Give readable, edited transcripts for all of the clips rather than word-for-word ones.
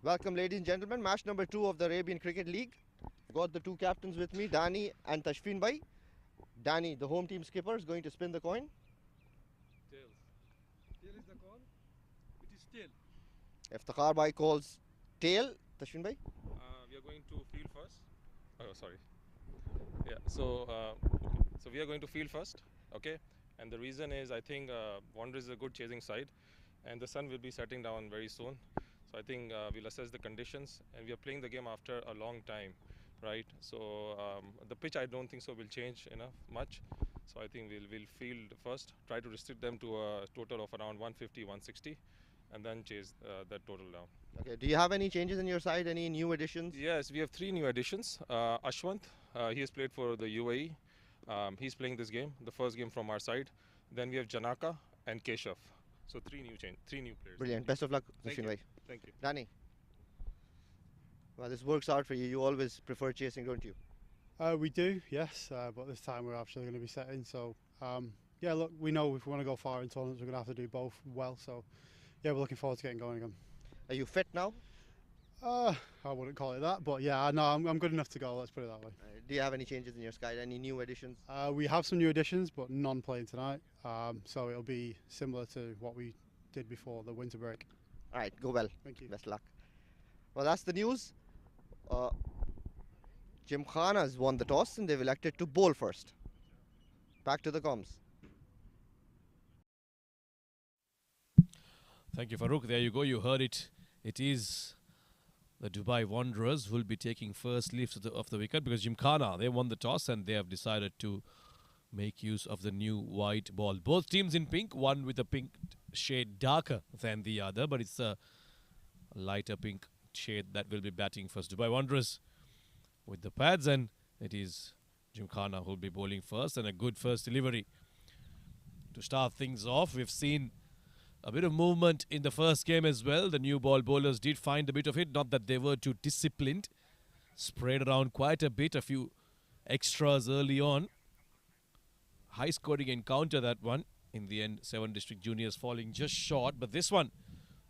Welcome, ladies and gentlemen. Match number 2 of the Arabian Cricket League. Got the two captains with me, Danny and Tashfeen Bhai. Danny, the home team skipper, is going to spin the coin. Tails. Tail is the call. It is tail. Iftikhar Bhai calls tail. Tashfeen Bhai? We are going to field first. Oh, sorry. Yeah. So we are going to field first. Okay. And the reason is I think Wanderers is a good chasing side, and the sun will be setting down very soon. So I think we'll assess the conditions, and we are playing the game after a long time, right? So the pitch I don't think so will change enough much. So I think we'll field first, try to restrict them to a total of around 150, 160, and then chase that total down. Okay, do you have any changes in your side? Any new additions? Yes, we have 3 new additions. Ashwant, he has played for the UAE. He's playing this game, the first game from our side. Then we have Janaka and Keshav. So 3 new players. Brilliant. Best of luck, Thank Tashfeen you. Bhai. Thank you. Danny? Well, this works out for you. You always prefer chasing, don't you? We do, yes, but this time we're actually going to be setting. So, yeah, look, we know if we want to go far in tournaments, we're going to have to do both well. So, yeah, we're looking forward to getting going again. Are you fit now? I wouldn't call it that, but yeah, no, I'm good enough to go. Let's put it that way. Do you have any changes in your side? Any new additions? We have some new additions, but none playing tonight. So it'll be similar to what we did before the winter break. All right, go well. Thank you. Best luck. Well, that's the news. Gymkhana has won the toss and they've elected to bowl first. Back to the comms. Thank you, Farouk. There you go. You heard it. It is the Dubai Wanderers who will be taking first leaf of the wicket because Gymkhana, they won the toss and they have decided to make use of the new white ball. Both teams in pink, one with a pink shade darker than the other, but it's a lighter pink shade that will be batting first. Dubai Wanderers with the pads, and it is Gymkhana who will be bowling first, and a good first delivery. To start things off, we've seen a bit of movement in the first game as well. The new ball bowlers did find a bit of it, not that they were too disciplined. Spread around quite a bit, a few extras early on. High scoring encounter, that one. In the end, 7 district juniors falling just short, but this one,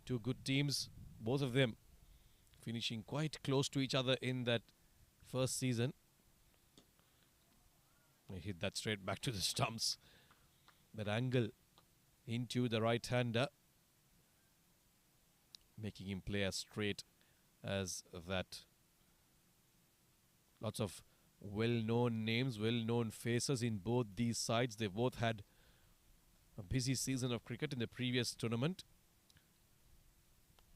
two good teams, both of them finishing quite close to each other in that first season. They hit that straight back to the stumps. That angle into the right-hander, making him play as straight as that. Lots of well-known names, well-known faces in both these sides. They both had a busy season of cricket in the previous tournament.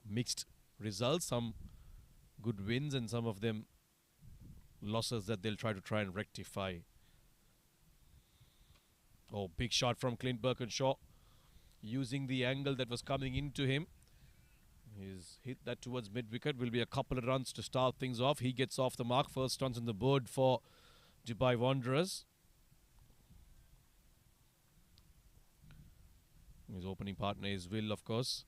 Mixed results, some good wins and some of them losses that they'll try and rectify. Oh, big shot from Clint Birkinshaw, using the angle that was coming into him. He's hit that towards mid-wicket. Will be a couple of runs to start things off. He gets off the mark. First runs on the board for Dubai Wanderers. His opening partner is Will, of course.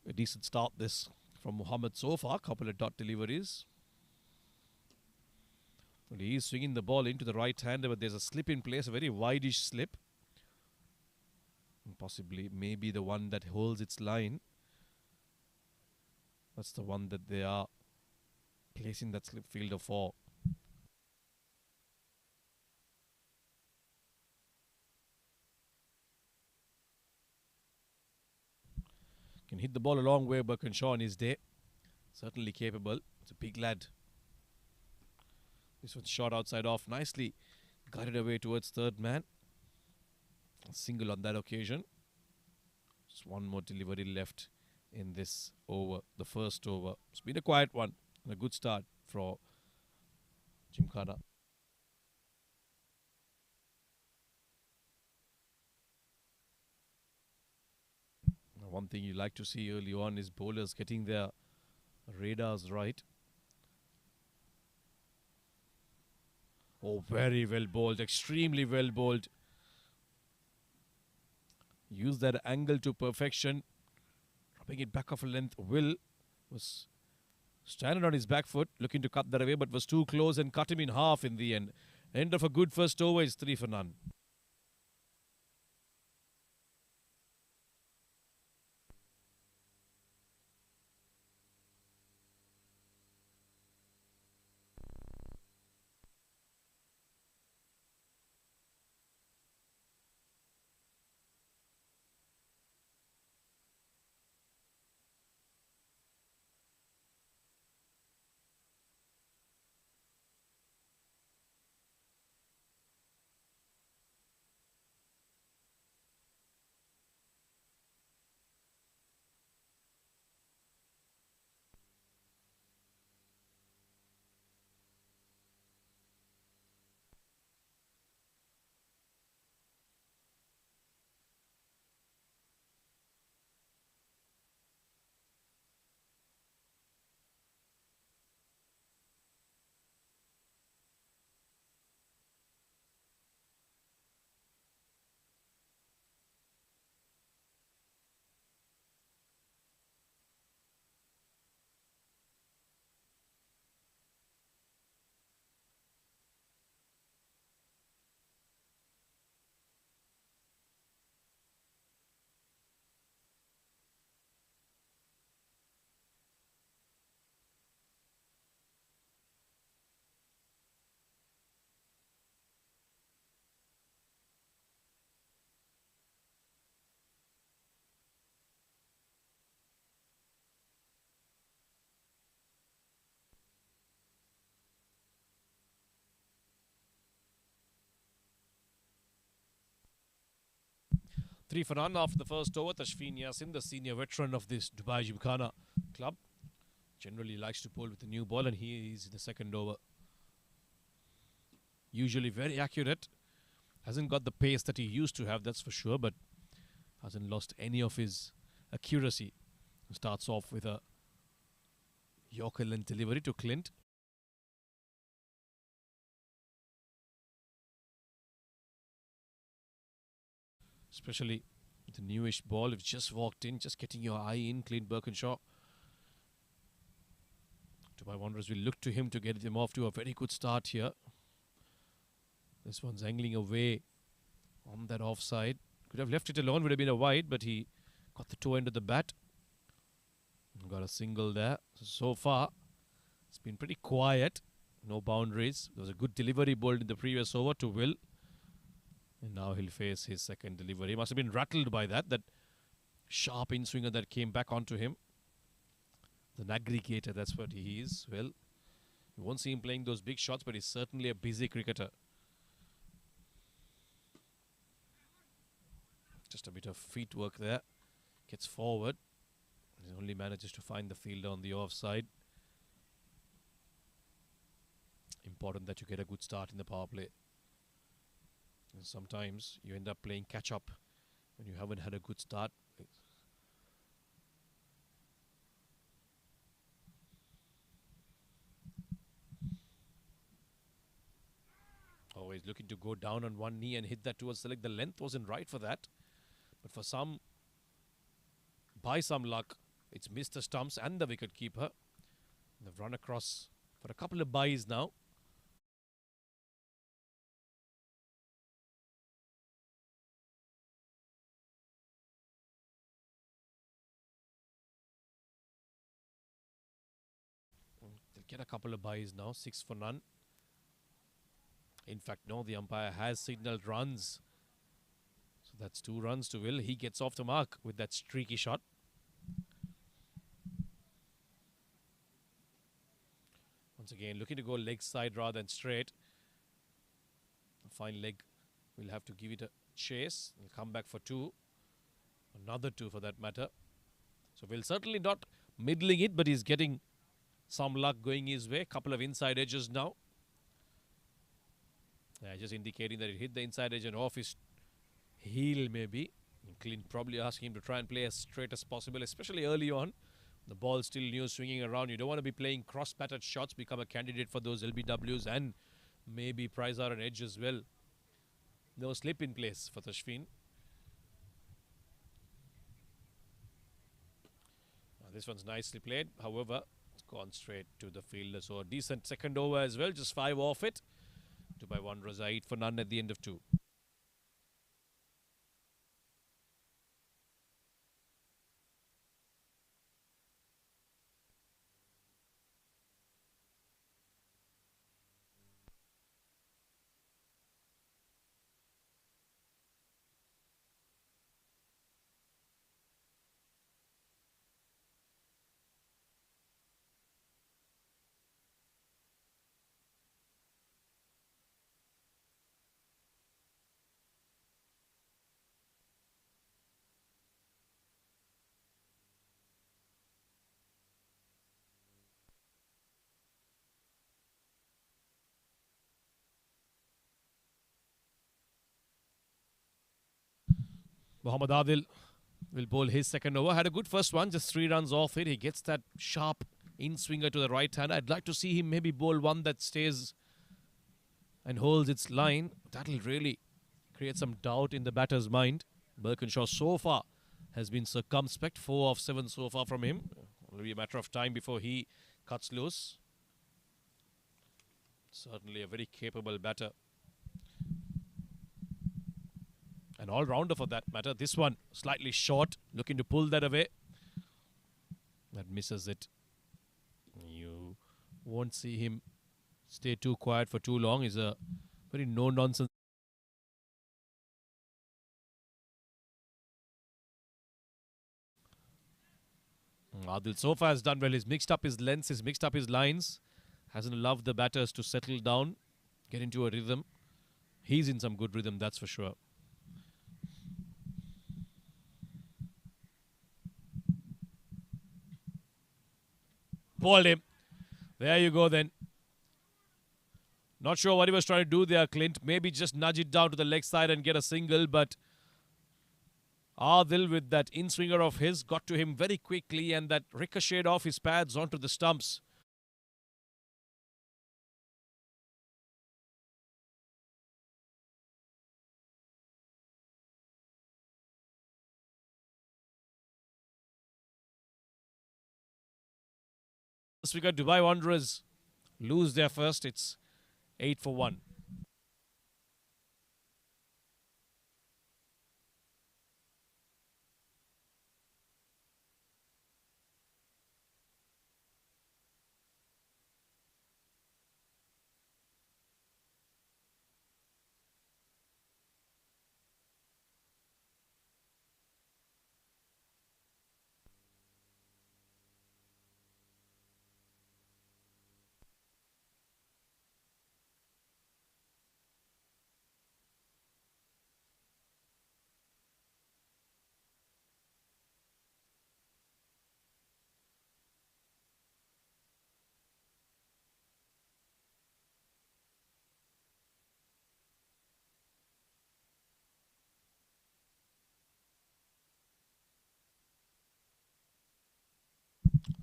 A decent start this from Mohammed so far. Couple of dot deliveries. And he is swinging the ball into the right hander, but there's a slip in place, a very wideish slip. And possibly maybe the one that holds its line. That's the one that they are placing that slip fielder for. Can hit the ball a long way, Birkinshaw on his day. Certainly capable. It's a big lad. This one's shot outside off nicely. Guided away towards third man. A single on that occasion. Just one more delivery left in this over, the first over. It's been a quiet one and a good start for Gymkhana. One thing you like to see early on is bowlers getting their radars right. Oh, very well bowled, extremely well bowled. Use that angle to perfection. Dropping it back off a length. Will Was standing on his back foot, looking to cut that away, but was too close and cut him in half in the end. End of a good first over is 3 for none. Three for none after the first over. Tashfeen Yassin, the senior veteran of this Dubai Gymkhana club, generally likes to bowl with the new ball, and he is in the second over. Usually very accurate. Hasn't got the pace that he used to have, that's for sure, but hasn't lost any of his accuracy. Starts off with a Yorker length delivery to Clint. Especially the newish ball, if just walked in, just getting your eye in, Clint Birkinshaw. Dubai Wanderers will look to him to get them off to a very good start here. This one's angling away on that offside. Could have left it alone, would have been a wide, but he got the toe end of the bat. Got a single there. So far, it's been pretty quiet. No boundaries. There was a good delivery bowled in the previous over to Will. And now he'll face his second delivery. He must have been rattled by that sharp in-swinger that came back onto him. The aggregator, that's what he is. Well, you won't see him playing those big shots, but he's certainly a busy cricketer. Just a bit of feet work there. Gets forward. He only manages to find the fielder on the offside. Important that you get a good start in the power play. And sometimes you end up playing catch-up when you haven't had a good start. Always looking to go down on one knee and hit that towards the leg. The length wasn't right for that. But for some, by some luck, it's missed the stumps and the wicket keeper. They've run across for a couple of byes now. They'll get a couple of byes now, 6 for none. In fact, no, the umpire has signalled runs. So that's 2 runs to Will. He gets off the mark with that streaky shot. Once again, looking to go leg side rather than straight. A fine leg. We'll have to give it a chase. He'll come back for 2. Another 2 for that matter. So Will certainly not middling it, but he's getting some luck going his way. Couple of inside edges now. Just indicating that it hit the inside edge and off his heel maybe. And Clint probably asking him to try and play as straight as possible, especially early on. The ball still new, swinging around. You don't want to be playing cross-batted shots, become a candidate for those LBWs and maybe prize out an edge as well. No slip in place for Tashfeen. This one's nicely played. However, it's gone straight to the fielder. So a decent second over as well. Just 5 off it. Dubai Wanderers are 8 for none at the end of 2. Mohammad Adil will bowl his second over. Had a good first one, just 3 runs off it. He gets that sharp in-swinger to the right hand. I'd like to see him maybe bowl one that stays and holds its line. That'll really create some doubt in the batter's mind. Birkinshaw so far has been circumspect. 4 of 7 so far from him. It'll be a matter of time before he cuts loose. Certainly a very capable batter. An all-rounder for that matter. This one slightly short, looking to pull that away. That misses it. You won't see him stay too quiet for too long. He's a very no-nonsense. Adil so far has done well. He's mixed up his lengths, he's mixed up his lines. Hasn't allowed the batters to settle down, get into a rhythm. He's in some good rhythm, that's for sure. Balled him. There you go then. Not sure what he was trying to do there, Clint. Maybe just nudge it down to the leg side and get a single, but Adil with that in-swinger of his got to him very quickly and that ricocheted off his pads onto the stumps. We got Dubai Wanderers lose their first. It's 8 for 1.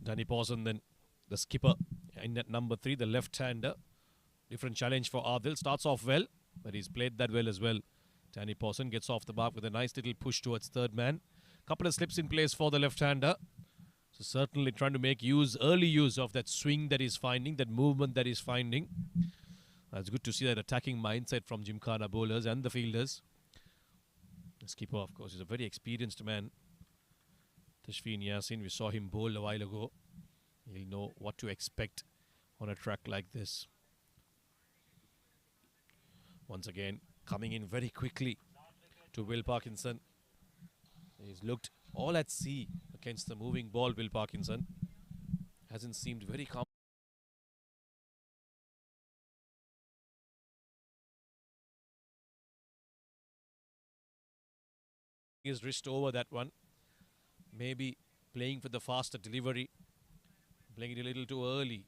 Danny Pawson then the skipper in at number 3, the left-hander. Different challenge for Adil. Starts off well, but he's played that well as well. Danny Pawson gets off the mark with a nice little push towards third man. Couple of slips in place for the left-hander. So certainly trying to make early use of that swing that he's finding, that movement that he's finding. It's good to see that attacking mindset from Gymkhana bowlers and the fielders. The skipper, of course, is a very experienced man. Tashfeen Yassin, we saw him bowl a while ago. He'll know what to expect on a track like this. Once again, coming in very quickly to Will Parkinson. He's looked all at sea against the moving ball, Will Parkinson. Hasn't seemed very calm. His wrist over that one. Maybe playing for the faster delivery. Playing it a little too early.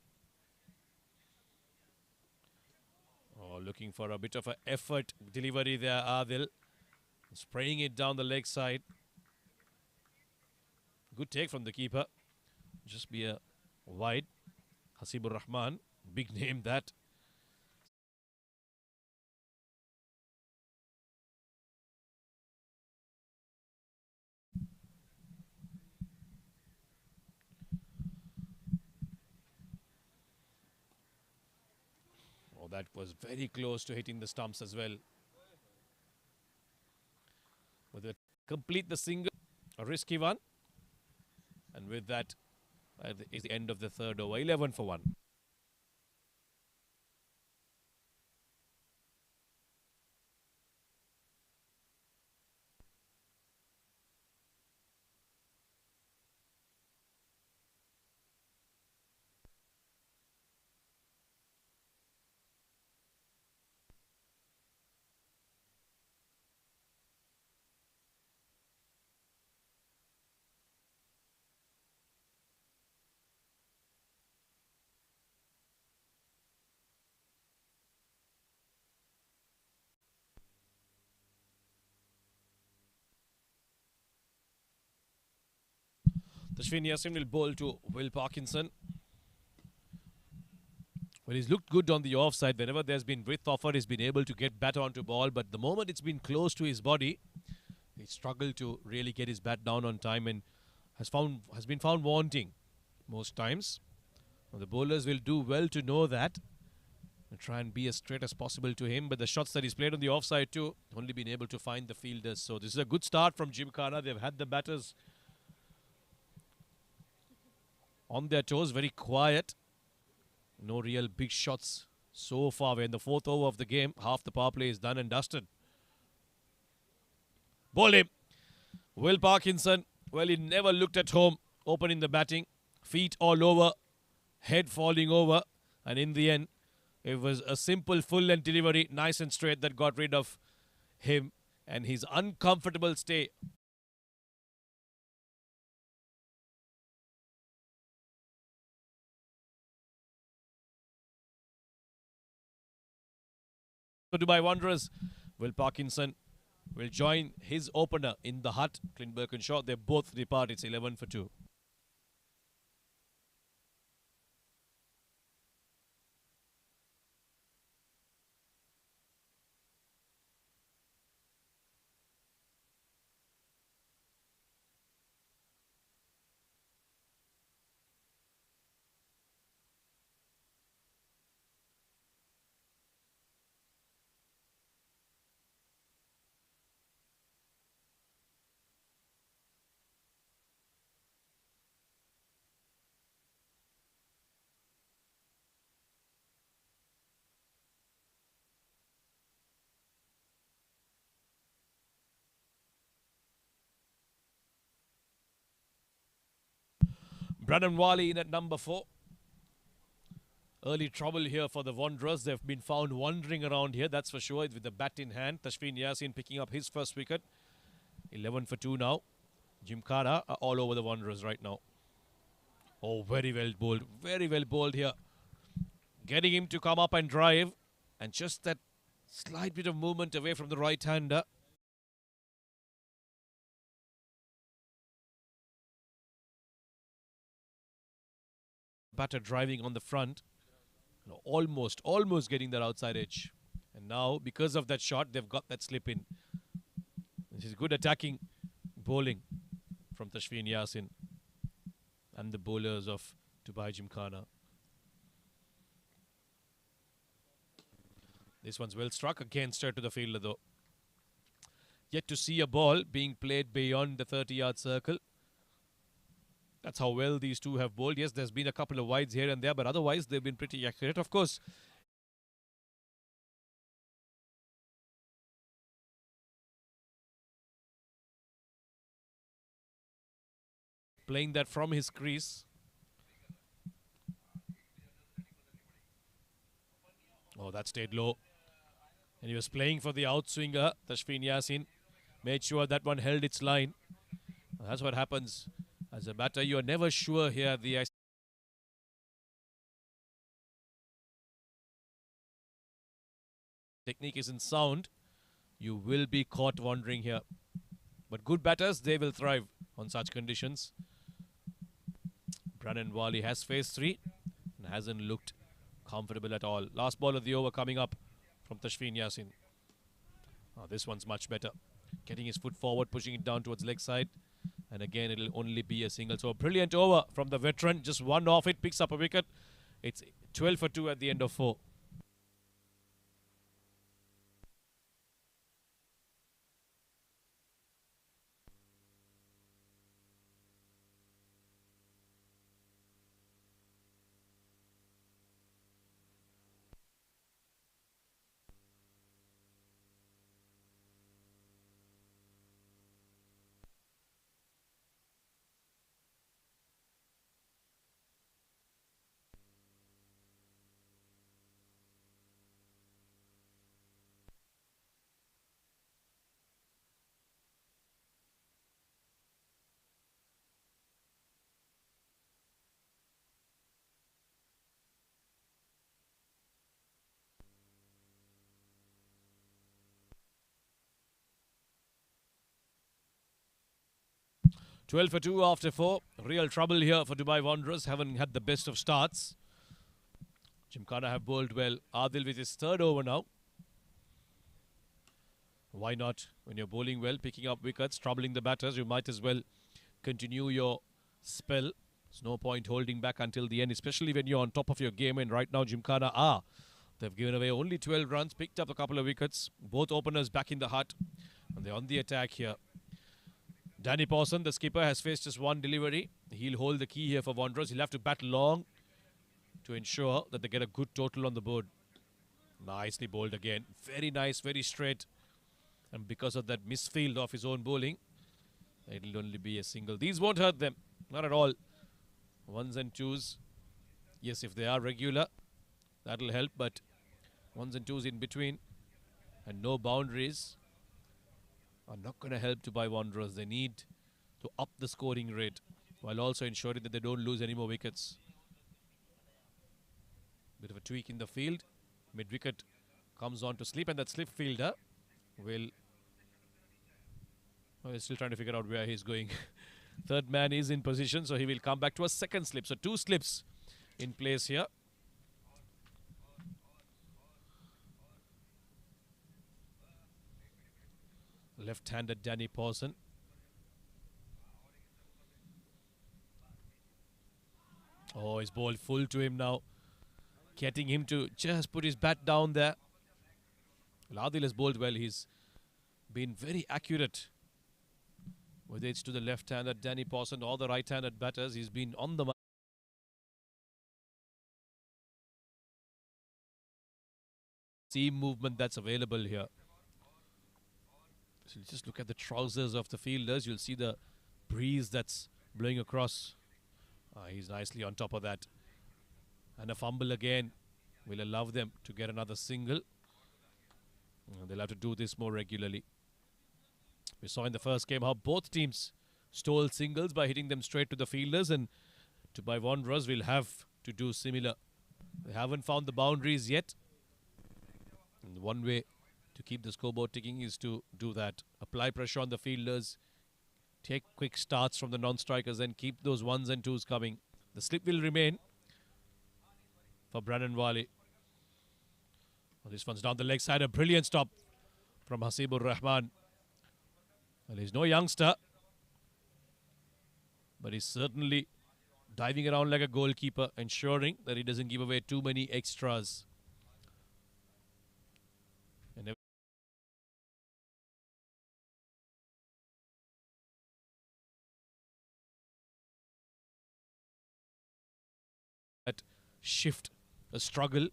Oh, looking for a bit of an effort delivery there, Adil. Spraying it down the leg side. Good take from the keeper. Just be a wide. Hasibur Rahman. Big name that. that was very close to hitting the stumps as well. With it, complete the single, a risky one. And with that, is the end of the third over, 11 for 1. Tashfeen Yassin will bowl to Will Parkinson. Well, he's looked good on the offside. Whenever there's been width offered, he's been able to get bat onto ball. But the moment it's been close to his body, he struggled to really get his bat down on time and has been found wanting most times. Now, the bowlers will do well to know that and try and be as straight as possible to him. But the shots that he's played on the offside too, only been able to find the fielders. So this is a good start from Gymkhana. They've had the batters on their toes, very quiet. No real big shots so far. We're in the fourth over of the game. Half the power play is done and dusted. Bowled him. Will Parkinson. Well, he never looked at home opening the batting. Feet all over. Head falling over. And in the end, it was a simple full-length delivery, nice and straight, that got rid of him and his uncomfortable stay. Dubai Wanderers, Will Parkinson will join his opener in the hut, Clint Birkinshaw. They both depart. It's 11 for 2. Brandon Wali in at number 4. Early trouble here for the Wanderers. They've been found wandering around here, that's for sure, with the bat in hand. Tashfeen Yassin picking up his first wicket. 11 for 2 now. Gymkhana are all over the Wanderers right now. Oh, very well bowled. Very well bowled here. Getting him to come up and drive. And just that slight bit of movement away from the right-hander. Batter driving on the front. Almost getting that outside edge. And now, because of that shot, they've got that slip in. This is good attacking bowling from Tashfeen Yassin and the bowlers of Dubai Gymkhana. This one's well struck. Again, straight to the fielder though. Yet to see a ball being played beyond the 30-yard circle. That's how well these two have bowled. Yes, there's been a couple of wides here and there, but otherwise they've been pretty accurate. Of course, playing that from his crease. Oh, that stayed low. And he was playing for the outswinger, Tashfeen Yassin. Made sure that one held its line. That's what happens. As a batter, you are never sure here. The technique isn't sound. You will be caught wandering here. But good batters, they will thrive on such conditions. Brandon Wali has faced 3 and hasn't looked comfortable at all. Last ball of the over coming up from Tashfeen Yassin. Oh, this one's much better. Getting his foot forward, pushing it down towards leg side. And again, it'll only be a single. So a brilliant over from the veteran. Just one off it, picks up a wicket. It's 12 for 2 at the end of 4. 12 for 2 after 4. Real trouble here for Dubai Wanderers. Haven't had the best of starts. Gymkhana have bowled well. Adil with his third over now. Why not? When you're bowling well, picking up wickets, troubling the batters, you might as well continue your spell. There's no point holding back until the end, especially when you're on top of your game. And right now, Gymkhana are. They've given away only 12 runs, picked up a couple of wickets. Both openers back in the hut. And they're on the attack here. Danny Pawson, the skipper, has faced just one delivery. He'll hold the key here for Wanderers. He'll have to bat long to ensure that they get a good total on the board. Nicely bowled again. Very nice, very straight. And because of that misfield of his own bowling, it'll only be a single. These won't hurt them. Not at all. Ones and twos. Yes, if they are regular, that'll help. But ones and twos in between and no boundaries are not going to help Dubai Wanderers. They need to up the scoring rate while also ensuring that they don't lose any more wickets. Bit of a tweak in the field. Mid-wicket comes on to slip, and that slip fielder will... Oh, he's still trying to figure out where he's going. Third man is in position, so he will come back to a second slip. So 2 slips in place here. Left-handed Danny Pawson. Oh, he's bowled full to him now. Getting him to just put his bat down there. Well, Adil has bowled well. He's been very accurate. Whether it's to the left-handed Danny Pawson or the right-handed batters, he's been on the seam movement that's available here. So just look at the trousers of the fielders. You'll see the breeze that's blowing across. He's nicely on top of that. And a fumble again will allow them to get another single. They'll have to do this more regularly. We saw in the first game how both teams stole singles by hitting them straight to the fielders, and Dubai Wanderers will have to do similar. They haven't found the boundaries yet. And one way to keep the scoreboard ticking is to do that. Apply pressure on the fielders. Take quick starts from the non-strikers and keep those ones and twos coming. The slip will remain for Brandon Wali. Well, this one's down the leg side. A brilliant stop from Hasibur Rahman. Well, he's no youngster, but he's certainly diving around like a goalkeeper, ensuring that he doesn't give away too many extras. And that shift, a struggle.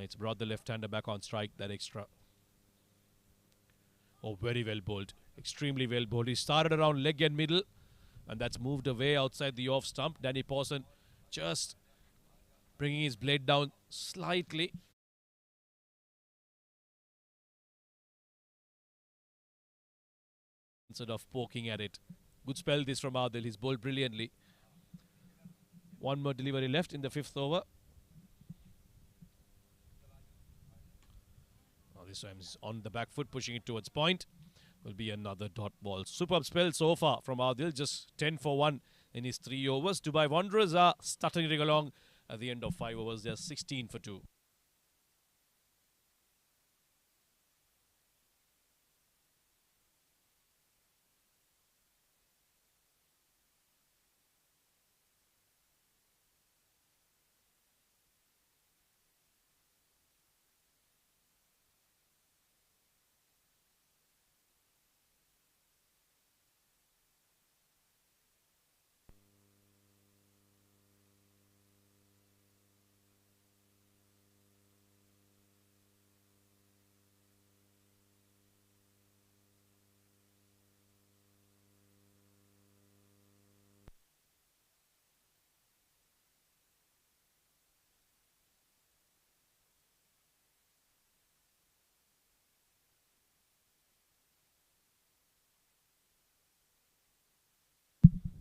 It's brought the left-hander back on strike, that extra. Oh, very well bowled. Extremely well bowled. He started around leg and middle, and that's moved away outside the off stump. Danny Pawson just bringing his blade down slightly. Instead of poking at it. Good spell this from Adil. He's bowled brilliantly. One more delivery left in the 5th over. This time is on the back foot, pushing it towards point. Will be another dot ball. Superb spell so far from Adil. Just 10 for 1 in his 3 overs. Dubai Wanderers are stuttering along at the end of 5 overs. They're 16 for 2.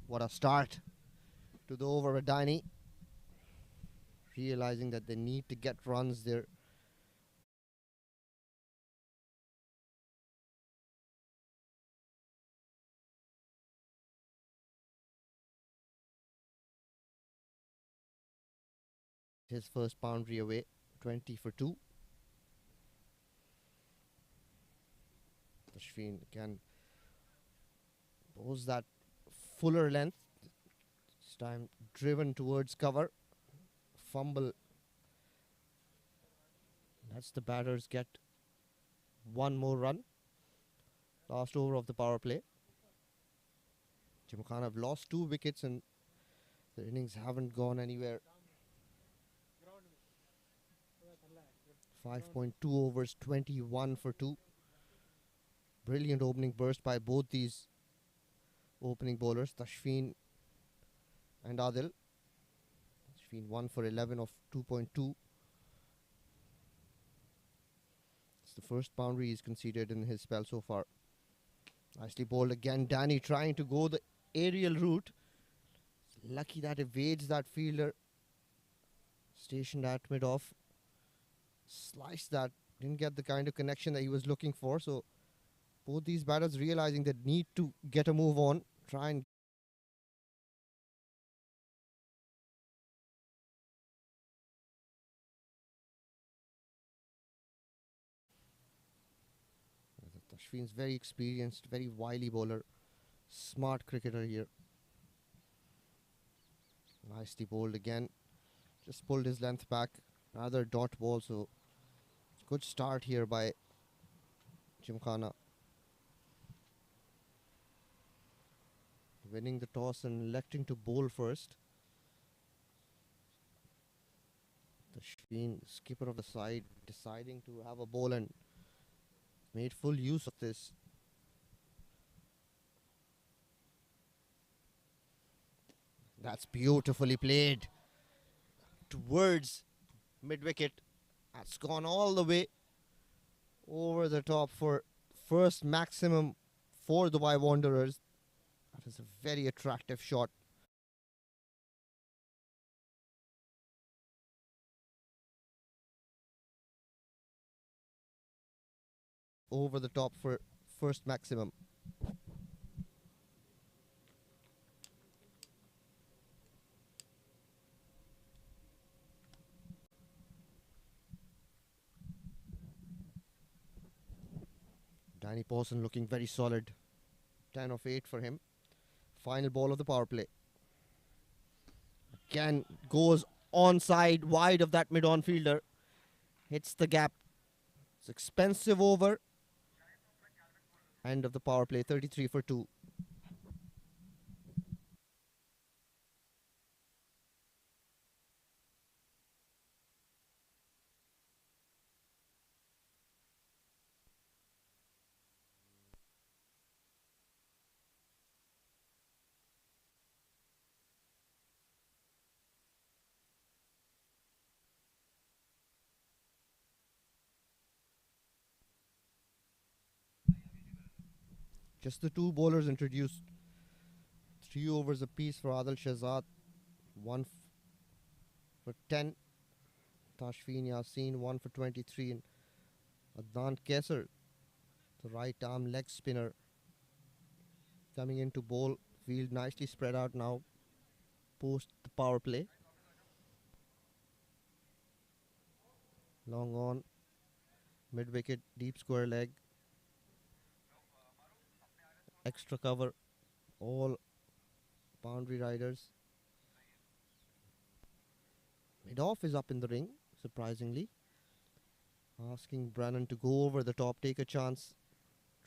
What a start to the over with Danny. Realizing that they need to get runs there. His first boundary away, 20 for 2. Tashfeen can pose that fuller length. This time driven towards cover. Fumble. That's the batters get one more run. Last over of the power play. Gymkhana have lost 2 wickets and the innings haven't gone anywhere. 5.2 overs, 21 for 2. Brilliant opening burst by both these opening bowlers, Tashfeen and Adil. Tashfeen 1 for 11 of 2.2. It's the first boundary he's conceded in his spell so far. Nicely bowled again. Danny trying to go the aerial route. Lucky that evades that fielder stationed at mid-off. Sliced that. Didn't get the kind of connection that he was looking for. So both these batters realizing they need to get a move on. Try and Tashfeen's very experienced, very wily bowler. Smart cricketer here. Nicely bowled again. Just pulled his length back. Another dot ball. So good start here by Gymkhana. Winning the toss and electing to bowl first. Tashfeen, skipper of the side, deciding to have a bowl and made full use of this. That's beautifully played towards mid-wicket. That's gone all the way over the top for first maximum for the Dubai Wanderers. That is a very attractive shot. Over the top for first maximum. Danny Pawson looking very solid. 10 of 8 for him. Final ball of the power play. Again goes onside, wide of that mid-on fielder. Hits the gap. It's expensive over. End of the power play, 33 for 2. Just the 2 bowlers introduced. 3 overs apiece for Adil Shahzad. 1 for 10. Tashfeen Yassin 1 for 23. And Adnan Kesar, the right arm leg spinner, coming in to bowl. Field nicely spread out now post the power play. Long on. Mid wicket, deep square leg. Extra cover. All boundary riders. Mid off is up in the ring, surprisingly. Asking Brannan to go over the top, take a chance,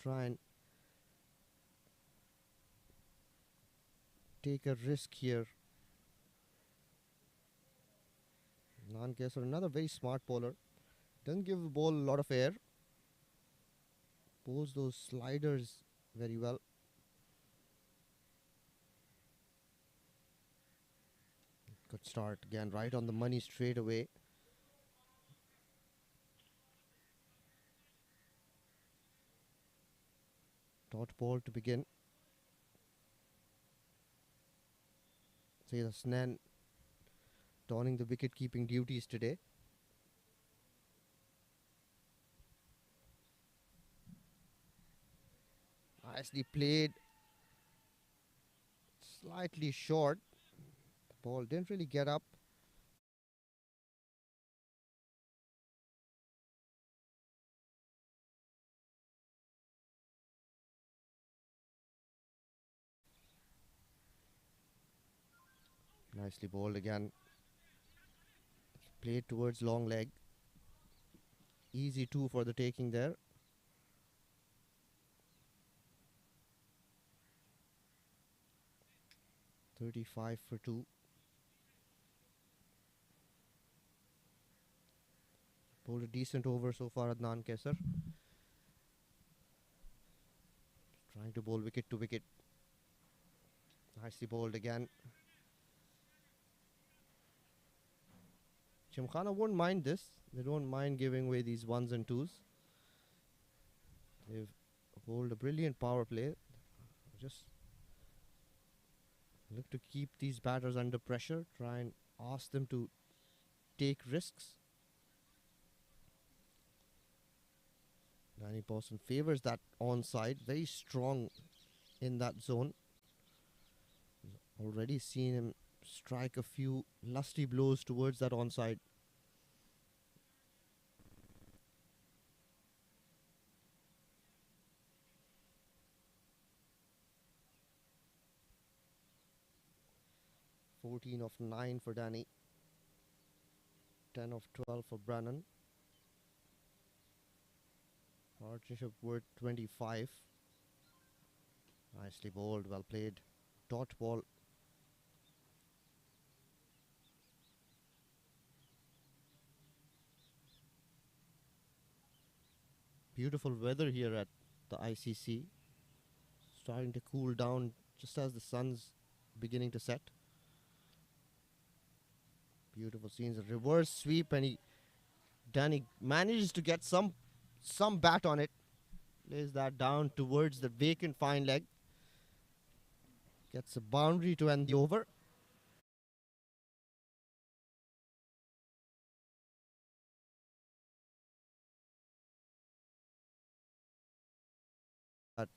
try and take a risk here. Nan Kesar, another very smart bowler. Doesn't give the ball a lot of air. Pulls those sliders very well. Good start again, right on the money straight away. Dot ball to begin. Say the Snan donning the wicket keeping duties today. Nicely played. Slightly short. The ball didn't really get up. Nicely bowled again. Played towards long leg. Easy two for the taking there. .35 for two. Bowled a decent over so far, Adnan Kesar. Trying to bowl wicket to wicket. Nicely bowled again. Gymkhana won't mind this. They don't mind giving away these ones and twos. They've bowled a brilliant power play. Just look to keep these batters under pressure. Try and ask them to take risks. Danny Pawson favours that onside. Very strong in that zone. Already seen him strike a few lusty blows towards that onside. (14 of 9 for Danny. 10 of 12 for Brannan. Partnership worth 25. Nicely bowled, well played. Dot ball. Beautiful weather here at the ICC. Starting to cool down just as the sun's beginning to set. Beautiful scenes. A reverse sweep, and Danny manages to get some bat on it. Lays that down towards the vacant fine leg. Gets a boundary to end the over. That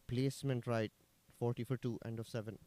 placement right. 40 for 2, end of 7.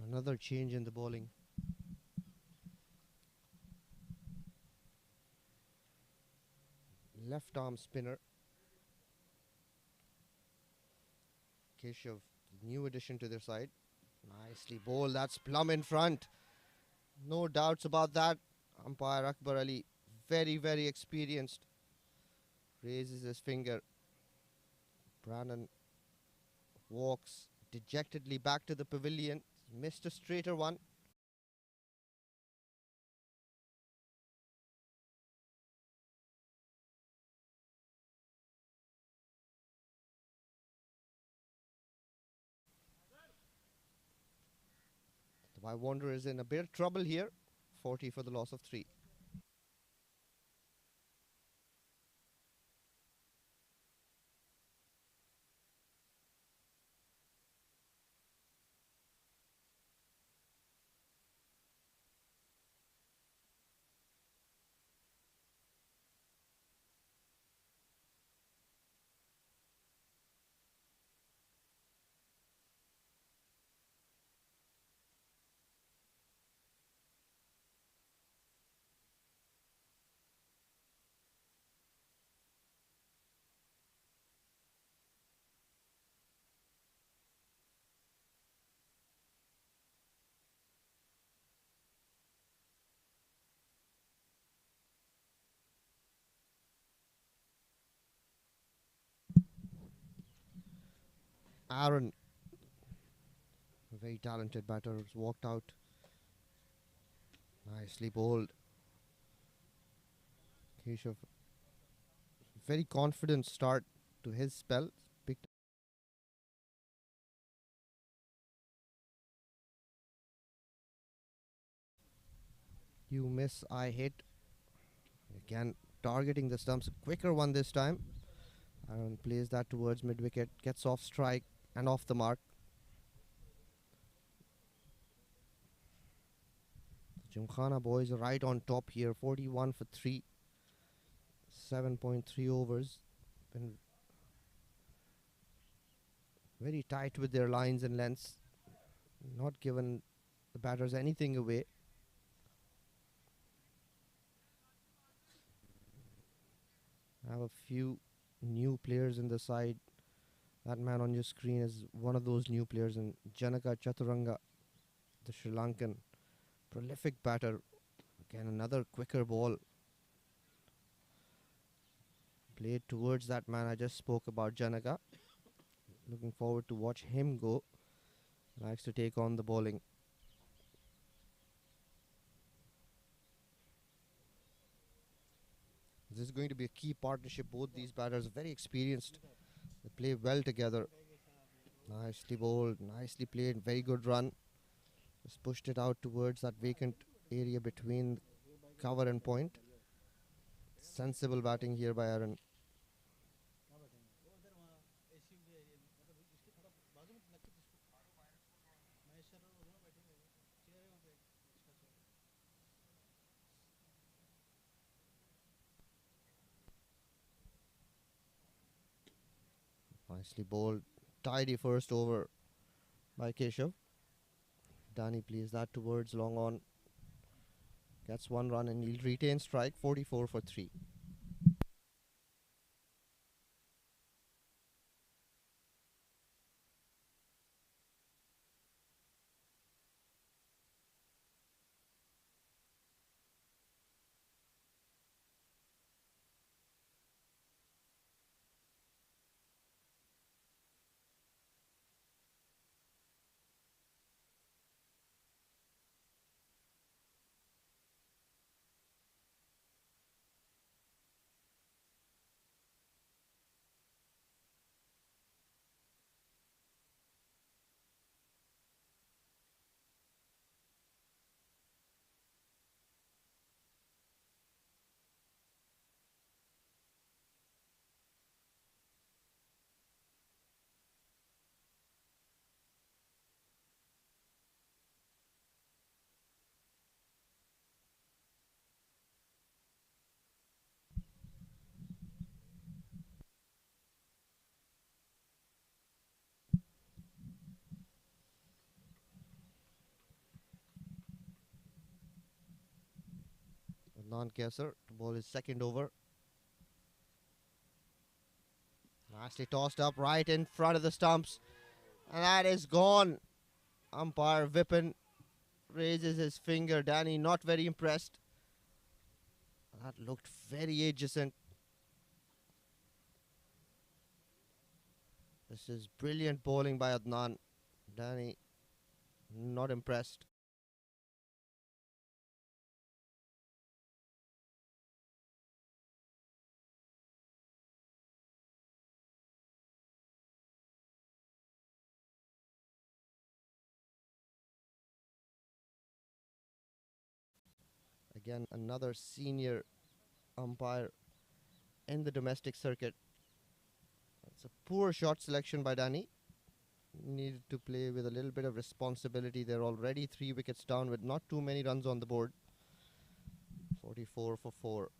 Another change in the bowling. Left arm spinner. Keshav, new addition to their side. Nicely bowled. That's plumb in front. No doubts about that. Umpire Akbar Ali, very, very experienced. Raises his finger. Brannan walks dejectedly back to the pavilion. Missed a straighter one. The Dubai Wanderer is in a bit of trouble here. 40 for the loss of 3. Aaron, a very talented batter, has walked out. Nicely bowled. Keshav, very confident start to his spell. Picked You miss, I hit. Again, targeting the stumps. Quicker one this time. Aaron plays that towards mid wicket. Gets off strike and off the mark. Gymkhana boys are right on top here. 41 for 3. 7.3 overs. Been very tight with their lines and lengths. Not given the batters anything away. I have a few new players in the side. That man on your screen is one of those new players in Janaka Chaturanga, the Sri Lankan. Prolific batter. Again, another quicker ball. Played towards that man I just spoke about, Janaka. Looking forward to watch him go. Likes to take on the bowling. This is going to be a key partnership. Both these batters are very experienced. They play well together. Nicely bowled, nicely played, very good run. Just pushed it out towards that vacant area between cover and point. Sensible batting here by Aaron. Nicely bowled. Tidy first over by Keshav. Danny plays that towards long on. Gets one run and he'll retain strike. 44 for 3. Non-Kesar to bowl his second over. Nicely tossed up right in front of the stumps. And that is gone. Umpire Vipin raises his finger. Danny not very impressed. That looked very adjacent. This is brilliant bowling by Adnan. Danny not impressed. Again, another senior umpire in the domestic circuit. It's a poor shot selection by Danny. Needed to play with a little bit of responsibility. They're already 3 wickets down with not too many runs on the board. 44 for 4.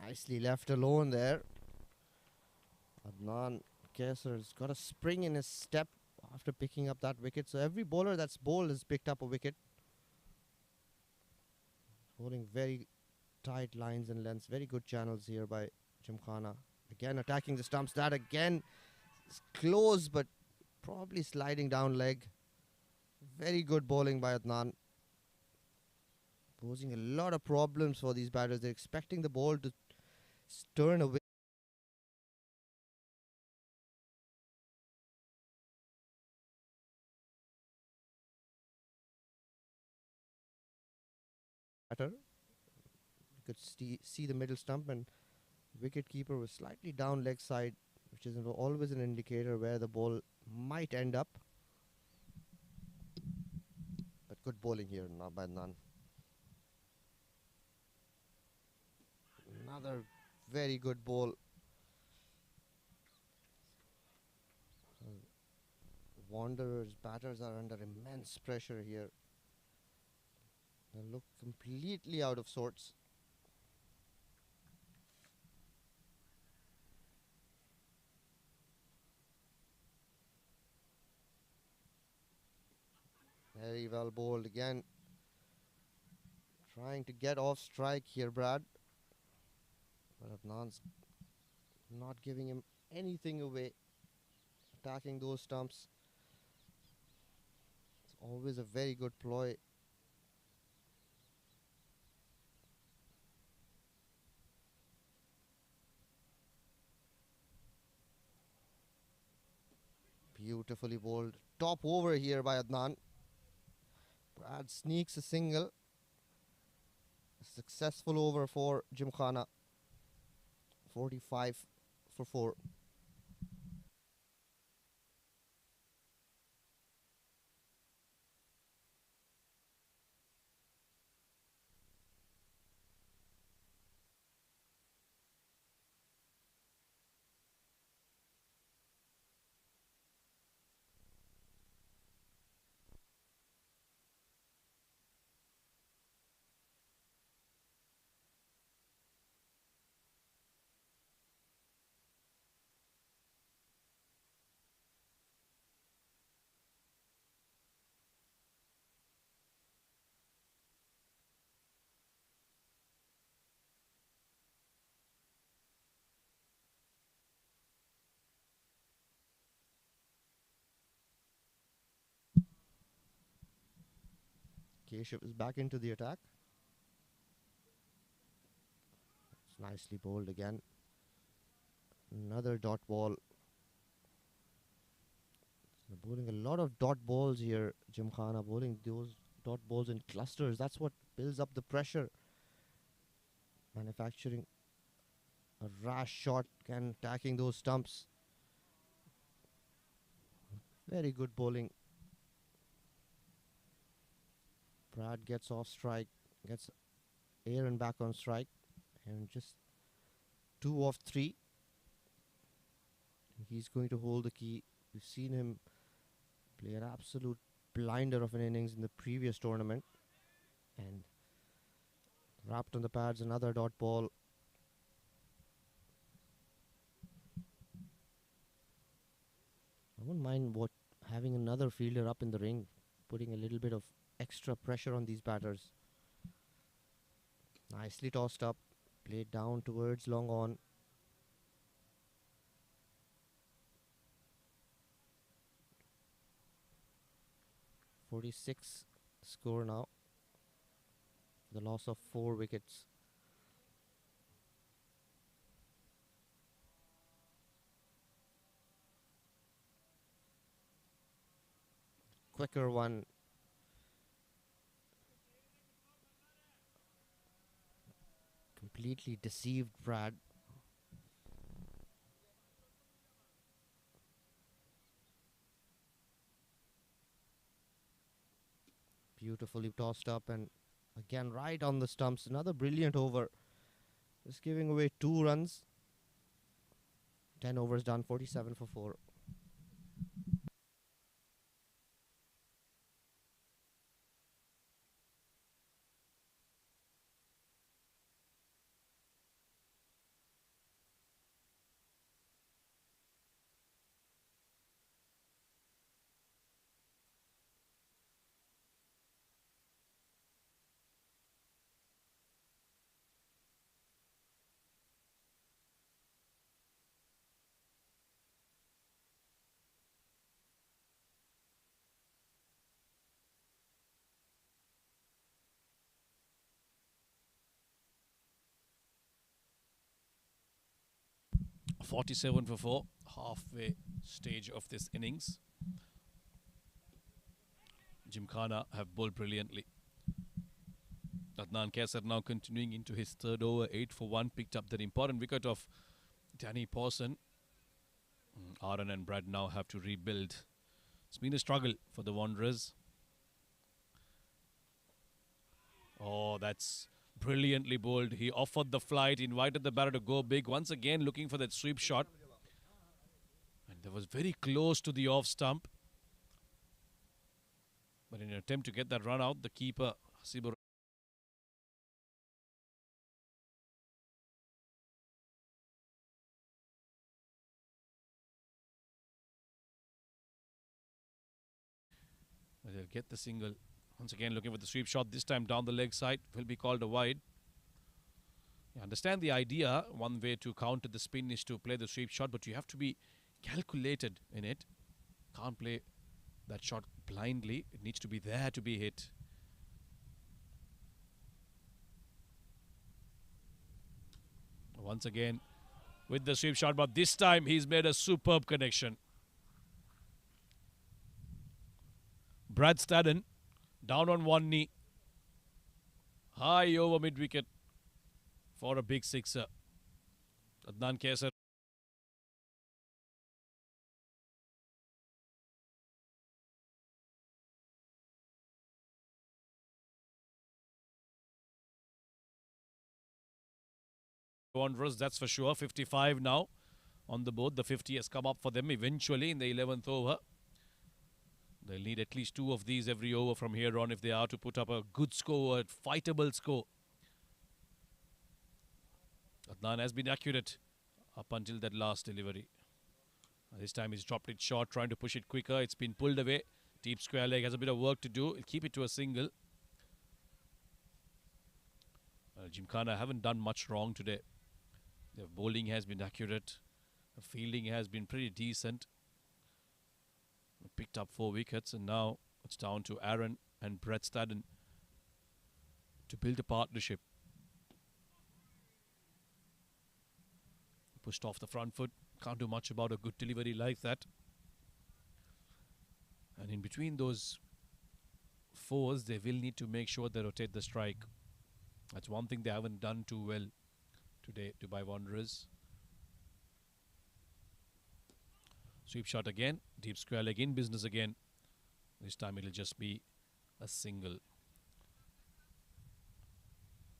Nicely left alone there. Adnan Kesar's got a spring in his step after picking up that wicket. So every bowler that's bowled has picked up a wicket. Bowling very tight lines and lengths. Very good channels here by Gymkhana. Again attacking the stumps. That again is close, but probably sliding down leg. Very good bowling by Adnan. Posing a lot of problems for these batters. They're expecting the ball to turn away. Batter. You could see the middle stump, and wicket keeper was slightly down leg side, which is always an indicator where the ball might end up. But good bowling here now by Adnan. Another very good ball. Wanderers batters are under immense pressure here. They look completely out of sorts. Very well bowled again. Trying to get off strike here, Brad. But Adnan's not giving him anything away. Attacking those stumps. It's always a very good ploy. Beautifully bowled. Top over here by Adnan. Brad sneaks a single. A successful over for Gymkhana. 45 for 4. Keshav is back into the attack. It's nicely bowled again. Another dot ball. They're bowling a lot of dot balls here. Gymkhana bowling those dot balls in clusters. That's what builds up the pressure. Manufacturing a rash shot and attacking those stumps. Very good bowling. Brad gets off strike, gets Aaron back on strike, and just 2 of 3. He's going to hold the key. We've seen him play an absolute blinder of an innings in the previous tournament. And wrapped on the pads, another dot ball. I wouldn't mind having another fielder up in the ring, putting a little bit of extra pressure on these batters. Nicely tossed up, played down towards long on. .46 score now. The loss of 4 wickets. Quicker one. Completely deceived Brad. Beautifully tossed up and again right on the stumps. Another brilliant over. Just giving away 2 runs. 10 overs done, 47 for 4. 47 for 4, halfway stage of this innings. Gymkhana have bowled brilliantly. Adnan Kaisar now continuing into his third over, 8 for 1, picked up that important wicket of Danny Pawson. Aaron and Brad now have to rebuild. It's been a struggle for the Wanderers. Oh, that's brilliantly bowled. He offered the flight, invited the batter to go big. Once again looking for that sweep shot. And that was very close to the off stump. But in an attempt to get that run out, the keeper, Hasibur, they'll get the single. Once again looking for the sweep shot, this time down the leg side, will be called a wide. You understand the idea. One way to counter the spin is to play the sweep shot, but you have to be calculated in it. Can't play that shot blindly. It needs to be there to be hit. Once again with the sweep shot, but this time he's made a superb connection. Brad Stadden down on one knee. High over mid-wicket for a big sixer. Adnan Kaisar. Wanderers, that's for sure. 55 now on the board. The 50 has come up for them eventually in the 11th over. They'll need at least 2 of these every over from here on if they are to put up a good score, a fightable score. Adnan has been accurate up until that last delivery. This time he's dropped it short, trying to push it quicker. It's been pulled away. Deep square leg has a bit of work to do. He'll keep it to a single. Gymkhana haven't done much wrong today. Their bowling has been accurate. The fielding has been pretty decent. Picked up 4 wickets, and now it's down to Aaron and Brett Stadden to build a partnership. Pushed off the front foot. Can't do much about a good delivery like that. And in between those 4s, they will need to make sure they rotate the strike. That's one thing they haven't done too well today, Dubai Wanderers. Sweep shot again. Deep square leg in business again. This time it'll just be a single.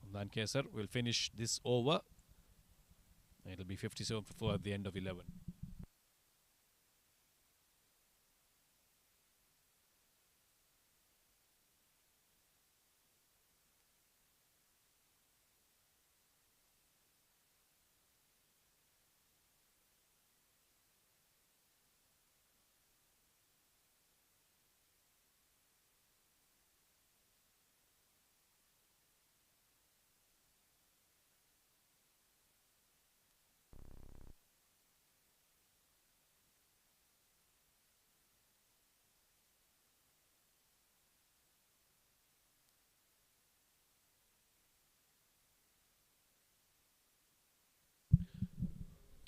Adnan Kaisar will finish this over. It'll be 57 for 4 at the end of 11.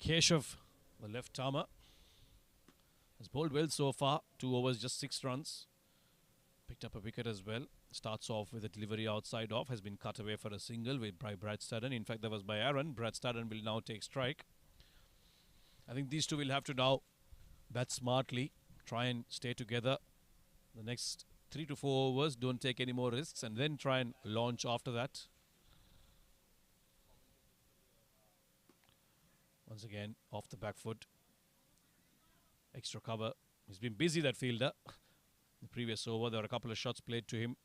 Keshav, the left-armer, has bowled well so far. 2 overs, just 6 runs. Picked up a wicket as well. Starts off with a delivery outside off. Has been cut away for a single by Brad Stadden. In fact, that was by Aaron. Brad Stadden will now take strike. I think these two will have to now bat smartly. Try and stay together. The next 3 to 4 overs. Don't take any more risks. And then try and launch after that. Once again, off the back foot. Extra cover. He's been busy, that fielder. The previous over, there were a couple of shots played to him.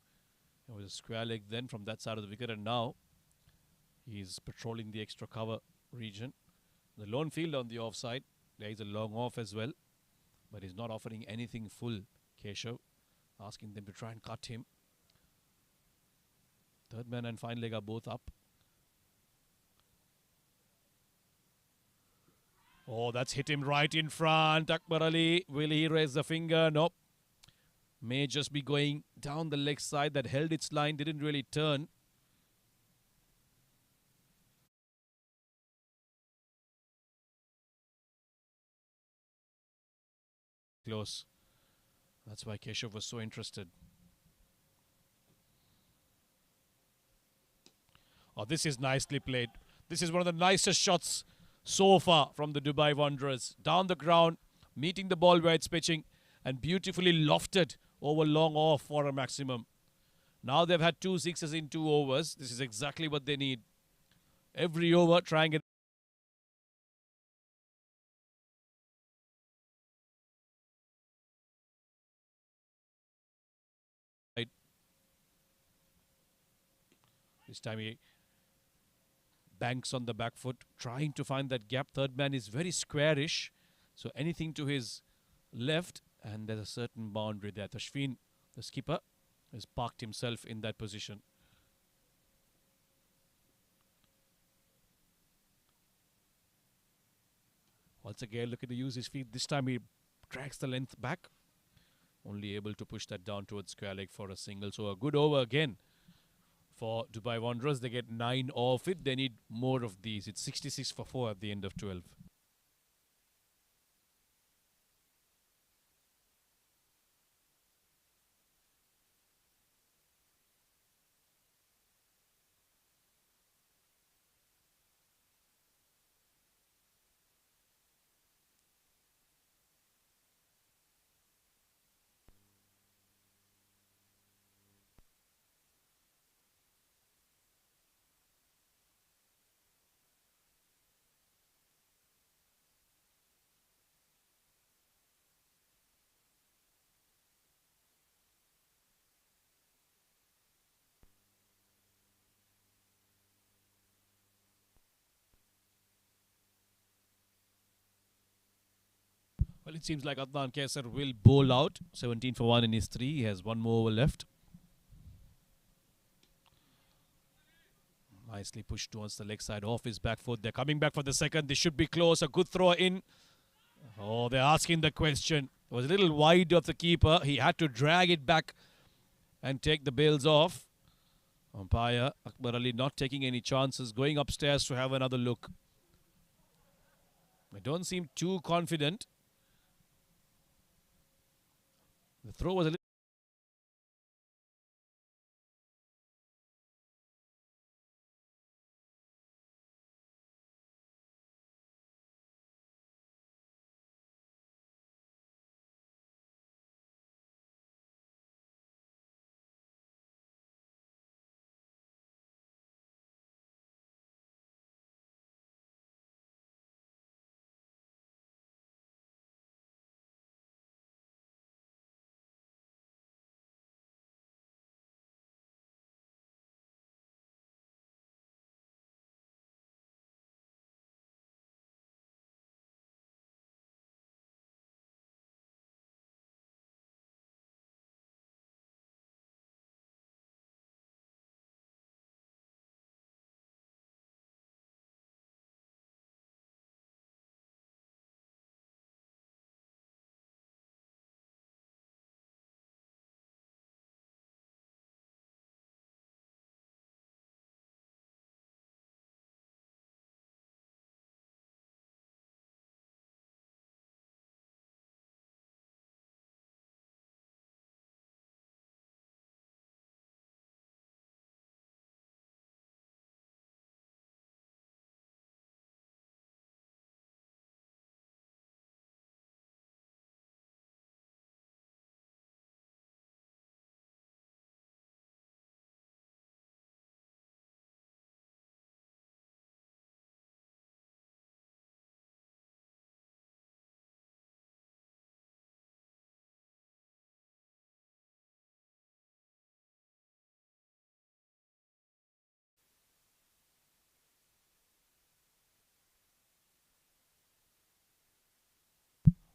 It was a square leg then from that side of the wicket, and now he's patrolling the extra cover region. The lone fielder on the offside. There is a long off as well, but he's not offering anything full, Keshav. Asking them to try and cut him. Third man and fine leg are both up. Oh, that's hit him right in front. Akbar Ali, will he raise the finger? Nope. May just be going down the leg side. That held its line, didn't really turn. close. That's why Keshav was so interested. Oh, this is nicely played. This is one of the nicest shots so far from the Dubai Wanderers. Down the ground, meeting the ball where it's pitching, and beautifully lofted over long off for a maximum. Now they've had 2 sixes in 2 overs. This is exactly what they need. Every over, trying it. This time he banks on the back foot, trying to find that gap. Third man is very squarish, so anything to his left, and there's a certain boundary there. Tashfeen, the skipper, has parked himself in that position. Once again, look at the use his feet. This time he drags the length back, only able to push that down towards square leg for a single. So a good over again for Dubai Wanderers. They get 9 off it. They need more of these. It's 66 for 4 at the end of 12. Well, it seems like Adnan Kaisar will bowl out. 17 for 1 in his 3. He has 1 more over left. Nicely pushed towards the leg side off his back foot. They're coming back for the second. They should be close. A good throw in. Oh, they're asking the question. It was a little wide of the keeper. He had to drag it back and take the bails off. Umpire Akbar Ali not taking any chances. Going upstairs to have another look. They don't seem too confident. The throw was a little...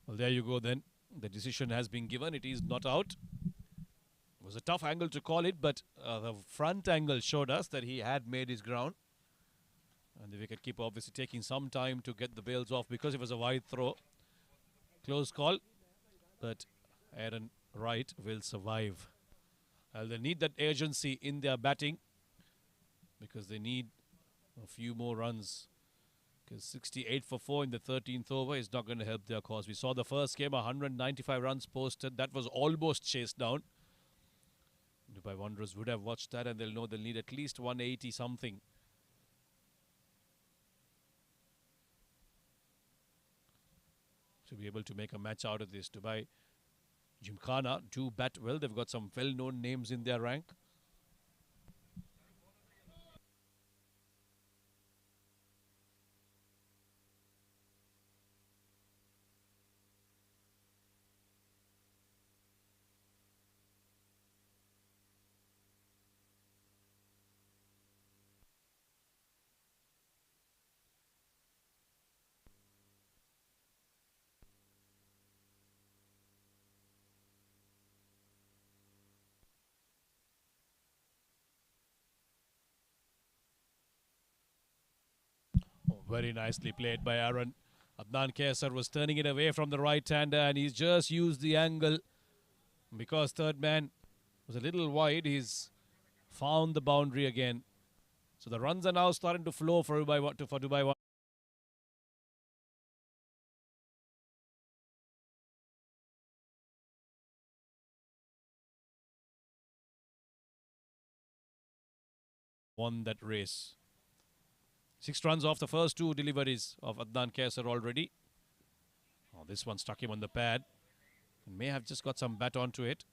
Well, there you go then. The decision has been given. It is not out. It was a tough angle to call it, but the front angle showed us that he had made his ground. And the wicketkeeper obviously taking some time to get the bails off because it was a wide throw. Close call, but Aaron Wright will survive. They need that urgency in their batting because they need a few more runs Because 68 for 4 in the 13th over is not going to help their cause. We saw the first game, 195 runs posted. That was almost chased down. Dubai Wanderers would have watched that and they'll know they'll need at least 180 something. To be able to make a match out of this. Dubai Gymkhana do bat well. They've got some well-known names in their rank. Oh, very nicely played by Aaron. Adnan Kaisar was turning it away from the right-hander and he's just used the angle. Because third man was a little wide, he's found the boundary again. So the runs are now starting to flow for Dubai. Won that race. 6 runs off the first 2 deliveries of Adnan Kaisar already. Oh, this one stuck him on the pad. And may have just got some bat onto it.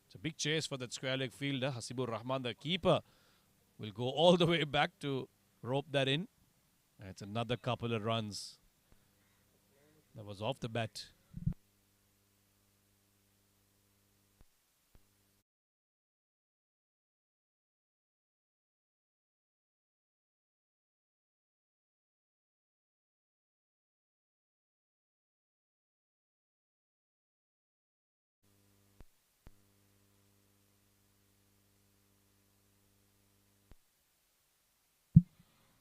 It's a big chase for that square leg fielder. Hasibur Rahman, the keeper, will go all the way back to rope that in. And it's another couple of runs. That was off the bat.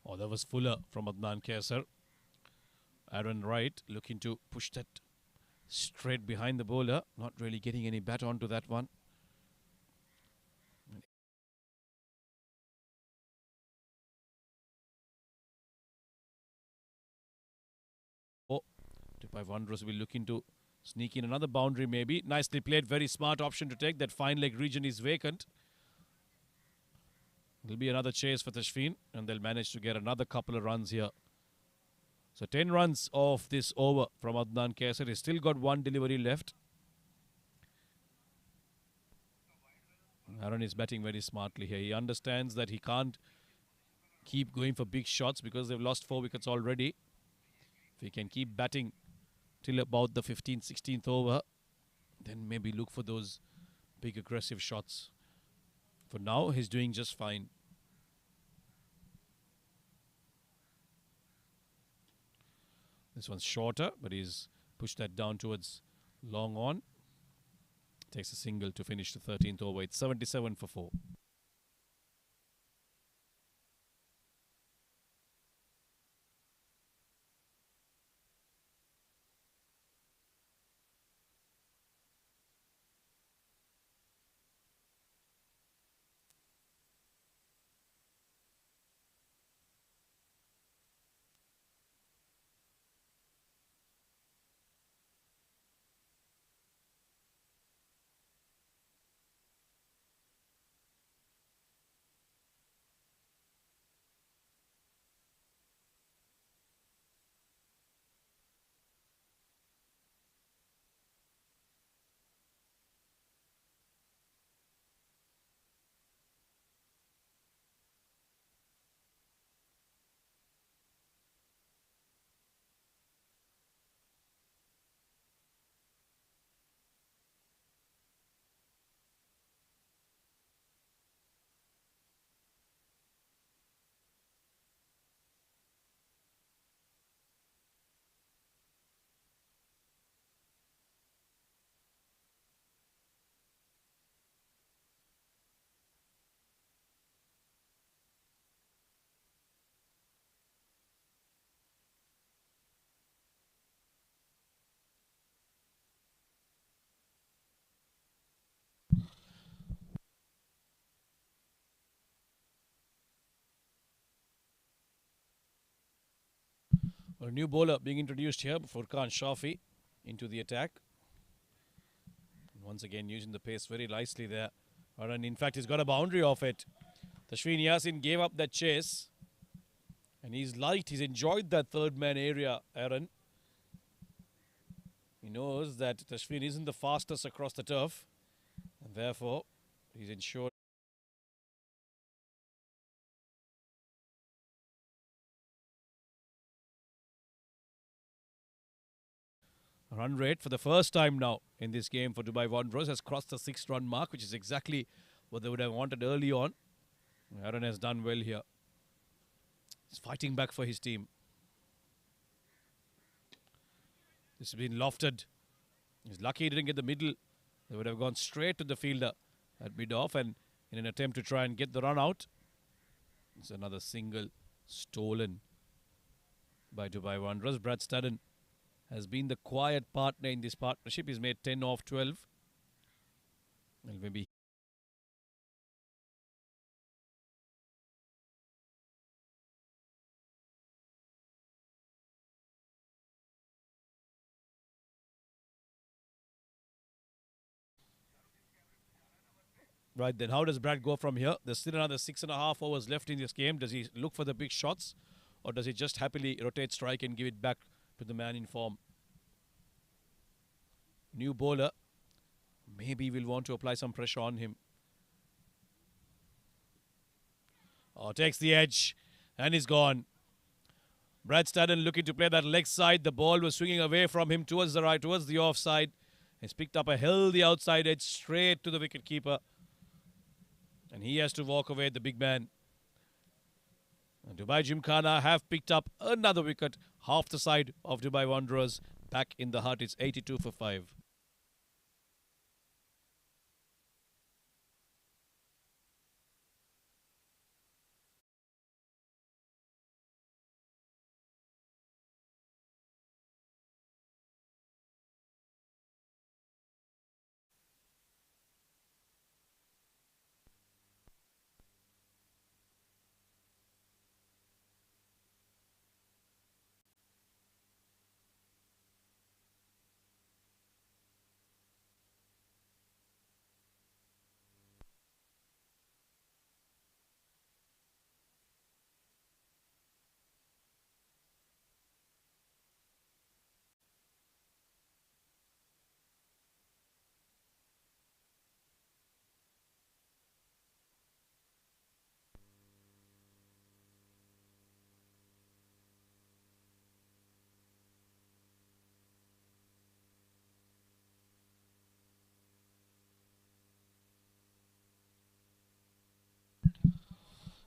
Oh, that was Fuller from Adnan Kaisar. Aaron Wright looking to push that straight behind the bowler. Not really getting any bat onto that one. Oh, Dubai Wanderers will be looking to sneak in another boundary maybe. Nicely played. Very smart option to take. That fine leg region is vacant. There'll be another chase for Tashfeen and they'll manage to get another couple of runs here. So 10 runs off this over from Adnan Kaisar. He's still got 1 delivery left. Aaron is batting very smartly here. He understands that he can't keep going for big shots because they've lost 4 wickets already. If he can keep batting till about the 15th, 16th over, then maybe look for those big aggressive shots. For now, he's doing just fine. This one's shorter, but he's pushed that down towards long on. Takes a single to finish the 13th over. It's 77 for 4. A new bowler being introduced here, Furkan Shafi, into the attack. Once again using the pace very nicely there. And in fact, he's got a boundary off it. Tashfeen Yasin gave up that chase. And he's light. He's enjoyed that third man area, Aaron. He knows that Tashfeen isn't the fastest across the turf. And therefore, he's ensured. Run rate for the first time now in this game for Dubai Wanderers has crossed the 6-run mark, which is exactly what they would have wanted early on. Aaron has done well here. He's fighting back for his team. This has been lofted. He's lucky he didn't get the middle. They would have gone straight to the fielder at mid-off, and in an attempt to try and get the run out. It's another single stolen by Dubai Wanderers. Brad Stadden has been the quiet partner in this partnership. He's made 10 off 12. Well, maybe. Right then, how does Brad go from here? There's still another 6.5 overs left in this game. Does he look for the big shots, or does he just happily rotate strike and give it back to the man in form? New bowler. Maybe we'll want to apply some pressure on him. Oh, takes the edge and he's gone. Brad Stadden looking to play that leg side. The ball was swinging away from him towards the right, towards the offside. He's picked up a healthy outside edge straight to the wicket keeper. And he has to walk away, the big man. And Dubai Gymkhana have picked up another wicket, half the side of Dubai Wanderers. Back in the hut, it's 82 for 5.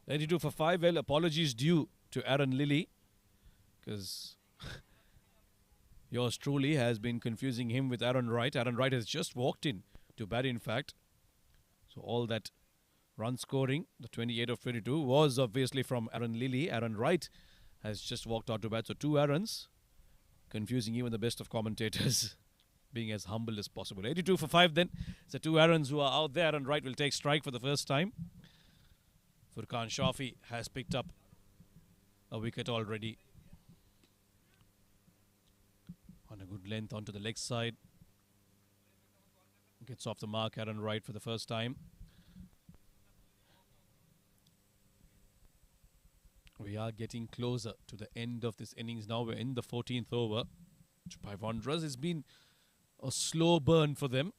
$92 for 5. Well, apologies due to Aaron Lilly, because yours truly has been confusing him with Aaron Wright. Aaron Wright has just walked in to bat, in fact. So all that run scoring, the 28 of 22, was obviously from Aaron Lilly. Aaron Wright has just walked out to bat. So 2 Aarons, confusing even the best of commentators, being as humble as possible. 82 for 5 then. So 2 Aarons who are out there. Aaron Wright will take strike for the first time. Furkan Shafi has picked up a wicket already. On a good length onto the leg side. Gets off the mark, Aaron Wright, for the first time. We are getting closer to the end of this innings now. We're in the 14th over. Dubai Wanderers, it's been a slow burn for them.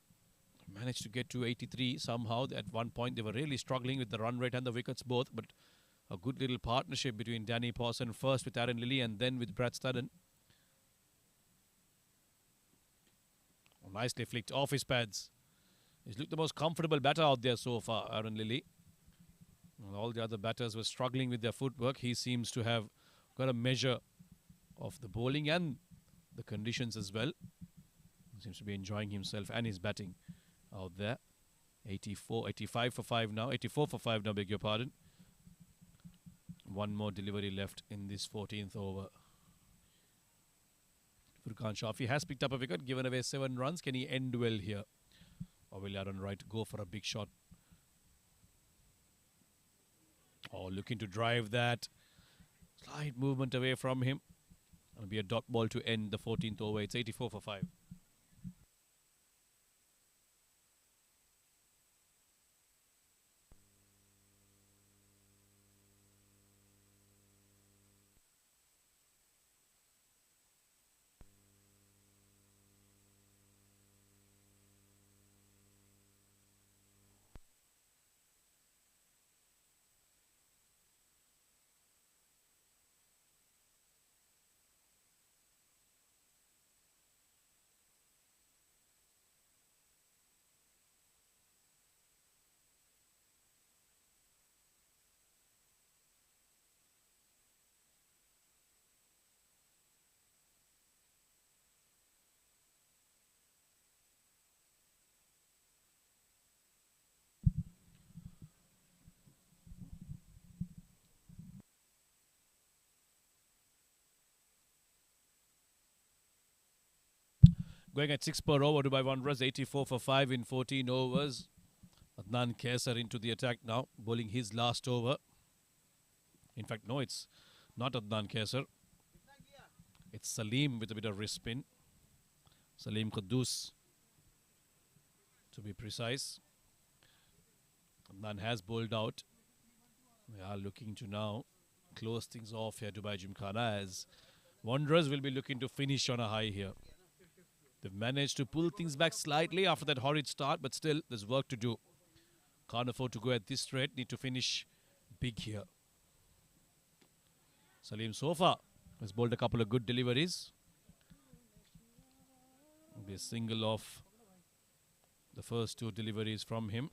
Managed to get to 83 somehow. At one point, they were really struggling with the run rate and the wickets both. But a good little partnership between Danny Pawson, first with Aaron Lilly and then with Brad Stadden. Oh, nicely flicked off his pads. He's looked the most comfortable batter out there so far, Aaron Lilly. Well, all the other batters were struggling with their footwork. He seems to have got a measure of the bowling and the conditions as well. He seems to be enjoying himself and his batting out there. 85 for 5 now. 84 for 5 now, beg your pardon. One more delivery left in this 14th over. Furkan Shafi has picked up a wicket, given away 7 runs. Can he end well here? Or will Aaron Wright go for a big shot? Oh, looking to drive that. Slight movement away from him. It'll be a dot ball to end the 14th over. It's 84 for 5. Going at 6 per over, Dubai Wanderers, 84 for 5 in 14 overs. Adnan Kaisar into the attack now, bowling his last over. In fact, no, it's not Adnan Kaisar. It's Salim with a bit of wrist spin. Salim Quddus, to be precise. Adnan has bowled out. We are looking to now close things off here, Dubai Gymkhana, as Wanderers will be looking to finish on a high here. They've managed to pull things back slightly after that horrid start, but still, there's work to do. Can't afford to go at this rate. Need to finish big here. Salim so far has bowled a couple of good deliveries. Be a single off the first 2 deliveries from him.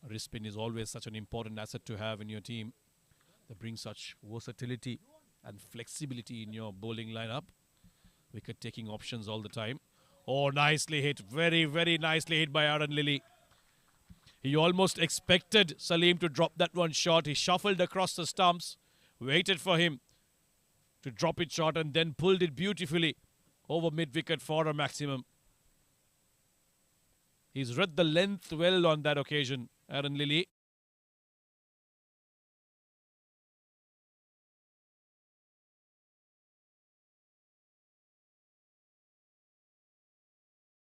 Wrist spin is always such an important asset to have in your team. They bring such versatility and flexibility in your bowling lineup. Wicket taking options all the time. Oh, nicely hit. Very, very nicely hit by Aaron Lilly. He almost expected Salim to drop that one short. He shuffled across the stumps, waited for him to drop it short, and then pulled it beautifully over mid-wicket for a maximum. He's read the length well on that occasion, Aaron Lilly.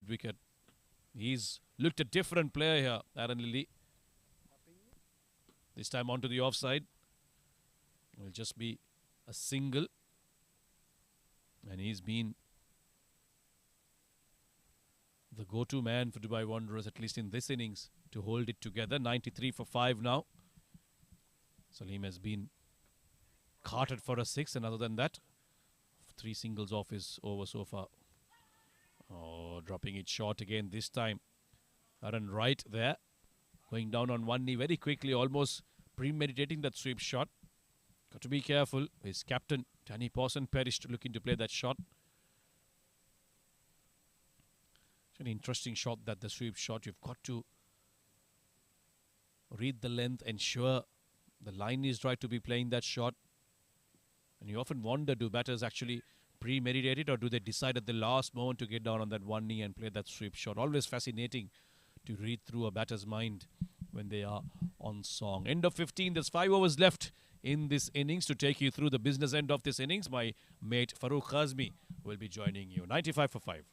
Wicket. He's looked a different player here, Aaron Lilly. This time onto the offside. It will just be a single. And he's been the go-to man for Dubai Wanderers, at least in this innings, to hold it together. 93 for 5 now. Salim has been carted for a 6, and other than that, 3 singles off his over so far. Oh, dropping it short again this time. Aaron right there. Going down on one knee very quickly, almost premeditating that sweep shot. Got to be careful. His captain, Danny Pawson, perished looking to play that shot. It's an interesting shot, that the sweep shot. You've got to read the length, ensure the line is right to be playing that shot. And you often wonder, do batters actually premeditate it, or do they decide at the last moment to get down on that one knee and play that sweep shot? Always fascinating to read through a batter's mind when they are on song. End of 15. There's 5 overs left in this innings. To take you through the business end of this innings, my mate Farooq Khazmi will be joining you. 95 for 5.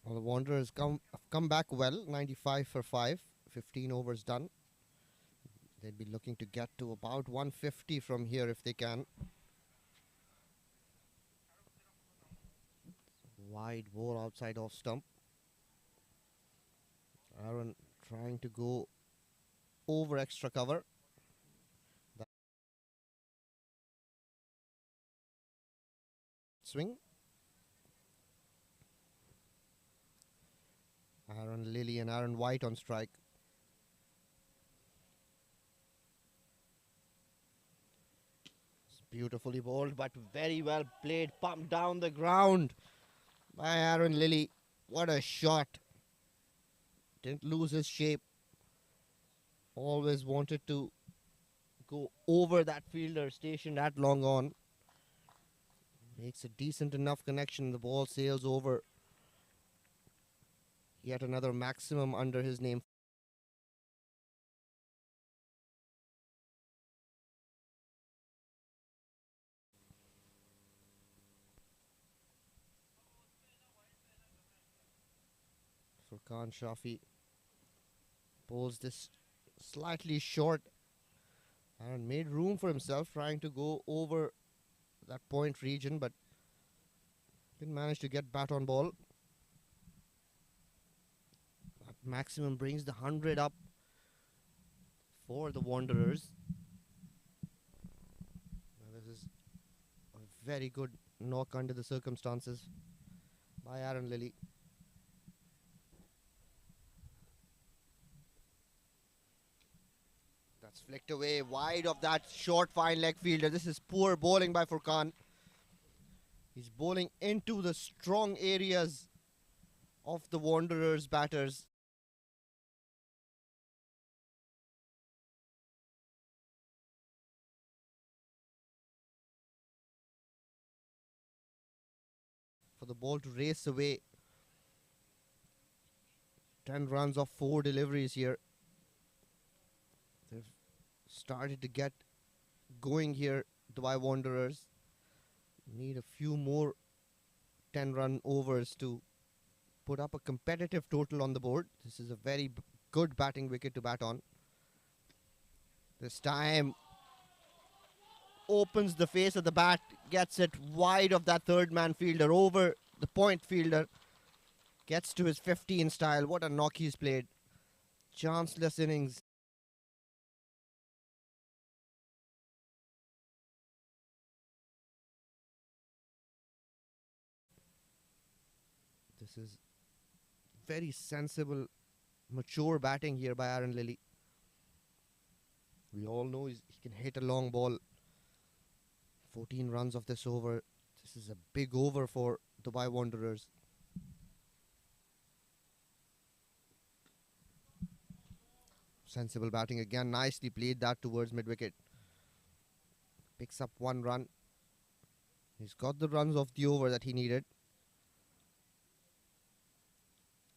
Well, the Wanderers come back well. 95 for 5. 15 overs done. They'd be looking to get to about 150 from here if they can. Wide ball outside off stump. Aaron trying to go over extra cover. Swing. Aaron Lilly and Aaron White on strike. Beautifully bowled, but very well played. Pumped down the ground by Aaron Lilly. What a shot. Didn't lose his shape. Always wanted to go over that fielder stationed at long on. Makes a decent enough connection. The ball sails over. Yet another maximum under his name. Furkan Shafi bowls this slightly short and made room for himself, trying to go over that point region, but didn't manage to get bat on ball. That maximum brings the 100 up for the Wanderers. Now this is a very good knock under the circumstances by Aaron Lilly. That's flicked away wide of that short fine leg fielder. This is poor bowling by Furkan. He's bowling into the strong areas of the Wanderers batters. For the ball to race away. 10 runs off 4 deliveries here. They've started to get going here, Dubai Wanderers. Need a few more 10-run overs to put up a competitive total on the board. This is a very good batting wicket to bat on. This time opens the face of the bat, gets it wide of that third man fielder, over the point fielder, gets to his 15 style. What a knock he's played. Chanceless innings. This is very sensible, mature batting here by Aaron Lilly. We all know he can hit a long ball. 14 runs of this over. This is a big over for Dubai Wanderers. Sensible batting again. Nicely played that towards mid-wicket. Picks up 1 run. He's got the runs of the over that he needed.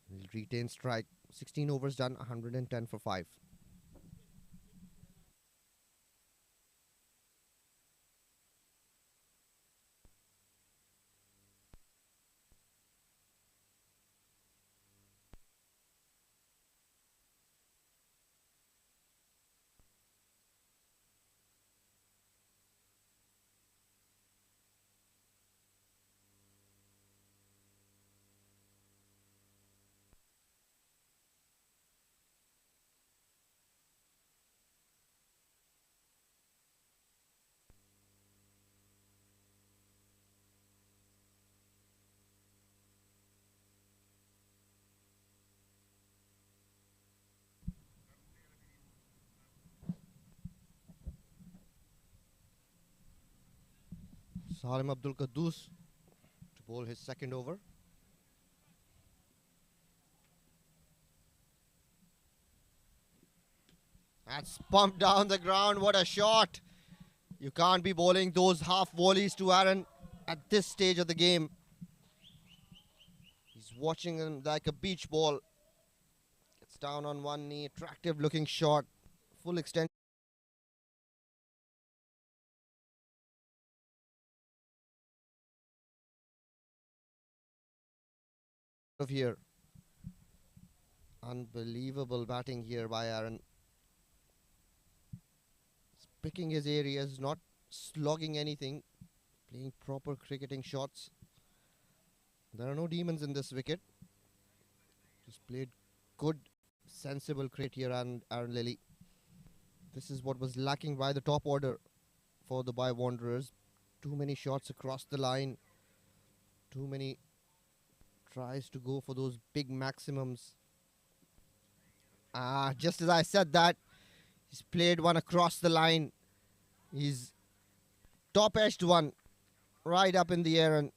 He'll retain strike. 16 overs done, 110 for 5. Salim Abdul Qaddus to bowl his second over. That's pumped down the ground. What a shot. You can't be bowling those half volleys to Aaron at this stage of the game. He's watching him like a beach ball. Gets down on one knee. Attractive looking shot. Full extent. Of here. Unbelievable batting here by Aaron. He's picking his areas, not slogging anything, playing proper cricketing shots. There are no demons in this wicket. Just played good, sensible cricket here, and Aaron Lilly. This is what was lacking by the top order for the Dubai Wanderers. Too many shots across the line. Too many tries to go for those big maximums. Just as I said that, he's played one across the line. He's top edged one right up in the air, and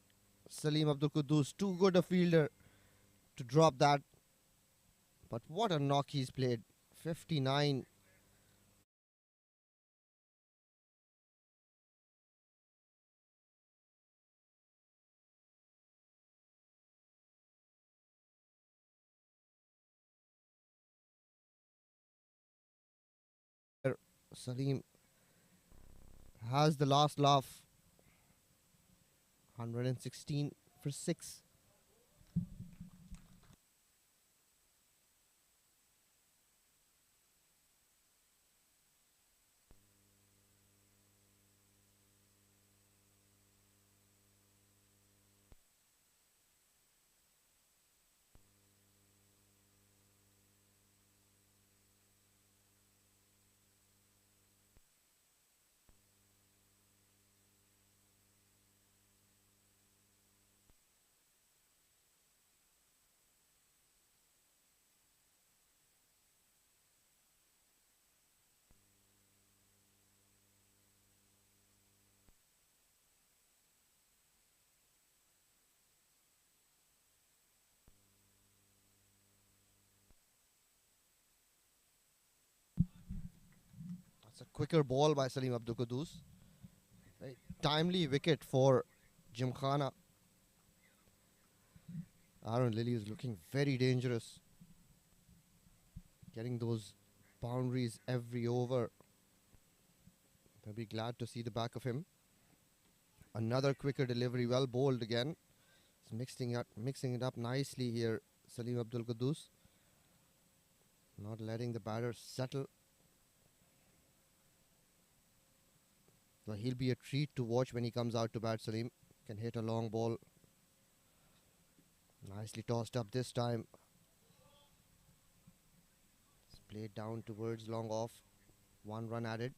Salim Abdul Quddus, too good a fielder to drop that. But what a knock he's played. 59. Salim has the last laugh. 116 for 6. That's a quicker ball by Salim Abdul Quddus. Very timely wicket for Gymkhana. Aaron Lilly is looking very dangerous. Getting those boundaries every over. They'll be glad to see the back of him. Another quicker delivery, well bowled again. He's mixing it up nicely here, Salim Abdul Quddus. Not letting the batter settle. Well, he'll be a treat to watch when he comes out to bat. Salim can hit a long ball. Nicely tossed up this time. It's played down towards long off. 1 run added.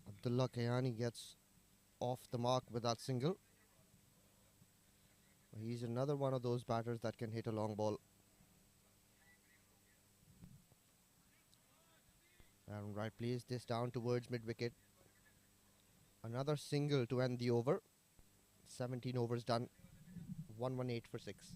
Abdullah Kayani gets off the mark with that single. He's another one of those batters that can hit a long ball. And right plays this down towards mid-wicket. Another single to end the over. 17 overs done. 118 for 6.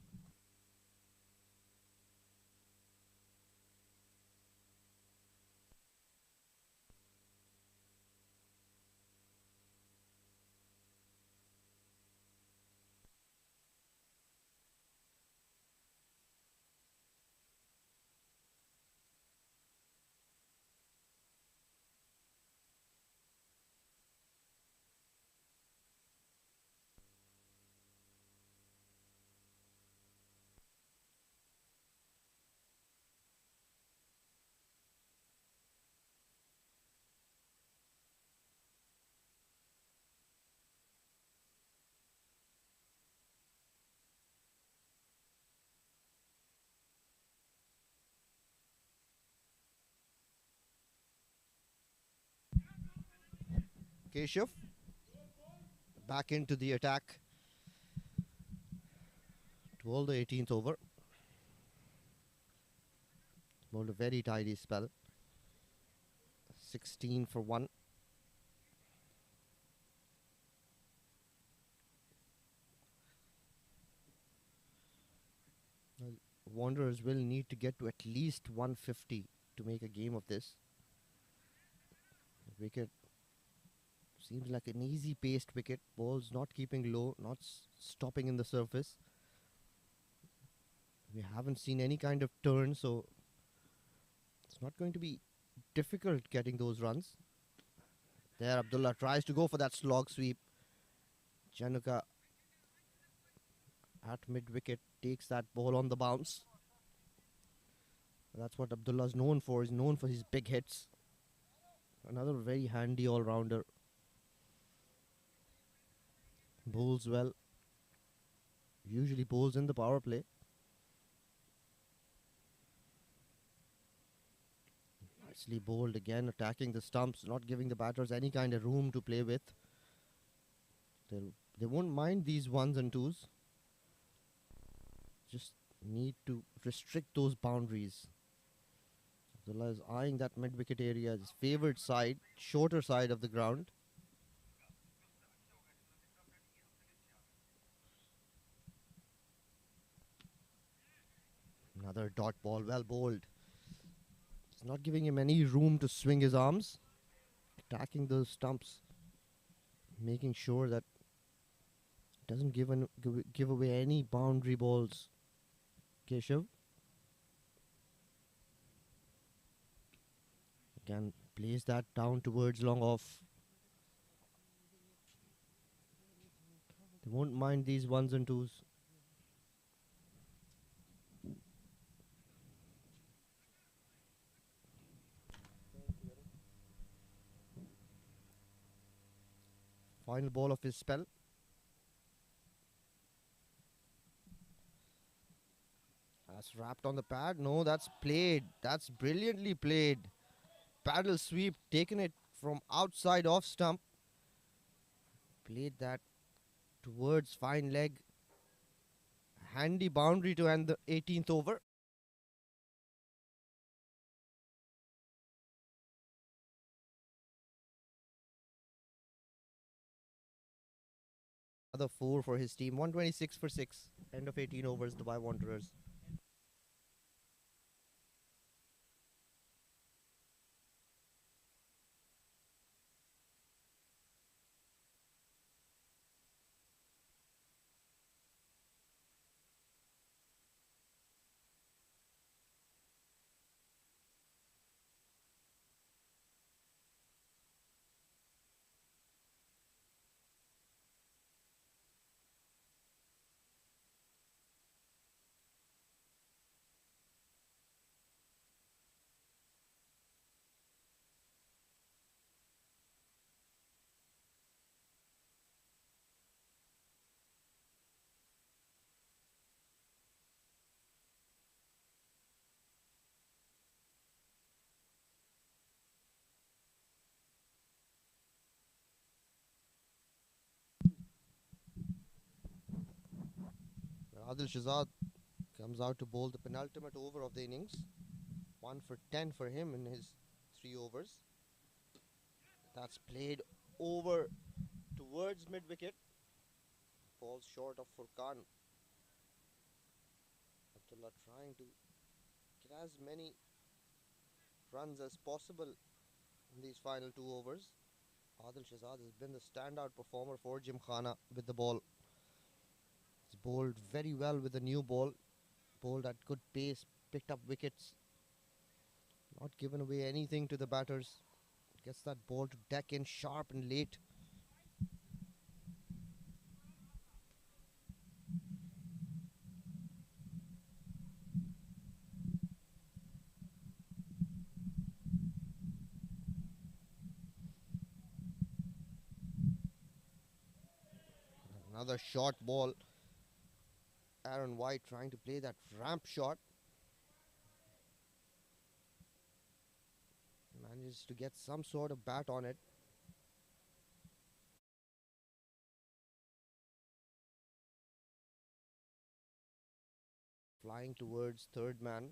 Keshav back into the attack. To all the 18th over. Bowled a very tidy spell. 16 for 1. Well, Wanderers will need to get to at least 150 to make a game of this. The wicket seems like an easy paced wicket. Balls not keeping low, not stopping in the surface. We haven't seen any kind of turn, so it's not going to be difficult getting those runs. There Abdullah tries to go for that slog sweep. Januka at mid-wicket takes that ball on the bounce. That's what Abdullah's known for. He's known for his big hits. Another very handy all-rounder. Bowls well. Usually bowls in the power play. Nicely bowled again, attacking the stumps, not giving the batters any kind of room to play with. They won't mind these 1s and 2s. Just Need to restrict those boundaries. Abdullah is eyeing that mid wicket area, his favored side, shorter side of the ground. Another dot ball, well bowled. It's not giving him any room to swing his arms. Attacking those stumps, making sure that doesn't give away any boundary balls. Keshav again plays that down towards long off. They won't mind these ones and twos. Final ball of his spell. That's wrapped on the pad. No, that's played. That's brilliantly played. Paddle sweep, taken it from outside off stump. Played that towards fine leg. Handy boundary to end the 18th over. Another 4 for his team. 126 for 6. End of 18 overs, Dubai Wanderers. Adil Shahzad comes out to bowl the penultimate over of the innings. 1 for 10 for him in his 3 overs. That's played over towards mid wicket. Falls short of Furkan. Abdullah trying to get as many runs as possible in these final 2 overs. Adil Shahzad has been the standout performer for Gymkhana with the ball. He's bowled very well with the new ball. Bowled at good pace, picked up wickets. Not given away anything to the batters. Gets that ball to deck in sharp and late. Another short ball. Aaron White trying to play that ramp shot. Manages to get some sort of bat on it. Flying towards third man.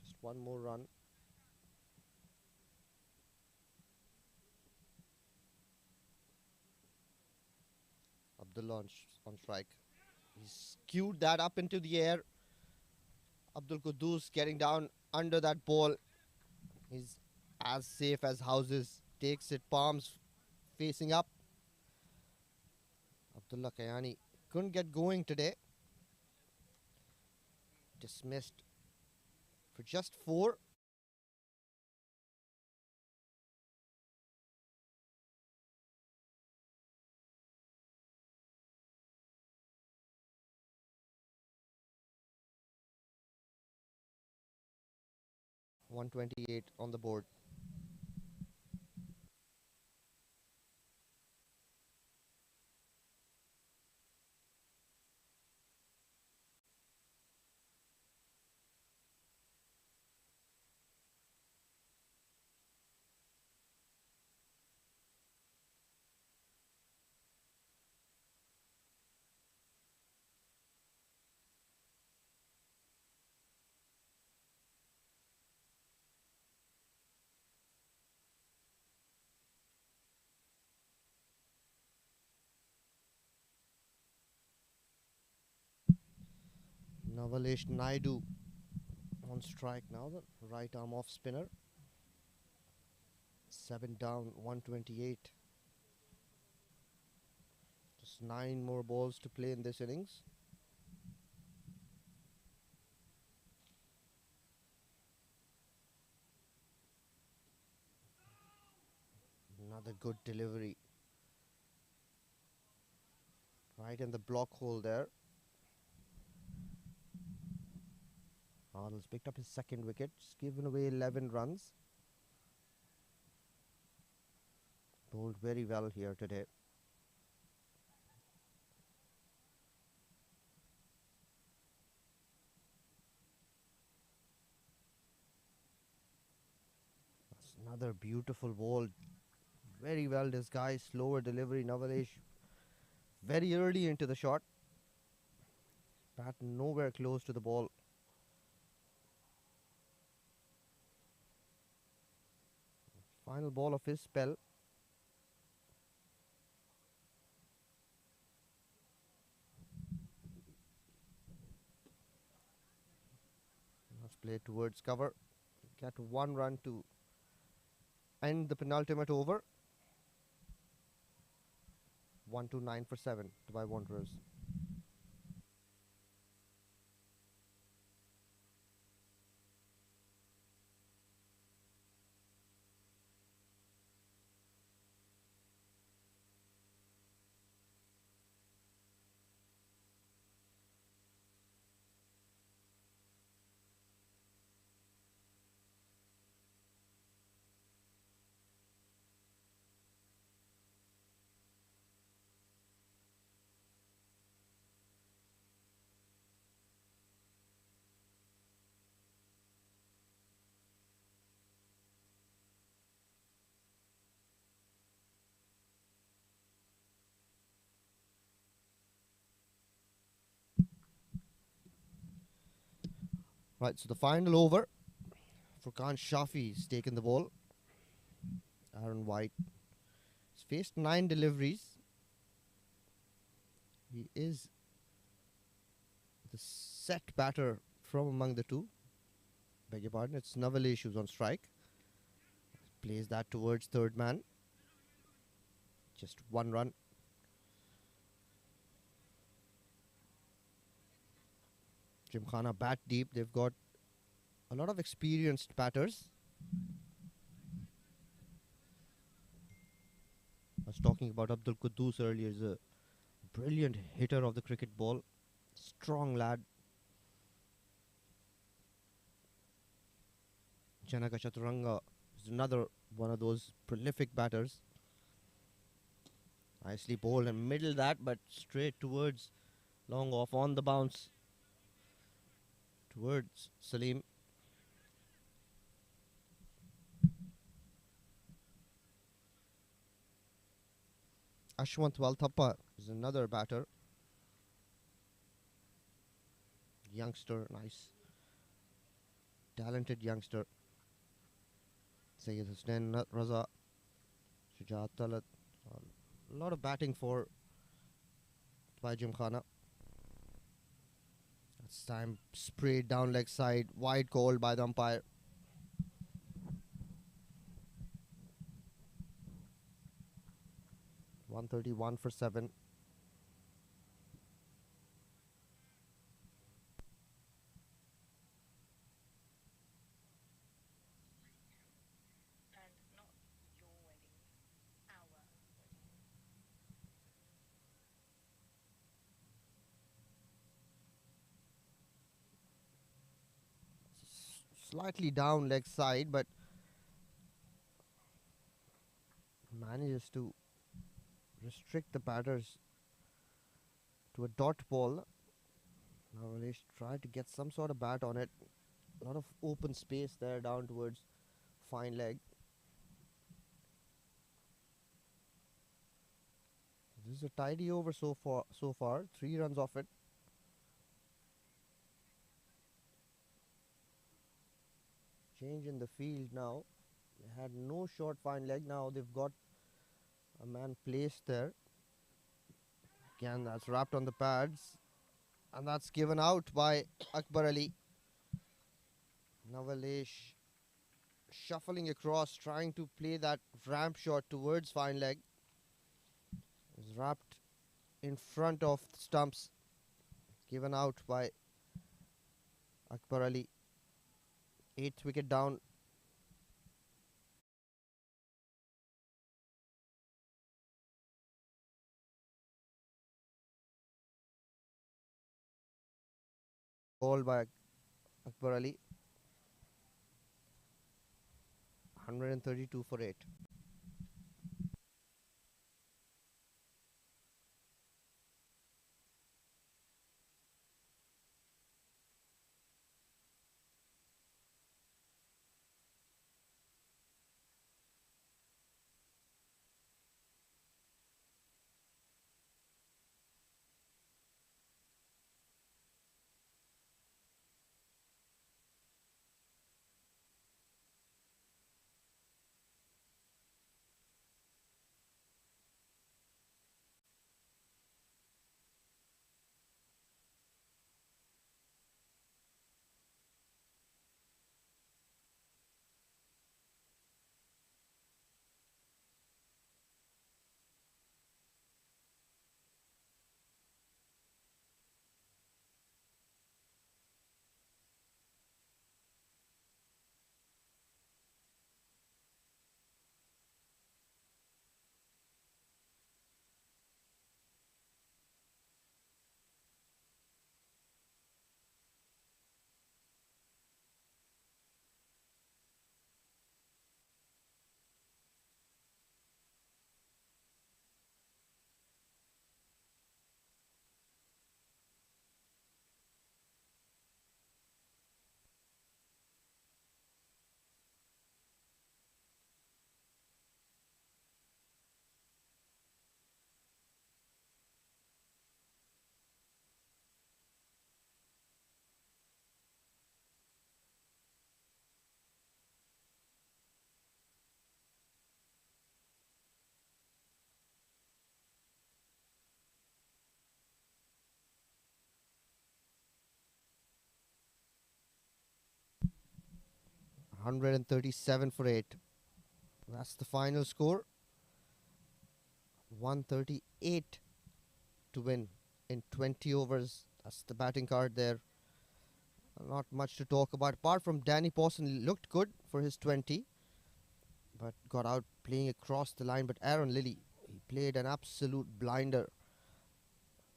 Just one more run. Abdullah on strike. He's skewed that up into the air. Abdul Quddus getting down under that ball. He's as safe as houses. Takes it palms facing up. Abdullah Kayani couldn't get going today. Dismissed for just 4. $128 on the board. Navalesh Naidu on strike now, the right arm off spinner. 7 down, 128. Just 9 more balls to play in this innings. Another good delivery. Right in the block hole there. Arnold's picked up his second wicket, just given away 11 runs. Bowled very well here today. That's another beautiful ball. Very well disguised, slower delivery. Navalesh very early into the shot. Bat nowhere close to the ball. Final ball of his spell. Let's play towards cover. Get 1 run to end the penultimate over. 129 for 7 Dubai Wanderers. Right, so the final over. Furqan Shafi's taken the ball. Aaron White has faced 9 deliveries. He is the set batter from among the two. Beg your pardon, it's Navalesh who's on strike. Plays that towards third man. Just 1 run. Gymkhana bat deep. They've got a lot of experienced batters. I was talking about Abdul Quddus earlier. He's a brilliant hitter of the cricket ball. Strong lad. Janaka Chaturanga is another one of those prolific batters. Nicely bowled and middle that, but straight towards long off on the bounce. Towards Salim. Ashwant Walthappa is another batter. Youngster, nice. Talented youngster. Sayyid Hussain Raza. Shujaat Talat. A lot of batting for by Gymkhana. That's time sprayed down leg side. Wide called by the umpire. .131 for 7. Slightly down leg side, but manages to restrict the batters to a dot ball. Now Navalesh tried to get some sort of bat on it. A lot of open space there down towards fine leg. This is a tidy over so far. 3 runs off it. Change in the field now. They had no short fine leg. Now they've got a man placed there. Again, that's wrapped on the pads. And that's given out by Akbar Ali. Nawalesh shuffling across, trying to play that ramp shot towards fine leg. Is wrapped in front of the stumps. Given out by Akbar Ali. 8th wicket down. Ball by Akbar Ali. 132 for 8. 137 for 8. That's the final score. 138 to win in 20 overs. That's the batting card there. Not much to talk about apart from Danny Pawson looked good for his 20, but got out playing across the line. But Aaron Lilly, he played an absolute blinder.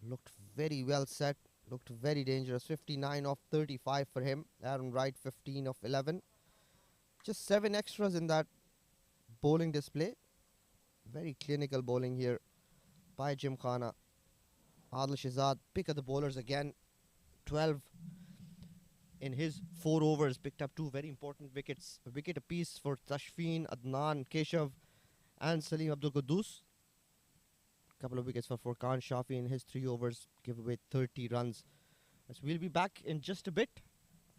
Looked very well set. Looked very dangerous. 59 off 35 for him. Aaron Wright 15 off 11. Just 7 extras in that bowling display. Very clinical bowling here by Gymkhana. Adil Shahzad, pick of the bowlers again. 12 in his 4 overs. Picked up 2 very important wickets. A wicket apiece for Tashfeen, Adnan, Keshav and Salim Abdul Quddus. Couple of wickets for Furqan Shafi in his 3 overs. Give away 30 runs. So we'll be back in just a bit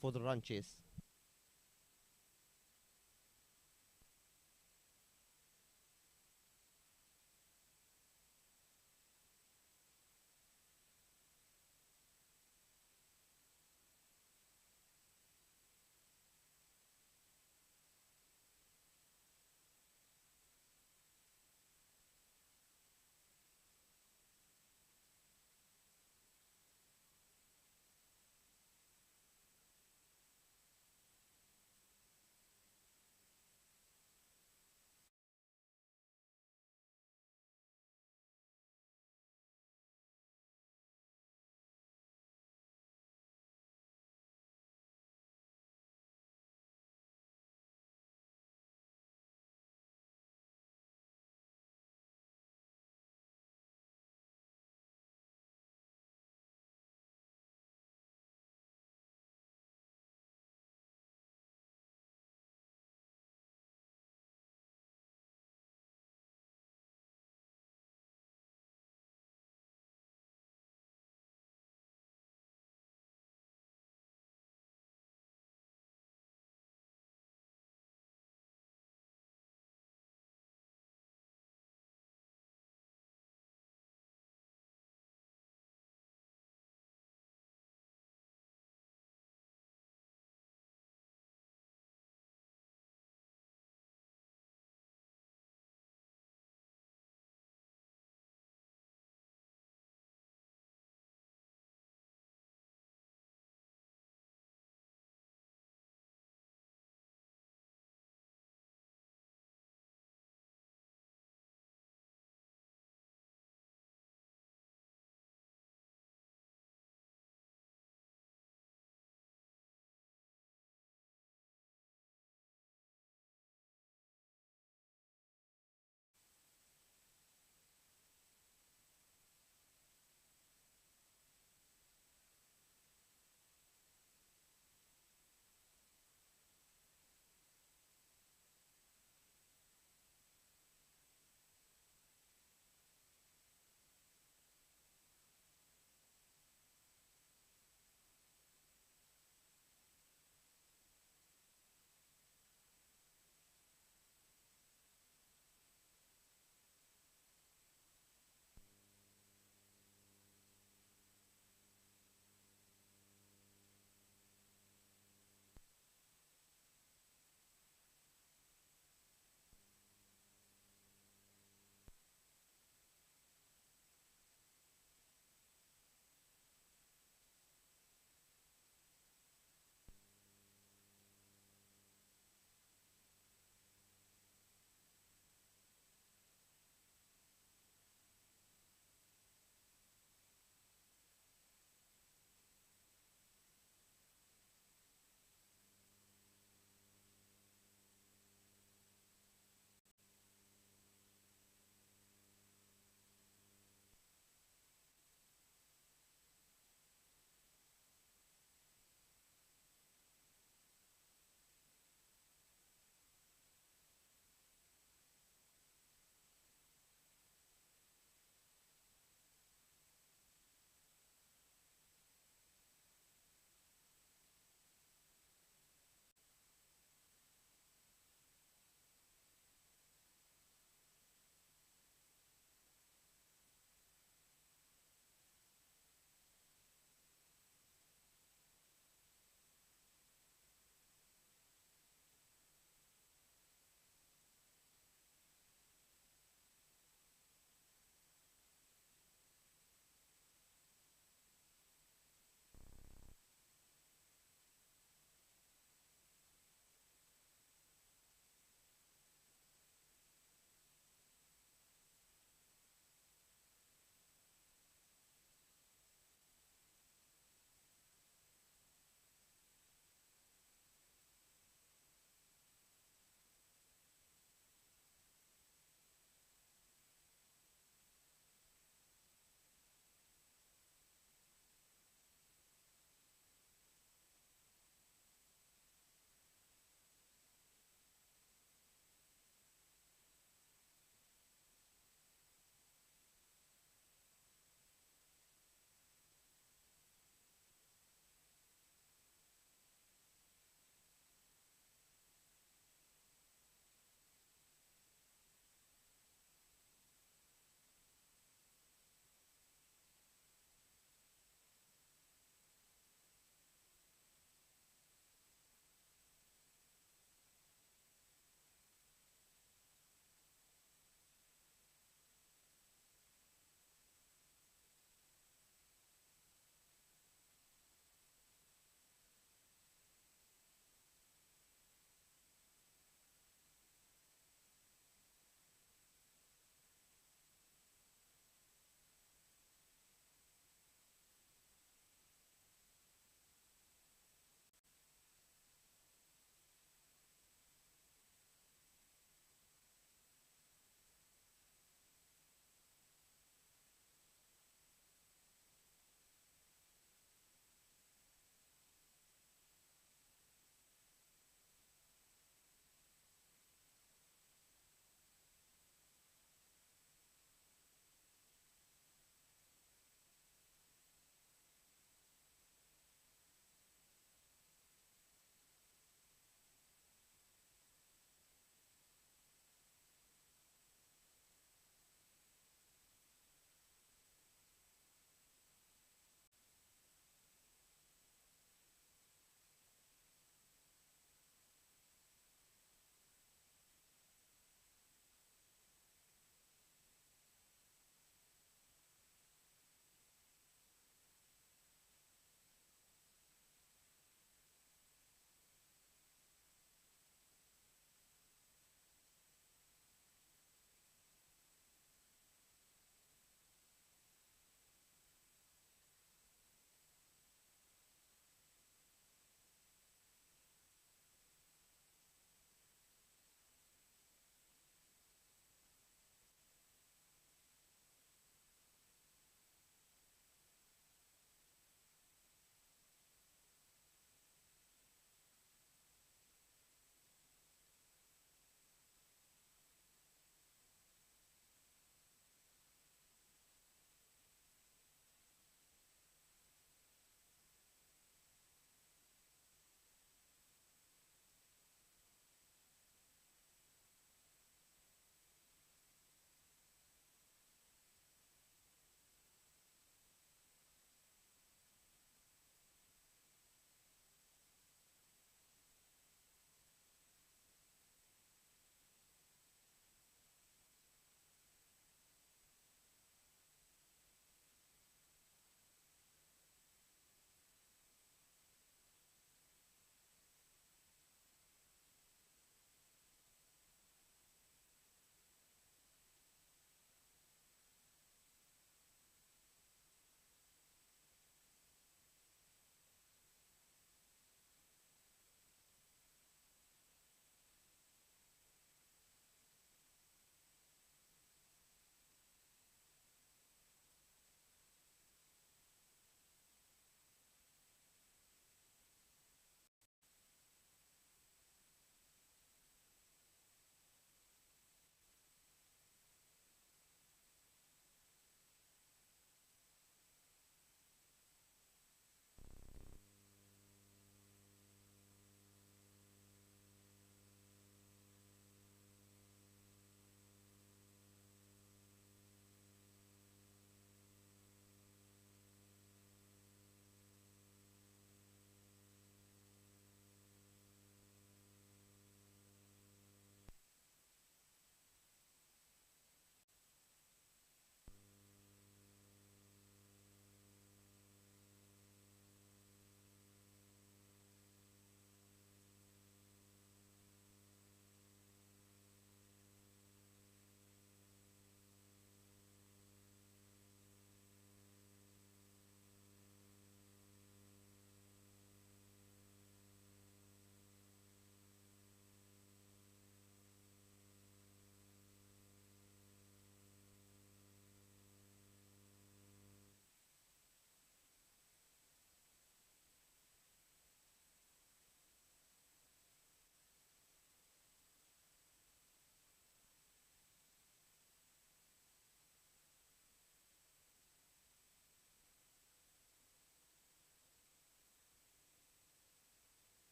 for the run chase.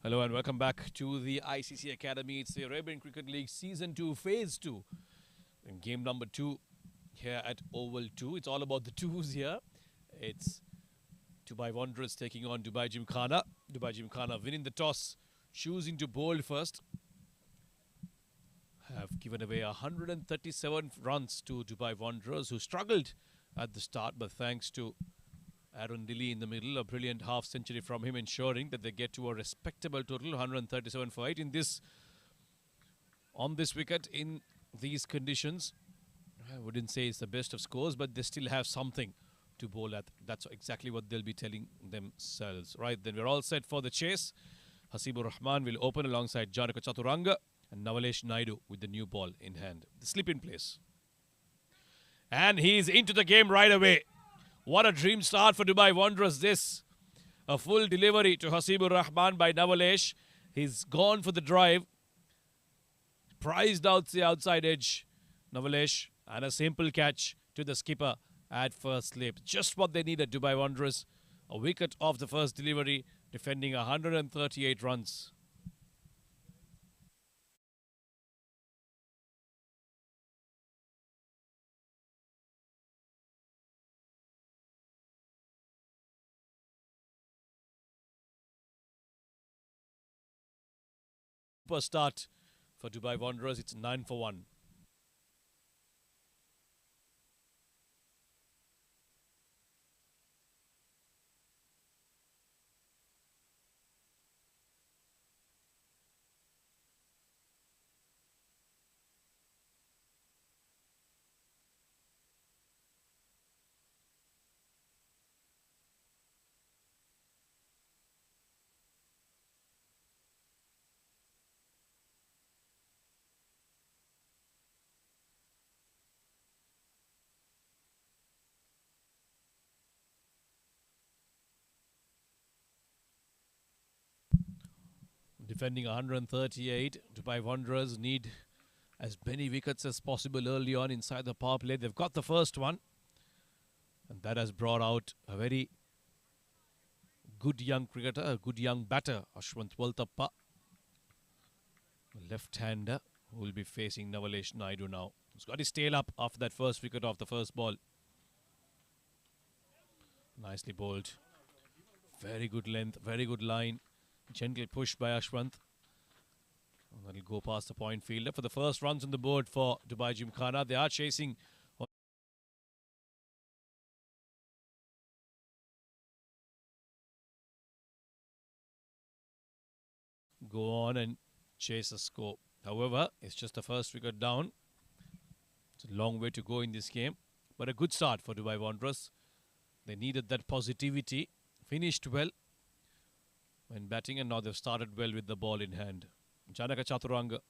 Hello and welcome back to the ICCA Academy. It's the Arabian Cricket League Season 2, Phase 2. In game number 2 here at Oval 2. It's all about the twos here. It's Dubai Wanderers taking on Dubai Gymkhana. Dubai Gymkhana winning the toss, choosing to bowl first. Have given away 137 runs to Dubai Wanderers, who struggled at the start, but thanks to Aaron Dilly in the middle, a brilliant half century from him, ensuring that they get to a respectable total, 137 for 8 in this, on this wicket, in these conditions. I wouldn't say it's the best of scores, but they still have something to bowl at. That's exactly what they'll be telling themselves. Right, then we're all set for the chase. Hasibur Rahman will open alongside Janaka Chaturanga and Navalesh Naidu with the new ball in hand. The slip in place. And he's into the game right away. What a dream start for Dubai Wanderers this. A full delivery to Hasibur Rahman by Navalesh. He's gone for the drive. Prized out the outside edge. Navalesh, and a simple catch to the skipper at first slip. Just what they needed, Dubai Wanderers. A wicket off the first delivery, defending 138 runs. Super start for Dubai Wanderers. It's 9 for 1. Defending 138, Dubai Wanderers need as many wickets as possible early on inside the power play. They've got the first one, and that has brought out a very good young cricketer, a good young batter, Ashwant Waltappa, left-hander, who will be facing Navalesh Naidu now. He's got his tail up after that first wicket off the first ball. Nicely bowled. Very good length, very good line. Gentle push by Ashwant. And that'll go past the point fielder for the first runs on the board for Dubai Gymkhana. They are chasing. Go on and chase a score. However, it's just the first wicket down. It's a long way to go in this game, but a good start for Dubai Wanderers. They needed that positivity. Finished well when batting, and now they've started well with the ball in hand. Janaka Chaturanga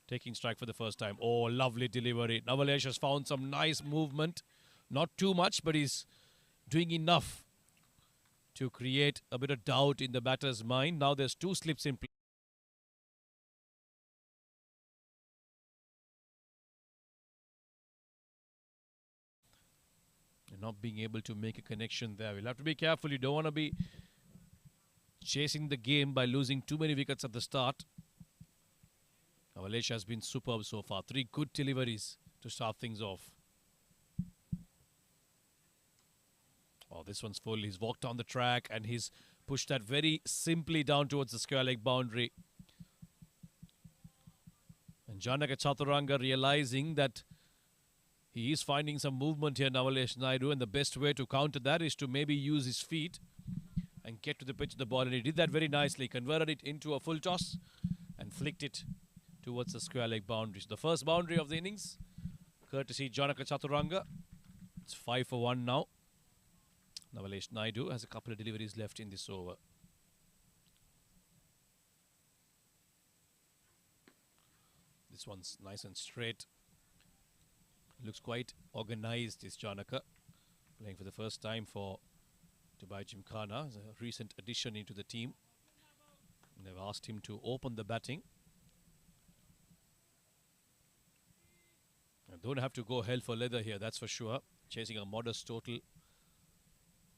taking strike for the first time. Oh, lovely delivery. Navalesh has found some nice movement. Not too much, but he's doing enough to create a bit of doubt in the batter's mind. Now there's two slips in play. Not being able to make a connection there. We'll have to be careful. You don't want to be chasing the game by losing too many wickets at the start. Navalesh has been superb so far. 3 good deliveries to start things off. Oh, this one's full. He's walked on the track and he's pushed that very simply down towards the square leg boundary. And Janaka Chaturanga realizing that he is finding some movement here, Navalesh Naidu, and the best way to counter that is to maybe use his feet and get to the pitch of the ball, and he did that very nicely. Converted it into a full toss and flicked it towards the square leg boundary. So the first boundary of the innings, courtesy Janaka Chaturanga. It's 5 for 1 now. Navalesh Naidu has a couple of deliveries left in this over. This one's nice and straight. Looks quite organised, is Janaka. Playing for the first time for Dubai Gymkhana, as a recent addition into the team. And they've asked him to open the batting. And don't have to go hell for leather here, that's for sure. Chasing a modest total.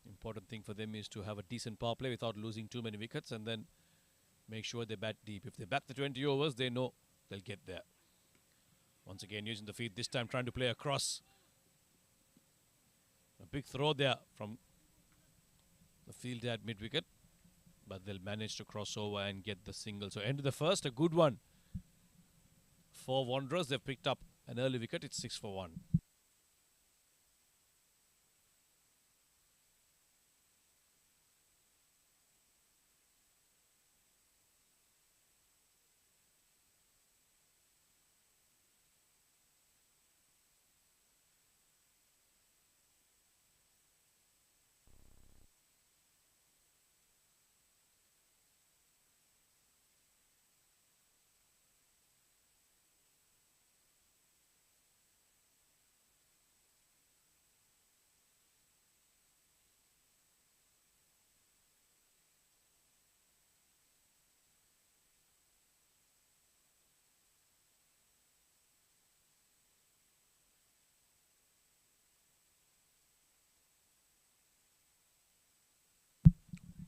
Important thing for them is to have a decent power play without losing too many wickets, and then make sure they bat deep. If they bat the 20 overs, they know they'll get there. Once again, using the feet, this time trying to play across. A big throw there from the fielder at mid-wicket, but they'll manage to cross over and get the single. So end of the first, a good one for Wanderers. They've picked up an early wicket. It's 6 for 1.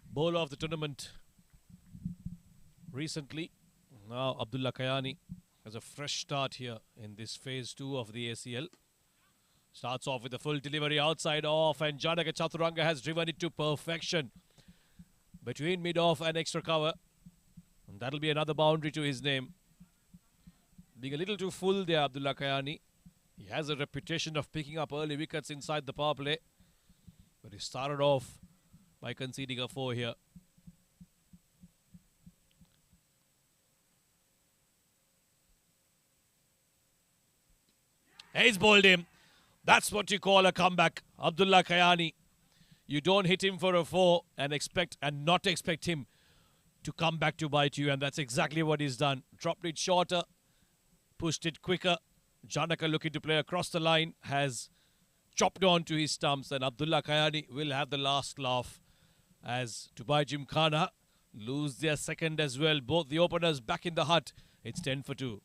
Bowler of the tournament recently. Now Abdullah Kayani has a fresh start here in this phase 2 of the ACL. Starts off with a full delivery outside off, and Janaka Chaturanga has driven it to perfection between mid-off and extra cover. And that'll be another boundary to his name. Being a little too full there, Abdullah Kayani. He has a reputation of picking up early wickets inside the power play, but he started off by conceding a 4 here. He's bowled him. That's what you call a comeback, Abdullah Kayani. You don't hit him for a 4 and not expect him to come back to bite you, and that's exactly what he's done. Dropped it shorter, pushed it quicker. Janaka, looking to play across the line, has chopped on to his stumps, and Abdullah Kayani will have the last laugh as Dubai Gymkhana lose their second as well. Both the openers back in the hut. It's 10 for 2.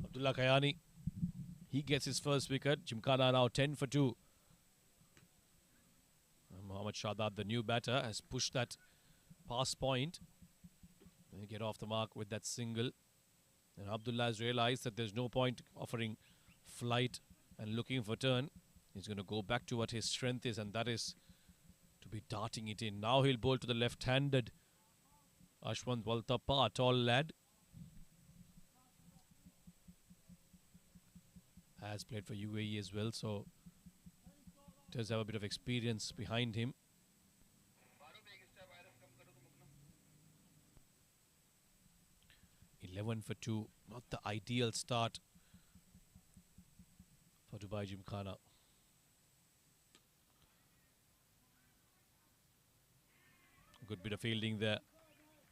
Abdullah Kayani, he gets his first wicket. Gymkhana now 10 for 2. Mohammad Shadab, the new batter, has pushed that past point. They get off the mark with that single. And Abdullah has realized that there's no point offering flight and looking for turn. He's going to go back to what his strength is, and that is to be darting it in. Now he'll bowl to the left-handed Ashwant Waltappa, a tall lad. Has played for UAE as well, so does have a bit of experience behind him. $11 for 2, not the ideal start for Dubai Gymkhana. Good bit of fielding there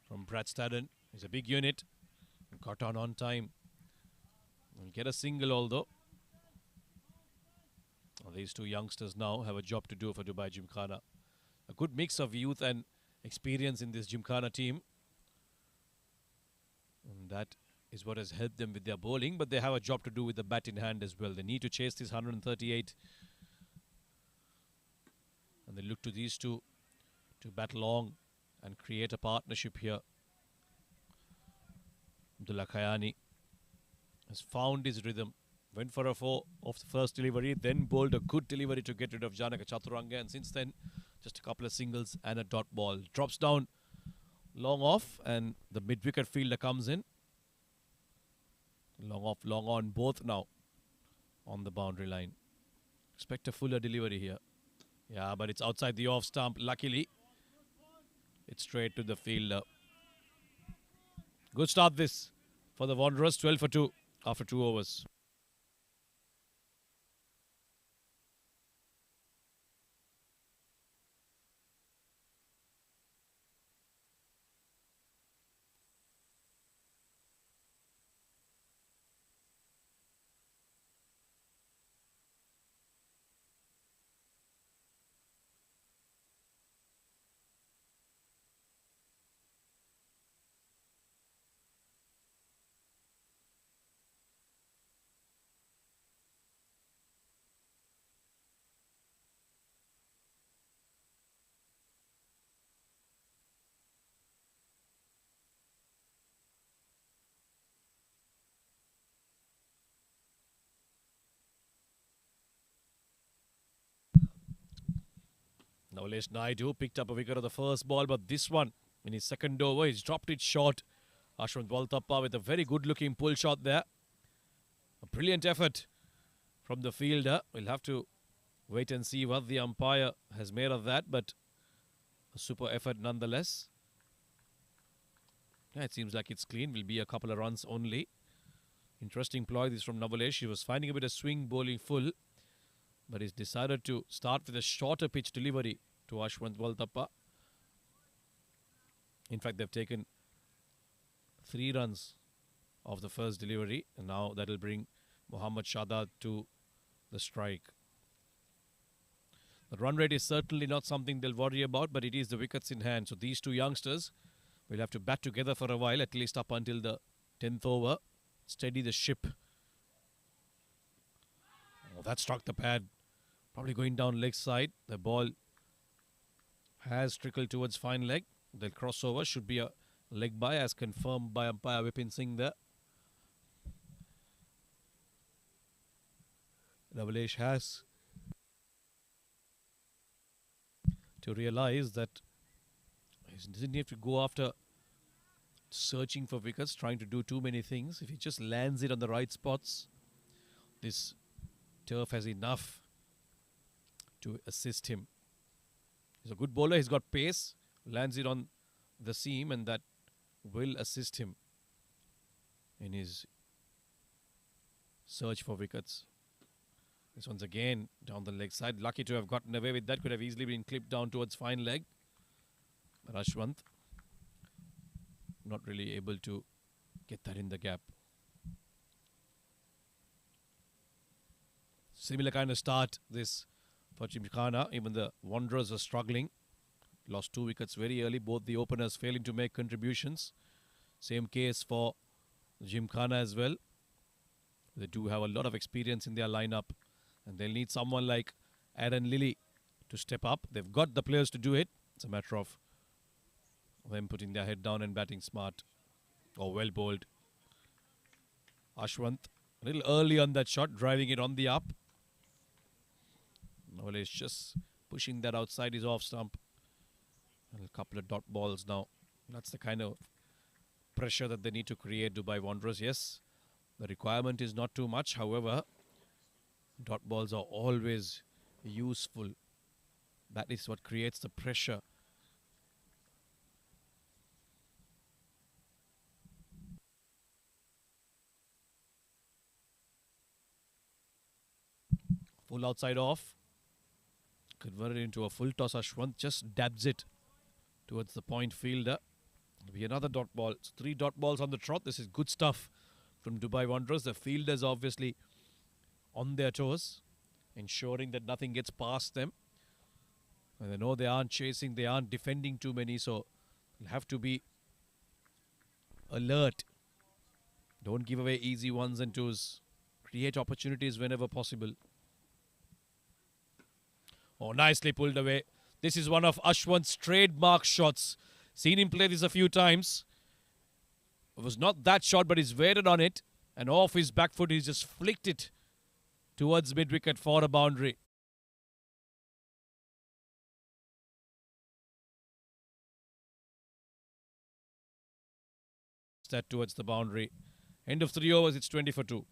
from Brad Stadden. He's a big unit, got on time. Will get a single, although. These two youngsters now have a job to do for Dubai Gymkhana. A good mix of youth and experience in this Gymkhana team. And that is what has helped them with their bowling, but they have a job to do with the bat in hand as well. They need to chase this 138. And they look to these two to bat long and create a partnership here. Abdullah Kayani has found his rhythm. Went for a 4 off the first delivery, then bowled a good delivery to get rid of Janaka Chaturanga, and since then, just a couple of singles and a dot ball. Drops down long off, and the mid-wicket fielder comes in. Long off, long on, both now on the boundary line. Expect a fuller delivery here. Yeah, but it's outside the off stump. Luckily, it's straight to the fielder. Good start this for the Wanderers. 12 for 2 after 2 overs. Navalesh Naidu picked up a wicket on the first ball, but this one, in his second over, he's dropped it short. Ashwant Waltappa with a very good-looking pull shot there. A brilliant effort from the fielder. We'll have to wait and see what the umpire has made of that, but a super effort nonetheless. Yeah, it seems like it's clean. Will be a couple of runs only. Interesting ploy this from Navalesh. He was finding a bit of swing bowling full, but he's decided to start with a shorter pitch delivery to Ashwant Waltappa. In fact, they've taken 3 runs of the first delivery, and now that'll bring Mohammad Shadad to the strike. The run rate is certainly not something they'll worry about, but it is the wickets in hand. So these two youngsters will have to bat together for a while, at least up until the 10th over. Steady the ship. Oh, that struck the pad. Probably going down leg side. The ball has trickled towards fine leg. The crossover should be a leg by, as confirmed by umpire Vipin Singh there. Navalesh has to realize that he doesn't have to go after searching for wickets, trying to do too many things. If he just lands it on the right spots, this turf has enough to assist him. He's a good bowler. He's got pace. Lands it on the seam, and that will assist him in his search for wickets. This one's again down the leg side. Lucky to have gotten away with that. Could have easily been clipped down towards fine leg. But Ashwant not really able to get that in the gap. Similar kind of start this for Gymkhana. Even the Wanderers are struggling. Lost 2 wickets very early. Both the openers failing to make contributions. Same case for Gymkhana as well. They do have a lot of experience in their lineup, and they'll need someone like Aaron Lilly to step up. They've got the players to do it. It's a matter of them putting their head down and batting smart. Oh, well bowled. Ashwant a little early on that shot, driving it on the up. Navalesh just pushing that outside his off stump. And a couple of dot balls now. That's the kind of pressure that they need to create, Dubai Wanderers. Yes, the requirement is not too much. However, dot balls are always useful. That is what creates the pressure. Full outside off. Converted into a full toss. Ashwant just dabs it towards the point fielder. It'll be another dot ball. It's 3 dot balls on the trot. This is good stuff from Dubai Wanderers. The fielders obviously on their toes, ensuring that nothing gets past them. And they know they aren't chasing, they aren't defending too many, so they'll have to be alert. Don't give away easy 1s and 2s. Create opportunities whenever possible. Oh, nicely pulled away. This is one of Ashwant's trademark shots. Seen him play this a few times. It was not that shot, but he's waited on it. And off his back foot, he's just flicked it towards mid-wicket for a boundary. That towards the boundary. End of 3 overs, it's 20 for 2.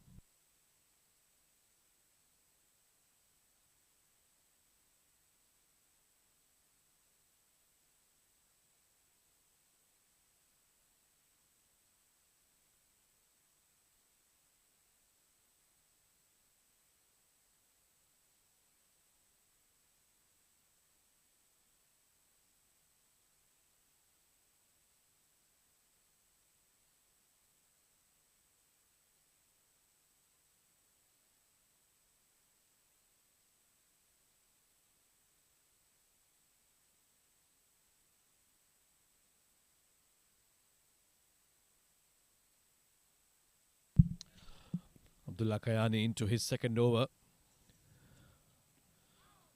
Abdullah Kayani into his second over.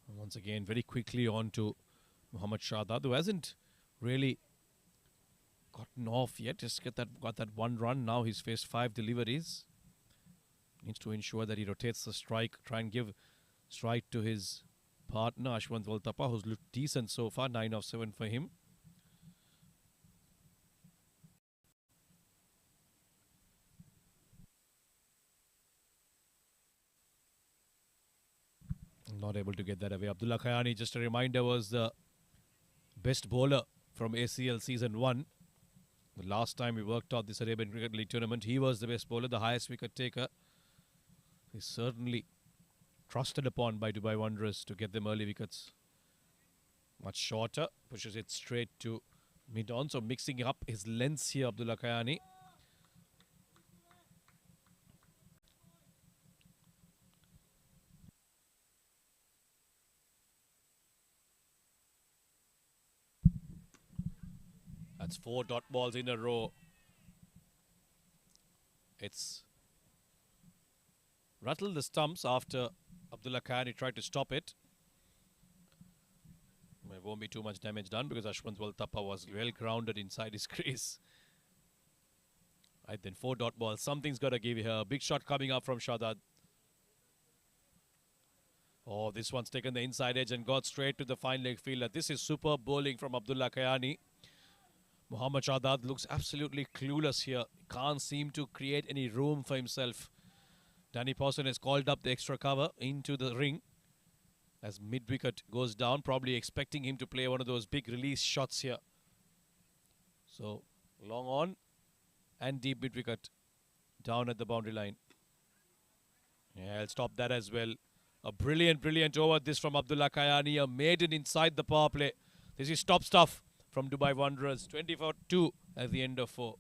Once again, very quickly on to Mohammad Shahzad, who hasn't really gotten off yet. Just got that one run. Now he's faced 5 deliveries. Needs to ensure that he rotates the strike, try and give strike to his partner, Ashwant Voltapa, who's looked decent so far. 9 of 7 for him. Not able to get that away. Abdullah Kayani, just a reminder, was the best bowler from ACL Season 1. The last time we worked out this Arabian Cricket League tournament, he was the best bowler, the highest wicket taker. He's certainly trusted upon by Dubai Wanderers to get them early wickets. Much shorter, pushes it straight to mid-on. So mixing up his lengths here, Abdullah Kayani. That's 4 dot balls in a row. It's rattled the stumps after Abdullah Kayani tried to stop it. There won't be too much damage done because Ashwant Voltapa was well grounded inside his crease. Right then, 4 dot balls. Something's got to give here. Big shot coming up from Shahzad. Oh, this one's taken the inside edge and got straight to the fine leg fielder. This is superb bowling from Abdullah Kayani. Mohammad Shahzad looks absolutely clueless here. Can't seem to create any room for himself. Danny Pawson has called up the extra cover into the ring as mid-wicket goes down, probably expecting him to play one of those big release shots here. So, long on and deep mid-wicket down at the boundary line. Yeah, I'll stop that as well. A brilliant, brilliant over this from Abdullah Kayani. A maiden inside the power play. This is top stuff from Dubai Wanderers. 24-2 at the end of 4.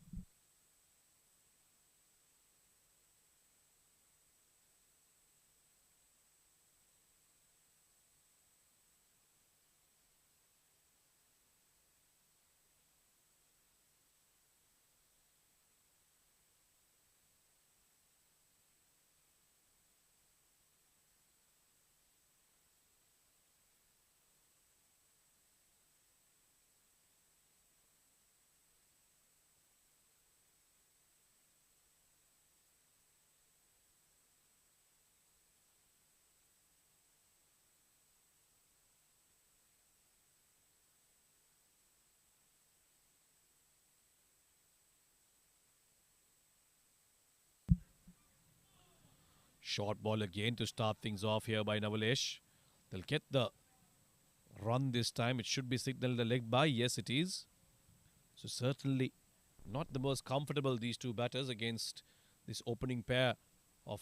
Short ball again to start things off here by Navalesh. They'll get the run this time. It should be signalled a leg by. Yes, it is. So certainly not the most comfortable, these two batters, against this opening pair of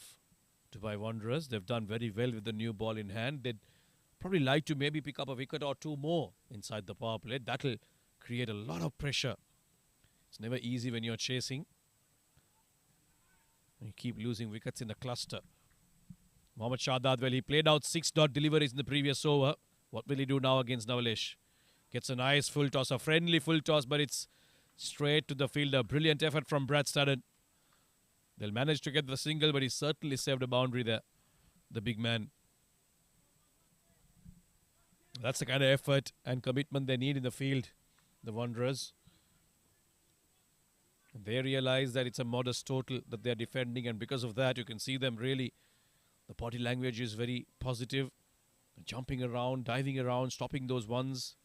Dubai Wanderers. They've done very well with the new ball in hand. They'd probably like to maybe pick up a wicket or two more inside the power play. That'll create a lot of pressure. It's never easy when you're chasing. You keep losing wickets in the cluster. Mohammad Shahzad, well, he played out 6 dot deliveries in the previous over. What will he do now against Navalesh? Gets a nice full toss, a friendly full toss, but it's straight to the fielder. Brilliant effort from Brad Studden. They'll manage to get the single, but he certainly saved a boundary there, the big man. That's the kind of effort and commitment they need in the field, the Wanderers. They realize that it's a modest total that they're defending, and because of that, you can see them really. The body language is very positive. Jumping around, diving around, stopping those ones.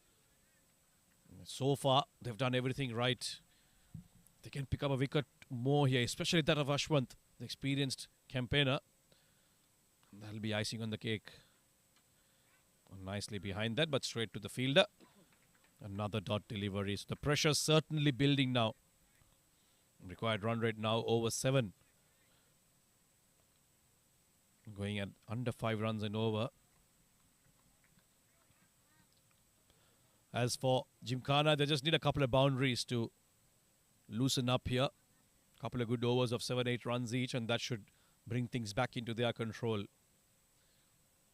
So far, they've done everything right. They can pick up a wicket more here, especially that of Ashwant, the experienced campaigner. That'll be icing on the cake. Nicely behind that, but straight to the fielder. Another dot delivery. So the pressure's certainly building now. Required run rate now over 7. Going at under 5 runs and over. As for Gymkhana, they just need a couple of boundaries to loosen up here. A couple of good overs of 7-8 runs each, and that should bring things back into their control.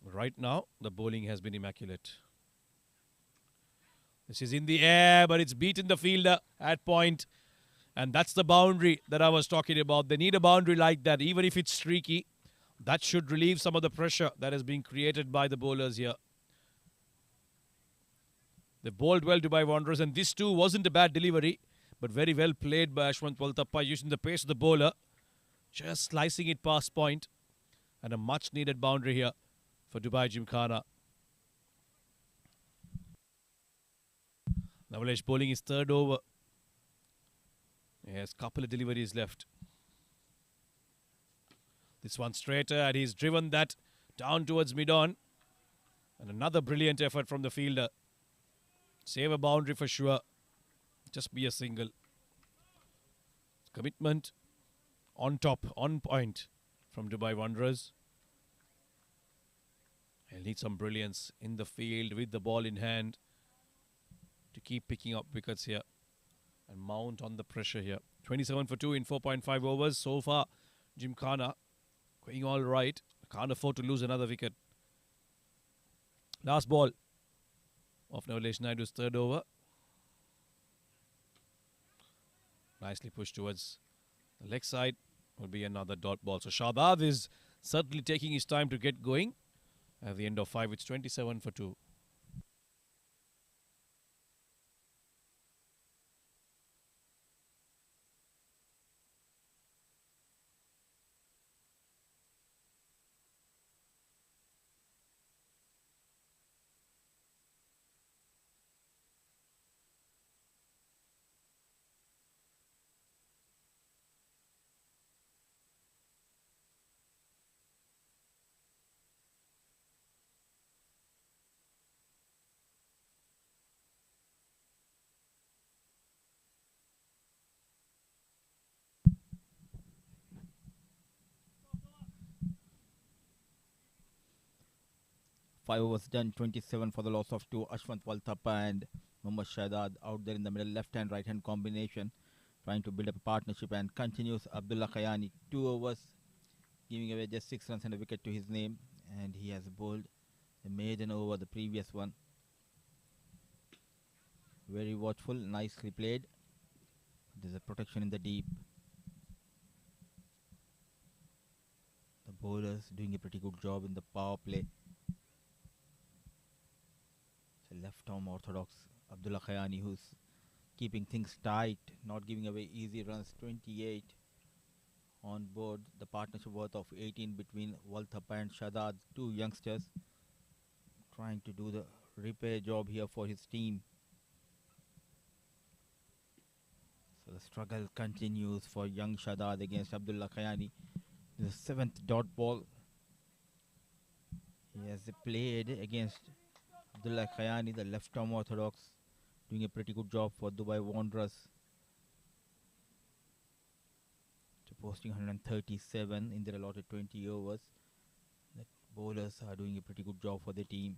Right now, the bowling has been immaculate. This is in the air, but it's beaten the fielder at point. And that's the boundary that I was talking about. They need a boundary like that, even if it's streaky. That should relieve some of the pressure that has been created by the bowlers here. They bowled well Dubai Wanderers, and this too wasn't a bad delivery, but very well played by Ashwant Waltappa, using the pace of the bowler, just slicing it past point, and a much needed boundary here for Dubai Gymkhana. Navalesh bowling his 3rd over. He has a couple of deliveries left. This one straighter, and he's driven that down towards mid-on. And another brilliant effort from the fielder. Save a boundary for sure. Just be a single. Commitment on top, on point from Dubai Wanderers. He'll need some brilliance in the field with the ball in hand to keep picking up wickets here and mount on the pressure here. 27 for 2 in 4.5 overs. So far, Gymkhana going all right. Can't afford to lose another wicket. Last ball of Navalesh Naidu's 3rd over. Nicely pushed towards the leg side. Will be another dot ball. So Shadad is certainly taking his time to get going. At the end of 5, it's 27 for 2. Five overs done, 27 for the loss of 2. Ashwant Waltappa and Mohammad Shahzad out there in the middle, left-hand, right-hand combination, trying to build up a partnership, and continues Abdullah Khayani. 2 overs, giving away just 6 runs and a wicket to his name, and he has bowled the maiden over, the previous one. Very watchful, nicely played. There's a protection in the deep. The bowlers doing a pretty good job in the power play. It's a left-arm orthodox Abdullah Khayani who's keeping things tight, not giving away easy runs. 28 on board. The partnership worth of 18 between Waltappa and Shadad, 2 youngsters trying to do the repair job here for his team. So the struggle continues for young Shadad against Abdullah Khayani. The 7th dot ball. He has played against Abdullah Khayani, the left-arm orthodox, doing a pretty good job for Dubai Wanderers. Posting 137 in their allotted 20 overs. The bowlers are doing a pretty good job for the team.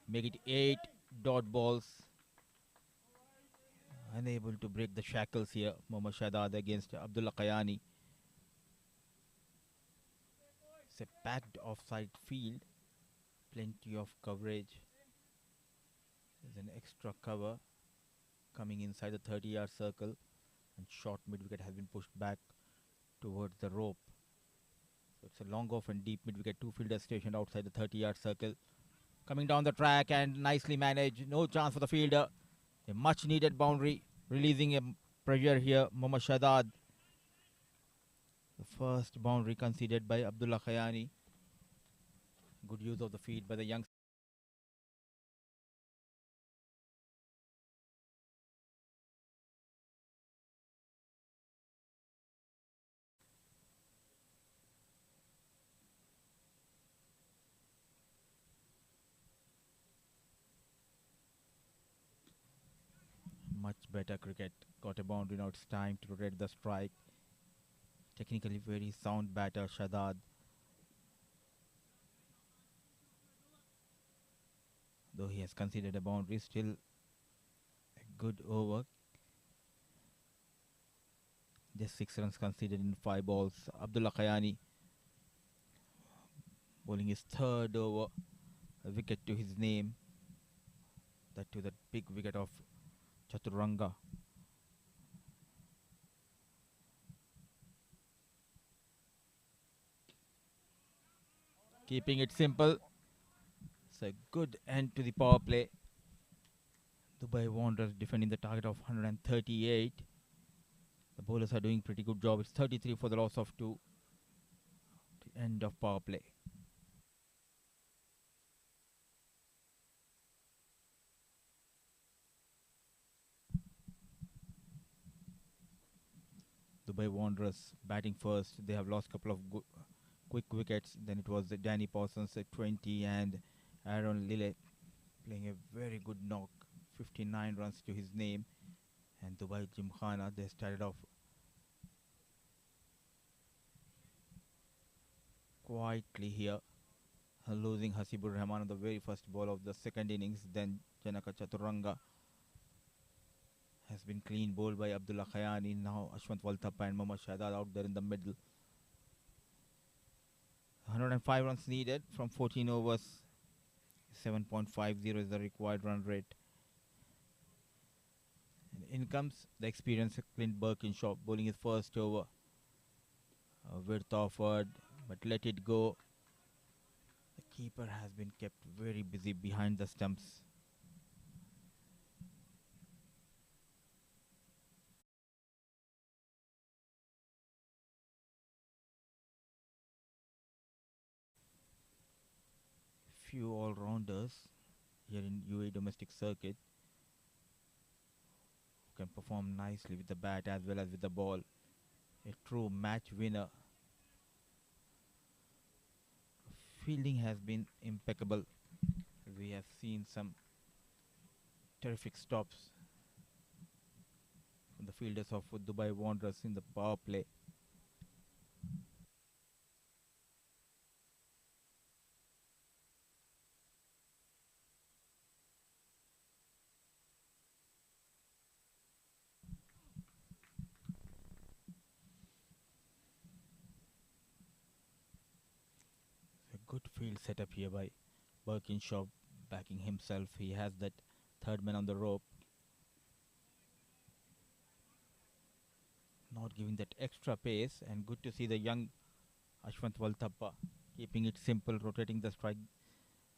Make it 8 dot balls. Unable to break the shackles here. Mohammad Shahzad against Abdullah Khayani. It's a packed offside field. Plenty of coverage. There's an extra cover coming inside the 30-yard circle, and short mid-wicket has been pushed back towards the rope. So it's a long off and deep mid-wicket. 2 fielders stationed outside the 30-yard circle. Coming down the track and nicely managed. No chance for the fielder. A much needed boundary, releasing a pressure here. Mohammad Shadad. The first boundary conceded by Abdullah Khayani. Good use of the feet by the young. Much better cricket. Got a boundary, now it's time to rotate the strike. Technically very sound batter, Shadad. Though he has conceded a boundary, still a good over. Just 6 runs conceded in 5 balls. Abdullah Khayani bowling his third over. A wicket to his name. That to the big wicket of Chaturanga. Keeping it simple. It's a good end to the power play. Dubai Wanderers defending the target of 138. The bowlers are doing pretty good job. It's 33 for the loss of 2. The end of power play. Dubai Wanderers batting first. They have lost a couple of quick wickets. Then it was Danny Parsons at 20 and Aaron Lille playing a very good knock. 59 runs to his name. And Dubai Gymkhana, they started off quietly here, losing Hasibur Rahman on the very first ball of the second innings. Then Janaka Chaturanga has been clean bowled by Abdullah Khayani. Now Ashwant Walthappa and Mohammad Shahzad out there in the middle. 105 runs needed from 14 overs. 7.50 is the required run rate. And in comes the experienced Clint Birkinshaw bowling his first over. Width offered, but let it go. The keeper has been kept very busy behind the stumps. Few all-rounders here in UAE domestic circuit who can perform nicely with the bat as well as with the ball. A true match winner. Fielding has been impeccable. We have seen some terrific stops from the fielders of Dubai Wanderers in the power play. Good field setup here by Birkinshaw backing himself. He has that third man on the rope. Not giving that extra pace, and good to see the young Ashwant Walthappa keeping it simple, rotating the strike,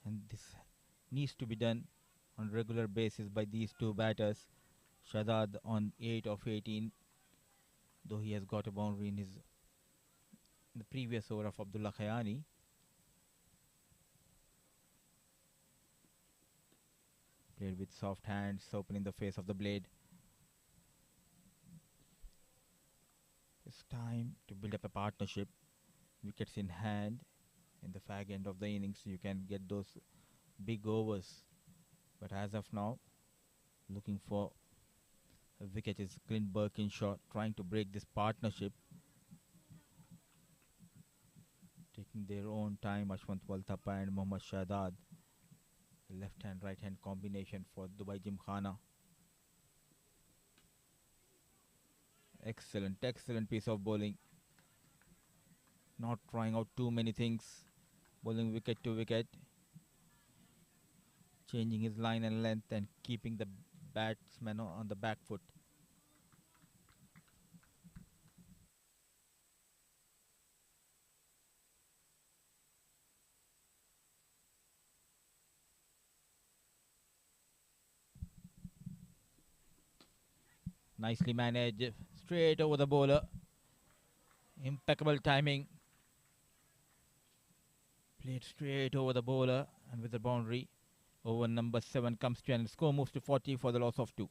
and this needs to be done on regular basis by these two batters. Shadad on 8 of 18, though he has got a boundary in the previous over of Abdullah Khayani. Played with soft hands, opening the face of the blade. It's time to build up a partnership. Wickets in hand. In the fag end of the innings, you can get those big overs. But as of now, looking for a wicket is Clint Birkinshaw, trying to break this partnership. Taking their own time, Ashwant Walthappa and Mohammad Shahzad. Left hand, right hand combination for Dubai Gymkhana. Excellent, excellent piece of bowling. Not trying out too many things. Bowling wicket to wicket. Changing his line and length and keeping the batsman on the back foot. Nicely managed. Straight over the bowler. Impeccable timing. Played straight over the bowler and with the boundary. Over number 7 comes to and score moves to 40 for the loss of 2.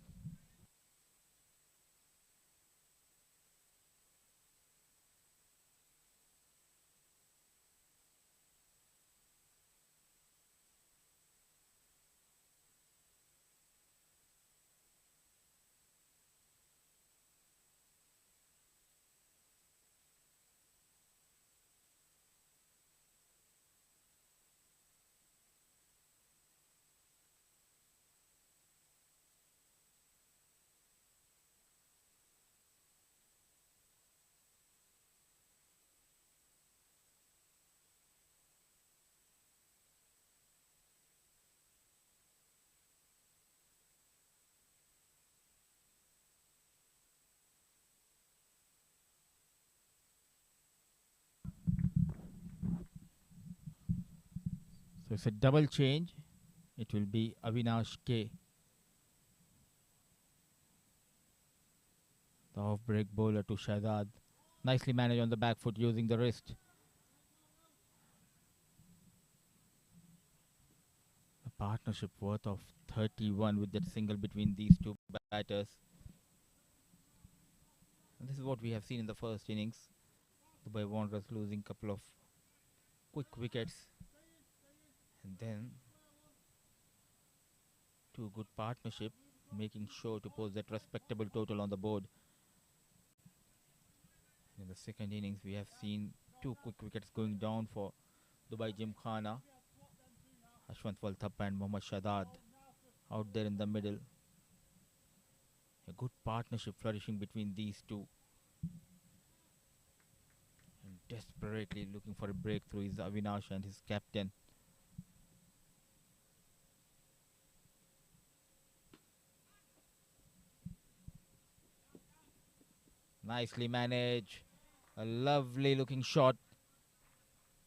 So it's a double change. It will be Avinash K, the off break bowler, to Shahzad. Nicely managed on the back foot using the wrist. A partnership worth of 31 with that single between these two batters. And this is what we have seen in the first innings. Dubai Wanderers losing a couple of quick wickets. And then two good partnership, making sure to post that respectable total on the board. In the second innings, we have seen two quick wickets going down for Dubai Gymkhana. Ashwant Walthappa and Mohammad Shadad out there in the middle. A good partnership flourishing between these two. And desperately looking for a breakthrough is Avinash and his captain. Nicely managed. A lovely looking shot.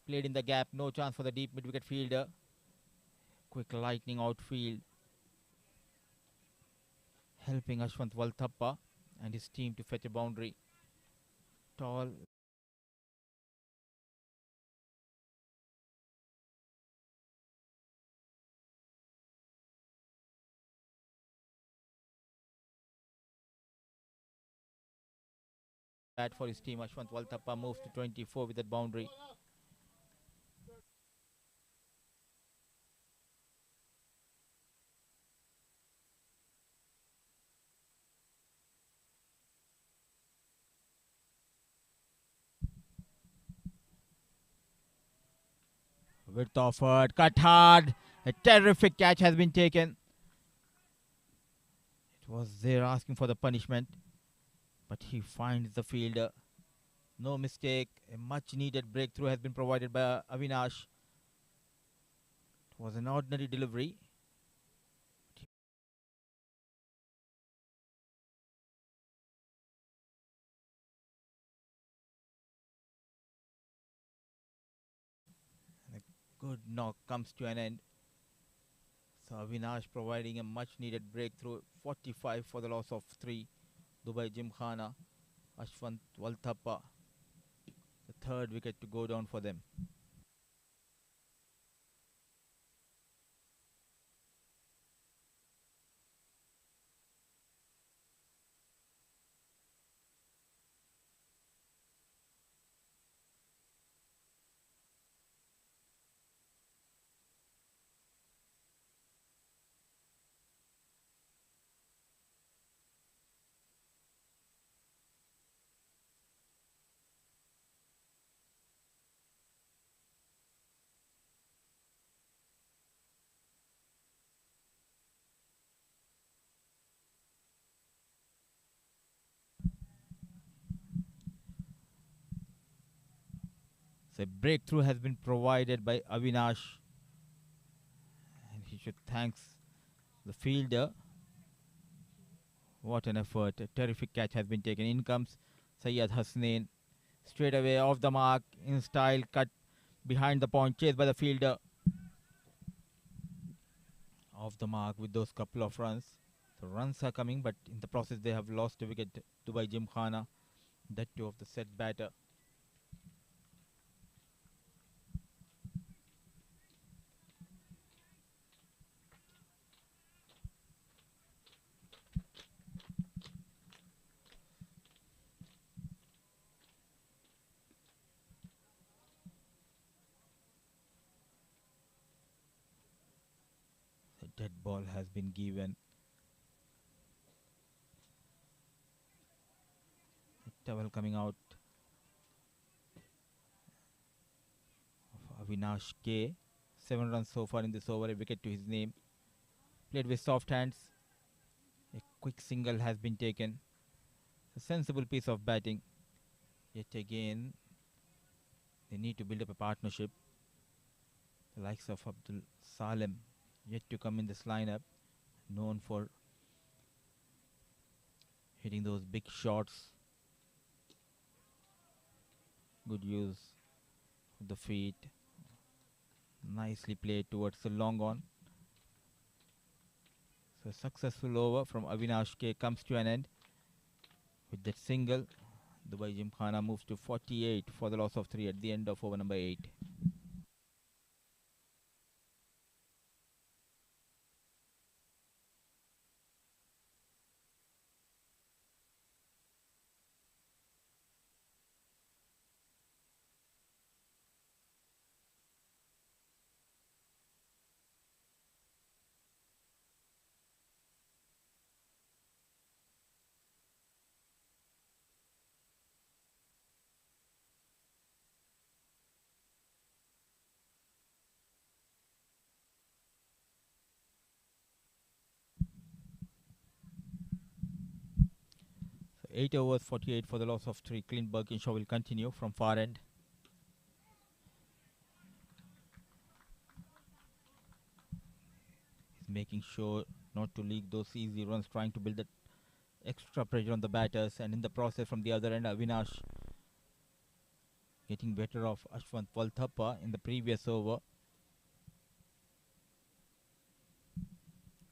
Played in the gap. No chance for the deep mid wicket fielder. Quick lightning outfield. Helping Ashwant Walthappa and his team to fetch a boundary. Tall. Bat for his team. Ashwant Walthappa moves to 24 with that boundary. Width offered, cut hard. A terrific catch has been taken. It was there asking for the punishment, but he finds the fielder. No mistake. A much needed breakthrough has been provided by Avinash. It was an ordinary delivery. And a good knock comes to an end. So Avinash providing a much needed breakthrough. 45 for the loss of 3. Dubai Gymkhana. Ashwant Walthappa. The third wicket to go down for them. So a breakthrough has been provided by Avinash. And he should thank the fielder. What an effort. A terrific catch has been taken. In comes Sayyad Hasnain. Straight away off the mark. In style. Cut behind the point. Chased by the fielder. Off the mark with those couple of runs. So runs are coming, but in the process they have lost a wicket. Dubai Gymkhana, that too of the set batter. The dead ball has been given. Towel coming out of Avinash K. 7 runs so far in this over, a wicket to his name. Played with soft hands. A quick single has been taken. A sensible piece of batting. Yet again, they need to build up a partnership. The likes of Abdul Salem yet to come in this lineup, known for hitting those big shots. Good use of the feet. Nicely played towards the long on. So a successful over from Avinash K comes to an end. With that single, Dubai Gymkhana moves to 48 for the loss of 3 at the end of over number 8. So 8 overs, 48 for the loss of 3. Clint Birkinshaw will continue from far end. He's making sure not to leak those easy runs, trying to build that extra pressure on the batters, and in the process from the other end, Avinash getting better of Ashwant Valthappa in the previous over.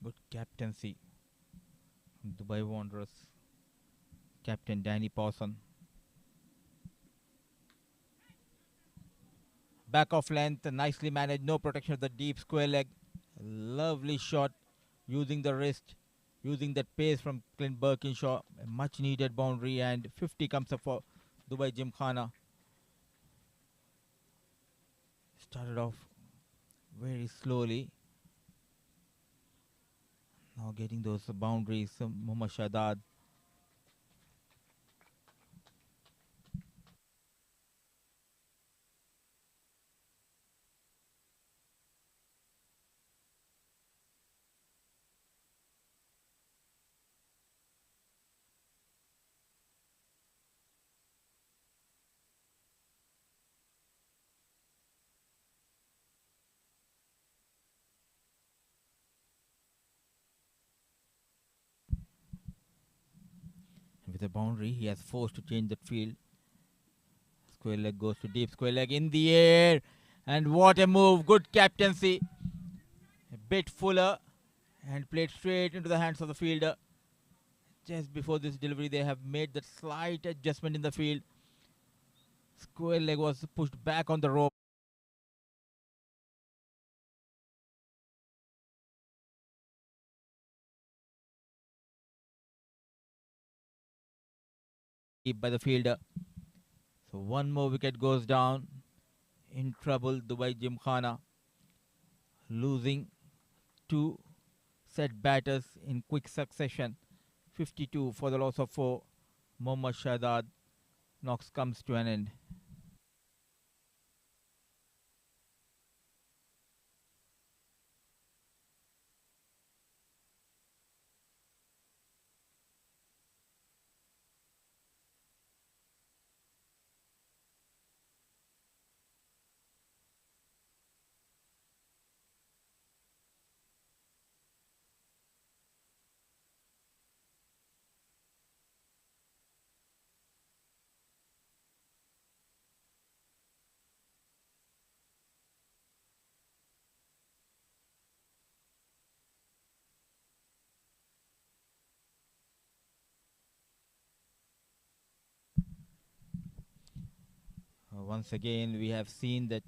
Good captaincy from Dubai Wanderers captain Danny Pawson. Back of length, nicely managed, no protection of the deep square leg. Lovely shot using the wrist, using that pace from Clint Birkinshaw. A much needed boundary, and 50 comes up for Dubai Gymkhana. Started off very slowly. Now getting those boundaries, Muhammad Shadad. With a boundary, he has forced to change that field. Square leg goes to deep, square leg in the air. And what a move, good captaincy. A bit fuller and played straight into the hands of the fielder. Just before this delivery, they have made that slight adjustment in the field. Square leg was pushed back on the rope. By the fielder. So one more wicket goes down. In trouble, Dubai Gymkhana. Losing 2 set batters in quick succession. 52 for the loss of 4. Mohammad Shadad. Knocks comes to an end. Once again, we have seen that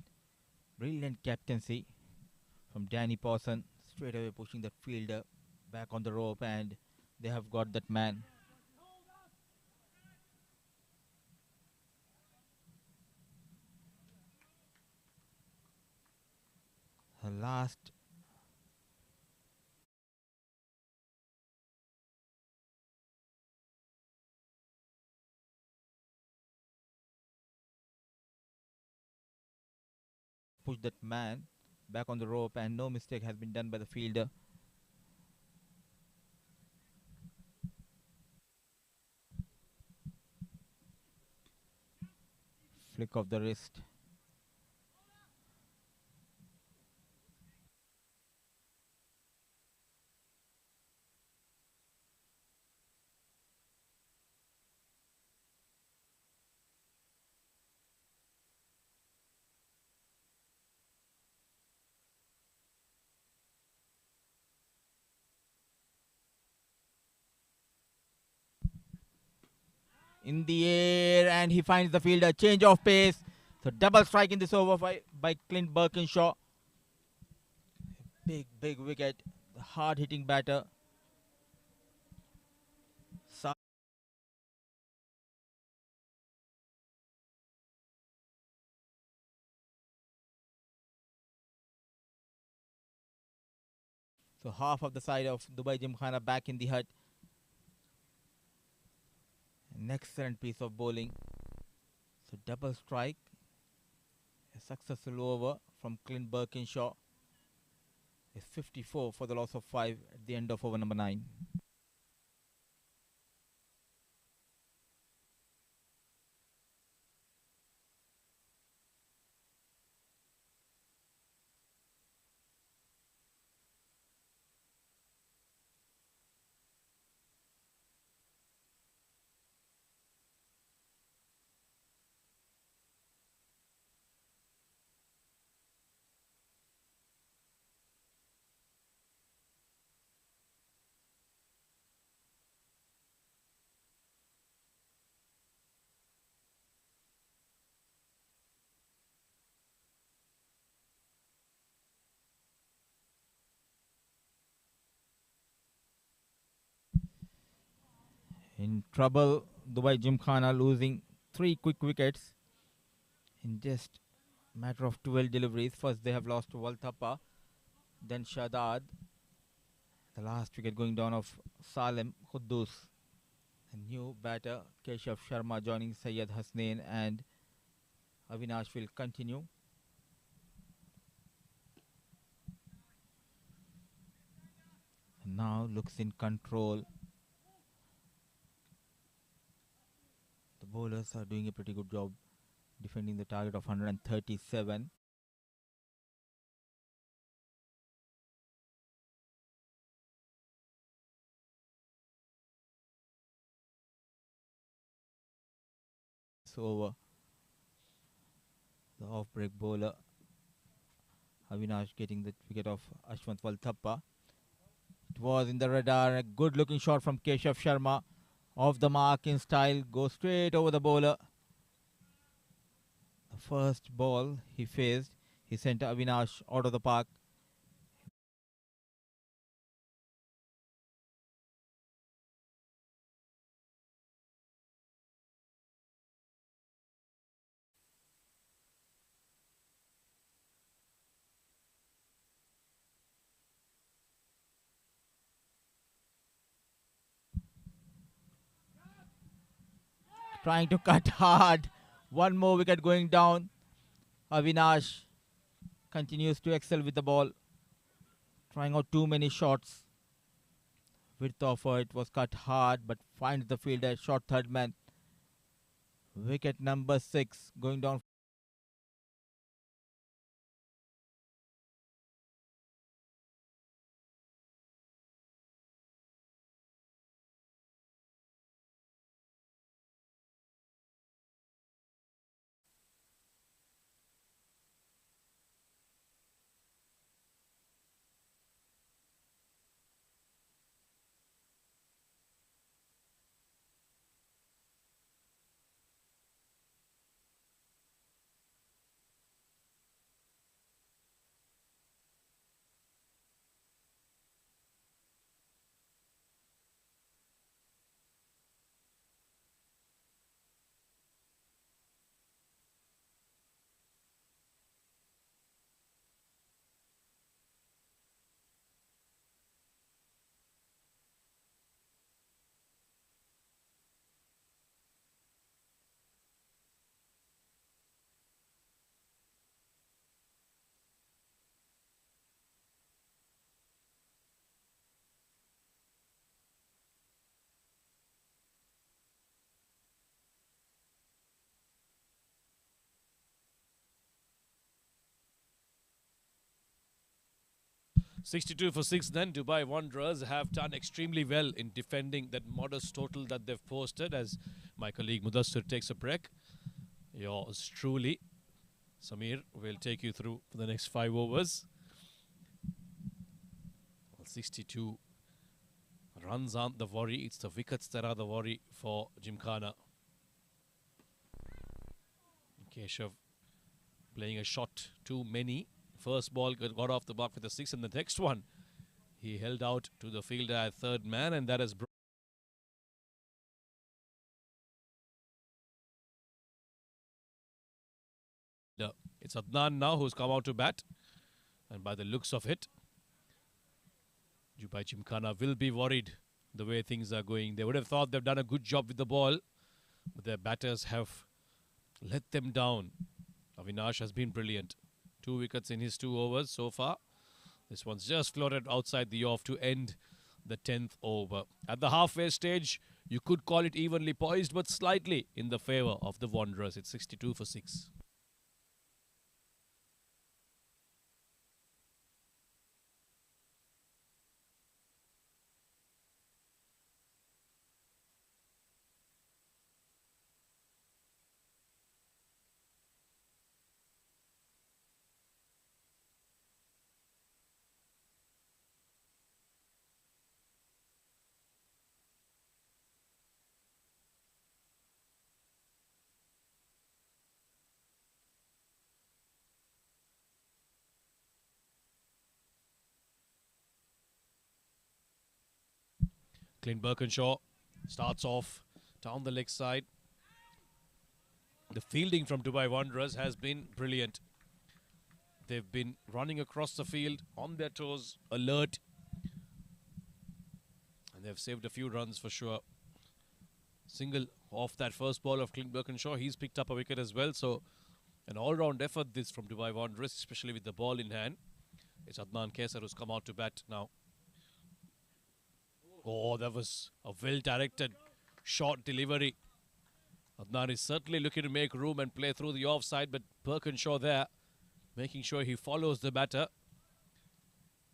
brilliant captaincy from Danny Pawson, straight away pushing that fielder back on the rope, and they have got that man. The last push that man back on the rope, and no mistake has been done by the fielder. Flick of the wrist. In the air, and he finds the fielder. Change of pace. So double strike in this over by Clint Birkinshaw. Big wicket. The hard hitting batter. So half of the side of Dubai Gymkhana back in the hut. An excellent piece of bowling. So double strike. A successful over from Clint Birkinshaw. Is 54 for the loss of 5 at the end of over number 9. In trouble, Dubai Gymkhana losing 3 quick wickets in just a matter of 12 deliveries. First they have lost to Walthappa, then Shadad. The last wicket going down of Salem Khuddus. A new batter Keshav Sharma joining Syed Hasnain, and Avinash will continue. And now looks in control. The bowlers are doing a pretty good job defending the target of 137. So over the off-break bowler Avinash getting the wicket of Ashwant Walthappa. It was in the radar. A good looking shot from Keshav Sharma. Off the mark in style. Goes straight over the bowler. The first ball he faced, he sent Avinash out of the park. Trying to cut hard. One more wicket going down. Avinash continues to excel with the ball. Trying out too many shots. Width offer, it was cut hard, but finds the fielder. Short third man. Wicket number 6 going down. 62 for 6 then. Dubai Wanderers have done extremely well in defending that modest total that they've posted, as my colleague Mudassir takes a break. Yours truly, Samir, will take you through for the next 5 overs. Well, 62 runs aren't the worry, it's the wickets that are the worry for Gymkhana. Keshav playing a shot too many. First ball got off the mark with a 6, and the next one he held out to the fielder at third man, and that has brought. It's Adnan now who's come out to bat, and by the looks of it, Dubai Gymkhana will be worried the way things are going. They would have thought they've done a good job with the ball, but their batters have let them down. Avinash has been brilliant. 2 wickets in his 2 overs so far. This one's just floated outside the off to end the 10th over. At the halfway stage, you could call it evenly poised, but slightly in the favour of the Wanderers. It's 62 for 6. Clint Birkinshaw starts off down the leg side. The fielding from Dubai Wanderers has been brilliant. They've been running across the field on their toes, alert. And they've saved a few runs for sure. Single off that first ball of Clint Birkinshaw. He's picked up a wicket as well. So an all-round effort this from Dubai Wanderers, especially with the ball in hand. It's Adnan Kesar who's come out to bat now. Oh, that was a well-directed short delivery. Adnan is certainly looking to make room and play through the offside, but Birkinshaw there, making sure he follows the batter.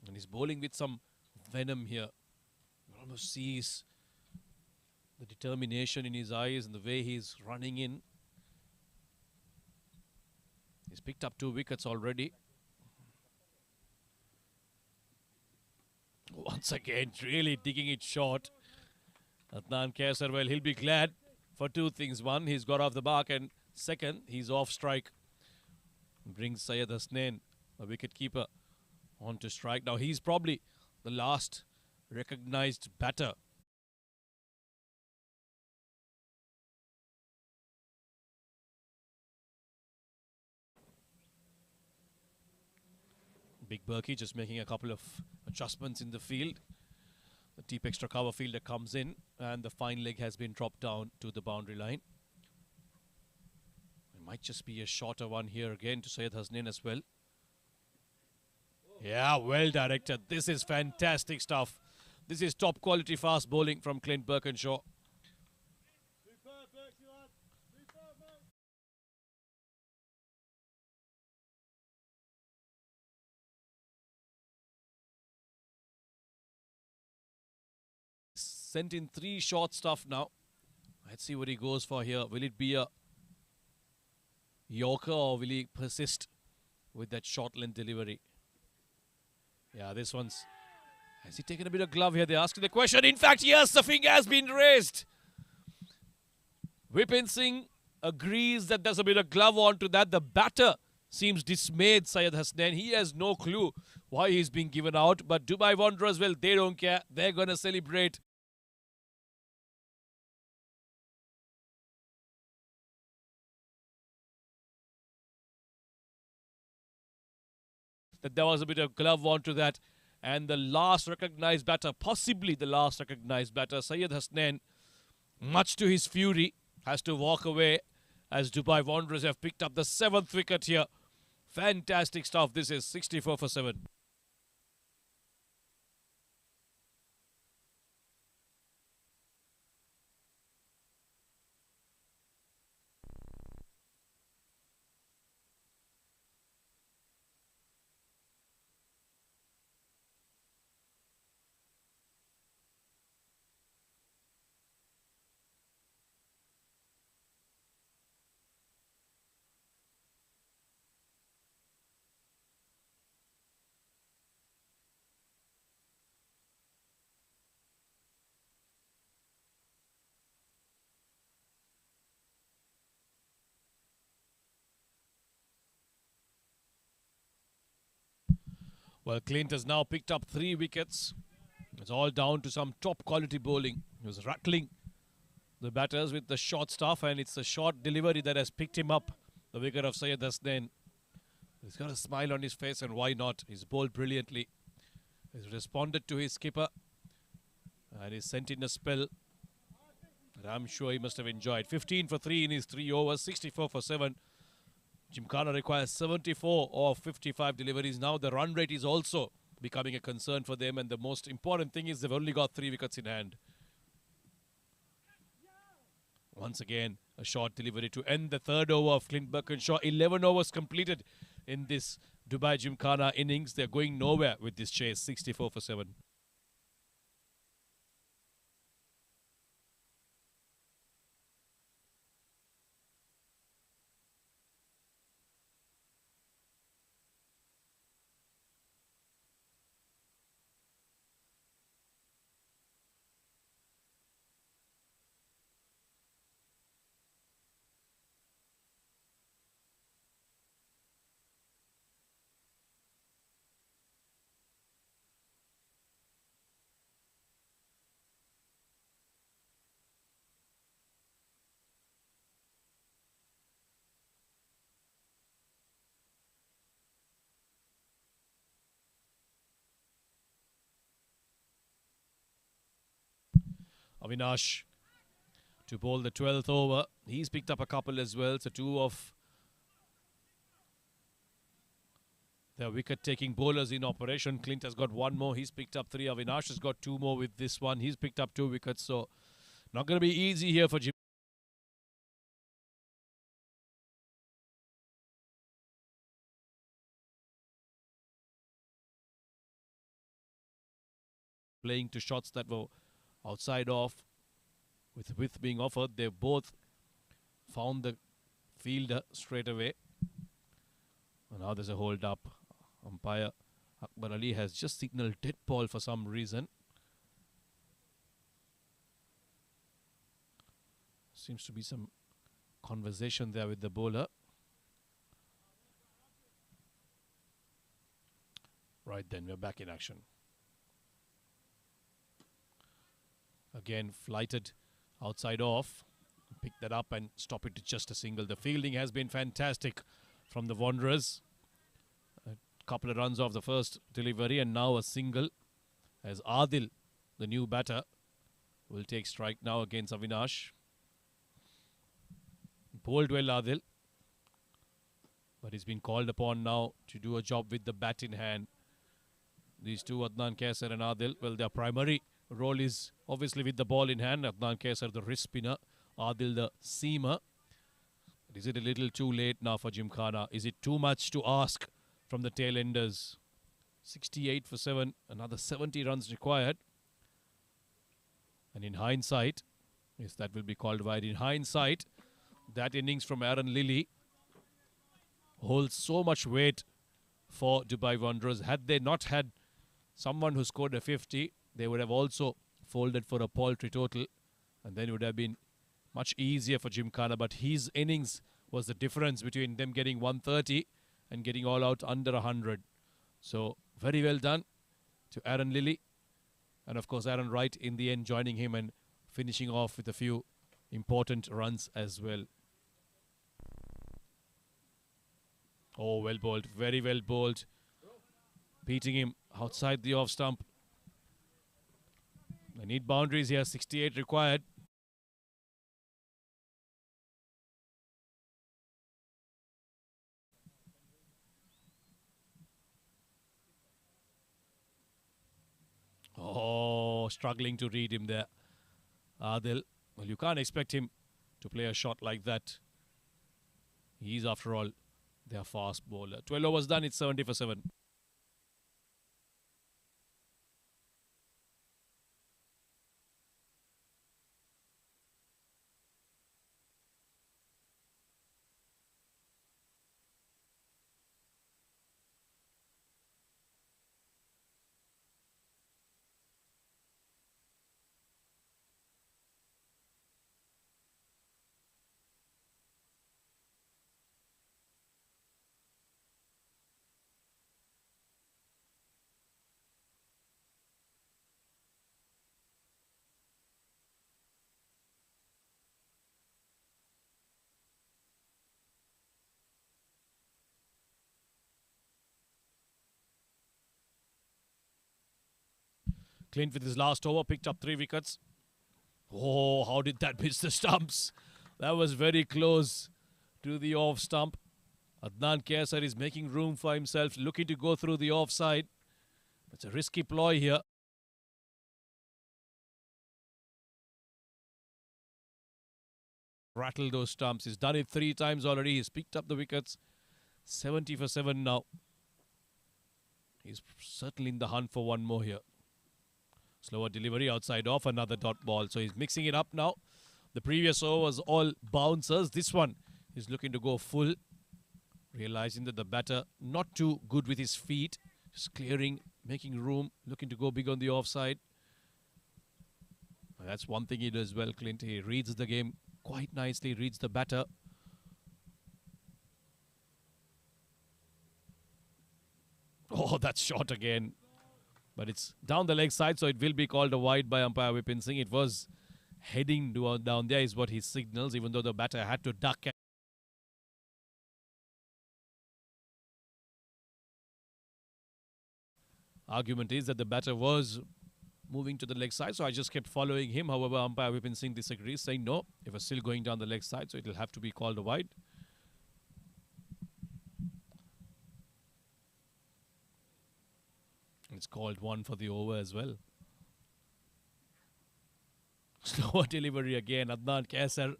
And he's bowling with some venom here. You almost sees the determination in his eyes and the way he's running in. He's picked up 2 wickets already. Once again, really digging it short. Adnan Kesar, well, he'll be glad for 2 things. One, he's got off the mark, and second, he's off strike. Brings Syed Hasnain, a wicket keeper, on to strike. Now, he's probably the last recognised batter. Big Berkey just making a couple of adjustments in the field. The deep extra cover fielder comes in, and the fine leg has been dropped down to the boundary line. It might just be a shorter one here again to Syed Hasnain as well. Yeah, well directed. This is fantastic stuff. This is top quality fast bowling from Clint Birkinshaw. Sent in 3 short stuff now. Let's see what he goes for here. Will it be a Yorker or will he persist with that short length delivery? Yeah, this one's... Has he taken a bit of glove here? They're asking the question. In fact, yes, the finger has been raised. Vipin Singh agrees that there's a bit of glove onto that. The batter seems dismayed, Syed Hasnain. He has no clue why he's being given out. But Dubai Wanderers, well, they don't care. They're going to celebrate. That there was a bit of glove onto that, and the last recognised batter, possibly the last recognised batter, Syed Hasnain, much to his fury, has to walk away as Dubai Wanderers have picked up the 7th wicket here. Fantastic stuff. This is 64 for 7. Well, Clint has now picked up 3 wickets. It's all down to some top quality bowling. He was rattling the batters with the short stuff, and it's the short delivery that has picked him up. The wicket of Syed Hasnain. He's got a smile on his face, and why not? He's bowled brilliantly. He's responded to his skipper, and he's sent in a spell that I'm sure he must have enjoyed. 15 for 3 in his 3 overs, 64 for 7. Gymkhana requires 74 of 55 deliveries. Now the run rate is also becoming a concern for them, and the most important thing is they've only got 3 wickets in hand. Once again, a short delivery to end the 3rd over of Clint Birkinshaw. 11 overs completed in this Dubai Gymkhana innings. They're going nowhere with this chase. 64 for 7. Avinash to bowl the 12th over. He's picked up a couple as well. So 2 of their wicket-taking bowlers in operation. Clint has got 1 more. He's picked up 3. Avinash has got 2 more with this one. He's picked up 2 wickets. So not going to be easy here for Jim. Playing to shots that were outside off. With width being offered, they both found the fielder straight away. And now there's a hold up. Umpire Akbar Ali has just signalled dead ball for some reason. Seems to be some conversation there with the bowler. Right then, we're back in action. Again, flighted outside off. Pick that up and stop it to just a single. The fielding has been fantastic from the Wanderers. A couple of runs off the first delivery and now a single as Adil, the new batter, will take strike now against Avinash. Bowled well Adil, but he's been called upon now to do a job with the bat in hand. These two, Adnan Kaisar and Adil, well, their primary role is obviously with the ball in hand. Adnan Kaisar, the wrist spinner. Adil, the seamer. But is it a little too late now for Gymkhana? Is it too much to ask from the tail enders? 68 for 7. Another 70 runs required. And in hindsight, yes, that will be called wide. In hindsight, that innings from Aaron Lilly holds so much weight for Dubai Wanderers. Had they not had someone who scored a 50, they would have also folded for a paltry total, and then it would have been much easier for Gymkhana. But his innings was the difference between them getting 130 and getting all out under 100. So very well done to Aaron Lilly, and of course Aaron Wright in the end joining him and finishing off with a few important runs as well. Oh, well bowled, very well bowled, beating him outside the off stump. They need boundaries here, 68 required. Oh, struggling to read him there, Adil. Well, you can't expect him to play a shot like that. He's, after all, their fast bowler. 12 overs done, it's 70 for 7. Clint with his last over picked up 3 wickets. Oh, how did that miss the stumps? That was very close to the off stump. Adnan Kaisar is making room for himself, looking to go through the offside. It's a risky ploy here. Rattle those stumps. He's done it 3 times already. He's picked up the wickets. 70 for 7 now. He's certainly in the hunt for one more here. Slower delivery outside off, another dot ball. So he's mixing it up now. The previous over was all bouncers. This one is looking to go full. Realizing that the batter not too good with his feet. Just clearing, making room, looking to go big on the offside. That's one thing he does well, Clint. He reads the game quite nicely, reads the batter. Oh, that's short again. But it's down the leg side, so it will be called a wide by umpire Vipin Singh. It was heading down there is what he signals, even though the batter had to duck. Argument is that the batter was moving to the leg side, so I just kept following him. However, umpire Vipin Singh disagrees, saying no, it was still going down the leg side, so it will have to be called a wide. It's called 1 for the over as well. Slower delivery again. Adnan Kaisar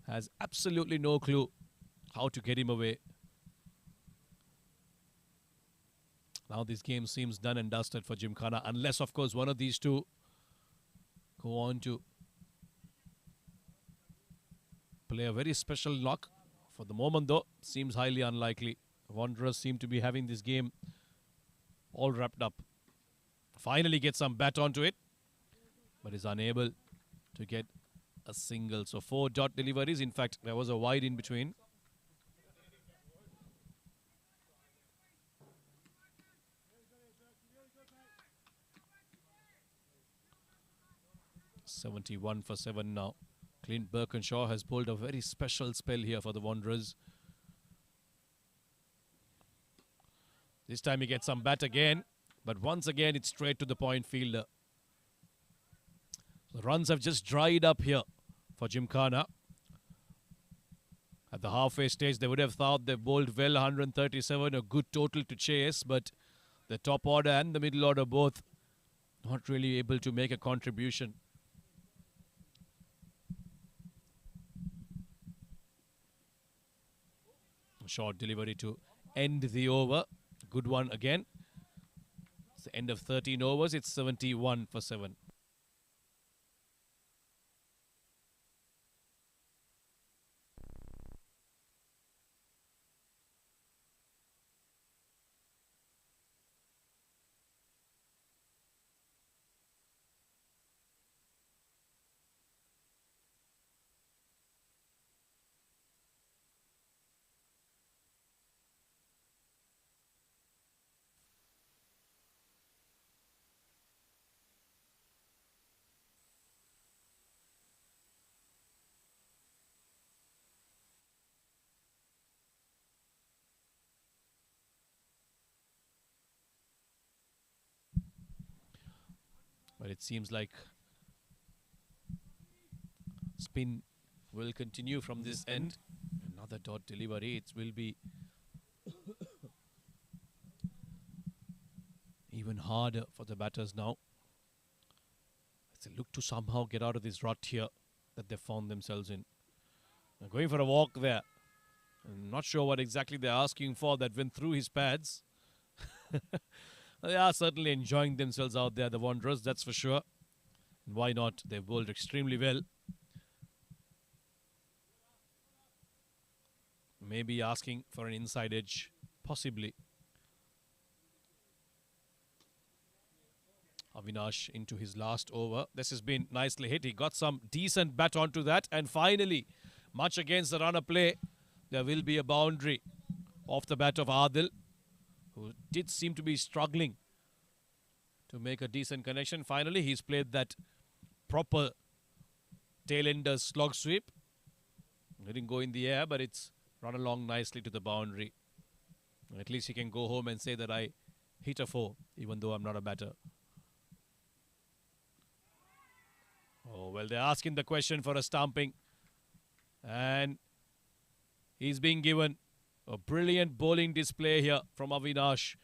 has absolutely no clue how to get him away. Now this game seems done and dusted for Gymkhana, unless, of course, one of these two go on to play a very special knock. For the moment, though, seems highly unlikely. Wanderers seem to be having this game all wrapped up. Finally gets some bat onto it, but is unable to get a single. So 4 dot deliveries. In fact, there was a wide in between. .71 for 7 now. Clint Birkinshaw has pulled a very special spell here for the Wanderers. This time he gets some bat again, but once again it's straight to the point fielder. The runs have just dried up here for Gymkhana. At the halfway stage, they would have thought they bowled well, 137, a good total to chase, but the top order and the middle order both not really able to make a contribution. Short delivery to end the over. Good one again. It's the end of 13 overs. It's 71 for 7. But it seems like spin will continue from this end. Another dot delivery. It will be even harder for the batters now. They look to somehow get out of this rut here that they found themselves in. They're going for a walk there. I'm not sure what exactly they're asking for that went through his pads. They are certainly enjoying themselves out there, the Wanderers, that's for sure. And why not? They've bowled extremely well. Maybe asking for an inside edge, possibly. Avinash into his last over. This has been nicely hit. He got some decent bat onto that. And finally, much against the runner play, there will be a boundary off the bat of Adil, who did seem to be struggling to make a decent connection. Finally, he's played that proper tail-ender slog sweep. It didn't go in the air, but it's run along nicely to the boundary. At least he can go home and say that I hit a 4, even though I'm not a batter. Oh, well, they're asking the question for a stamping. And he's being given a brilliant bowling display here from Avinash.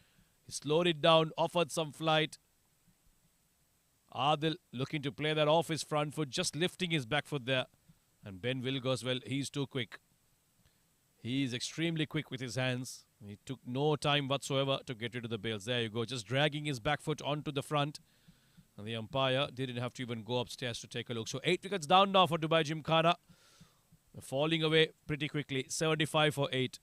He slowed it down, offered some flight. Adil looking to play that off his front foot, just lifting his back foot there. And Ben Wilgos, well, he's too quick. He's extremely quick with his hands. He took no time whatsoever to get rid of the bails. There you go, just dragging his back foot onto the front. And the umpire didn't have to even go upstairs to take a look. So 8 wickets down now for Dubai Gymkhana. Falling away pretty quickly. 75 for 8.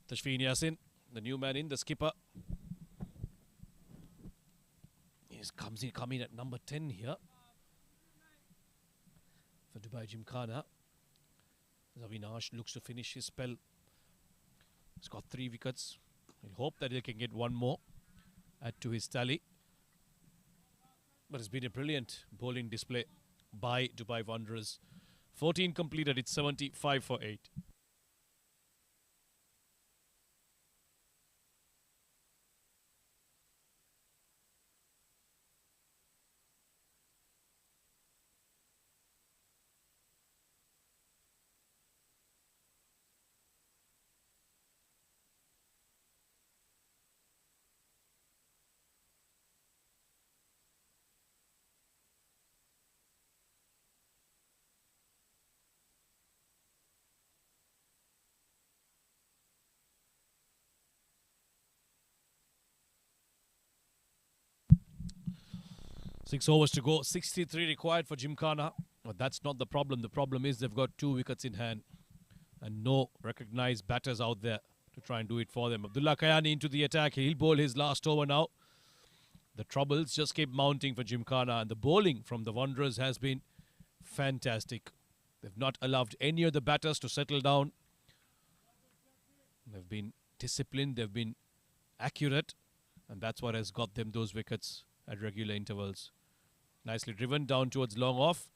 Tashfeen Yassin, the new man in, the skipper. He's coming at number 10 here for Dubai Gymkhana. Avinash looks to finish his spell. He's got 3 wickets. He'll hope that he can get one more, add to his tally. But it's been a brilliant bowling display by Dubai Wanderers. 14 completed, it's 75 for 8. Six overs to go, 63 required for Gymkhana. But that's not the problem. The problem is they've got 2 wickets in hand and no recognized batters out there to try and do it for them. Abdullah Kayani into the attack. He'll bowl his last over now. The troubles just keep mounting for Gymkhana, and the bowling from the Wanderers has been fantastic. They've not allowed any of the batters to settle down. They've been disciplined, they've been accurate, and that's what has got them those wickets at regular intervals. Nicely driven down towards long off.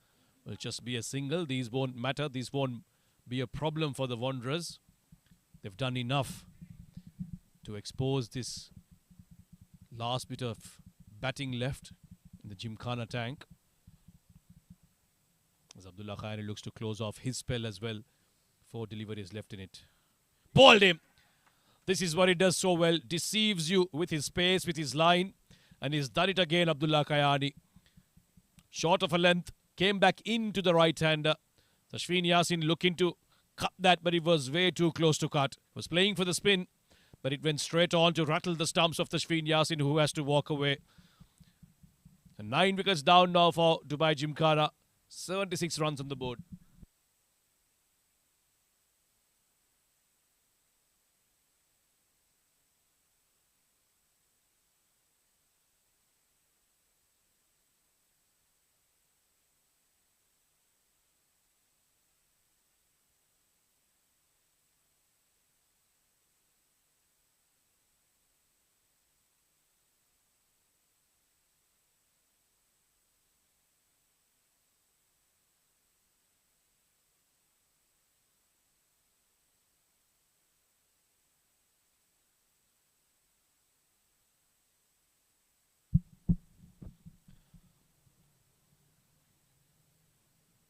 Will just be a single. These won't matter. These won't be a problem for the Wanderers. They've done enough to expose this last bit of batting left in the Gymkhana tank. As Abdullah Khairi looks to close off his spell as well. 4 deliveries left in it. Bowled him. This is what he does so well. Deceives you with his pace, with his line. And he's done it again, Abdullah Kayani. Short of a length. Came back into the right-hander. Tashfeen Yassin looking to cut that, but it was way too close to cut. Was playing for the spin, but it went straight on to rattle the stumps of Tashfeen Yassin, who has to walk away. And 9 wickets down now for Dubai Gymkhana. 76 runs on the board.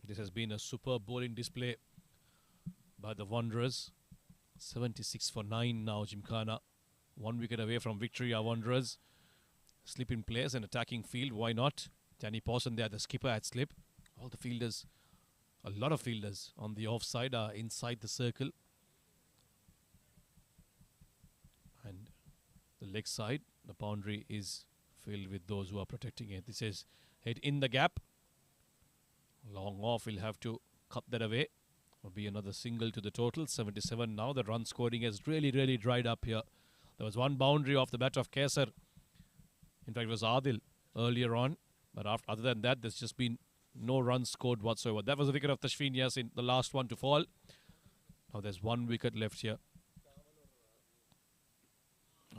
This has been a superb bowling display by the Wanderers. 76 for 9 now, Gymkhana. 1 wicket away from victory, our Wanderers. Slip in place and attacking field, why not? Danny Pawson there, the skipper at slip. All the fielders, a lot of fielders on the offside are inside the circle. And the leg side. The boundary is filled with those who are protecting it. This is hit in the gap. Long off, he'll have to cut that away. Will be another single to the total. 77 now. The run scoring has really dried up here. There was one boundary off the bat of Kaisar. In fact, it was Adil earlier on. But other than that, there's just been no runs scored whatsoever. That was a wicket of Tashfeen Yasin, the last one to fall. Now there's one wicket left here.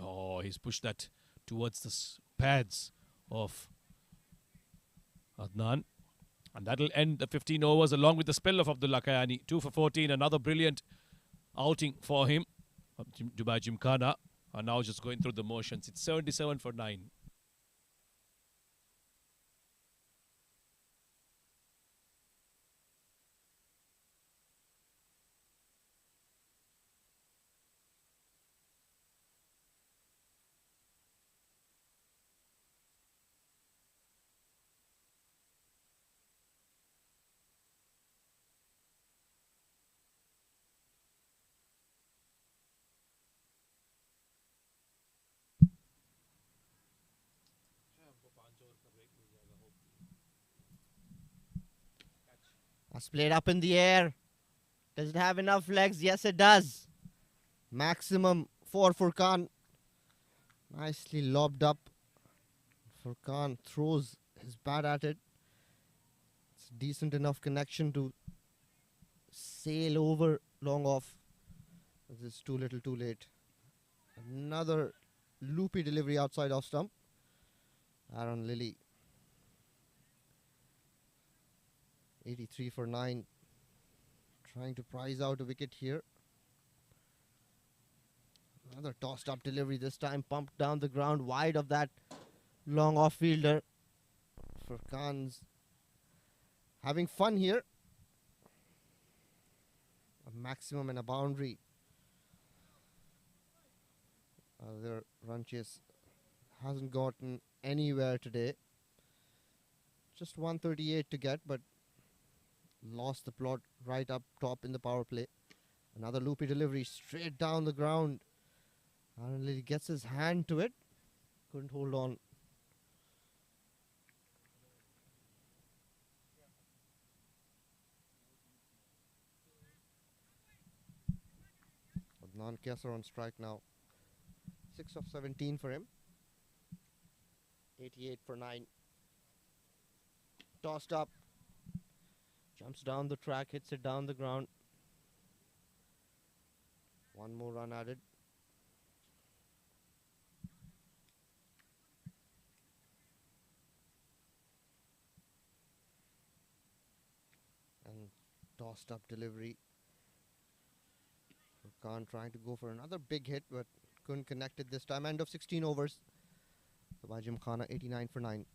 Oh, he's pushed that towards the pads of Adnan. And that'll end the 15 overs along with the spell of Abdullah Kayani. 2 for 14. Another brilliant outing for him. Dubai Gymkhana are now just going through the motions. It's 77 for 9. That's played up in the air. Does it have enough legs? Yes, it does. Maximum for Furkan. Nicely lobbed up. Furkan throws his bat at it. It's decent enough connection to sail over long off. This is too little too late. Another loopy delivery outside off stump. Aaron Lilly. 83 for 9. Trying to prize out a wicket here. Another tossed up delivery, this time pumped down the ground wide of that long off fielder. Furkan's having fun here. A maximum and a boundary. Their run chase hasn't gotten anywhere today. Just 138 to get, but lost the plot right up top in the power play. Another loopy delivery straight down the ground. Aaron Lilly gets his hand to it. Couldn't hold on. Adnan Kaisar on strike now. 6 of 17 for him. 88 for 9. Tossed up. Jumps down the track, hits it down the ground. One more run added. And tossed up delivery. Furkan trying to go for another big hit, but couldn't connect it this time. End of 16 overs. Dubai Gymkhana 89 for 9.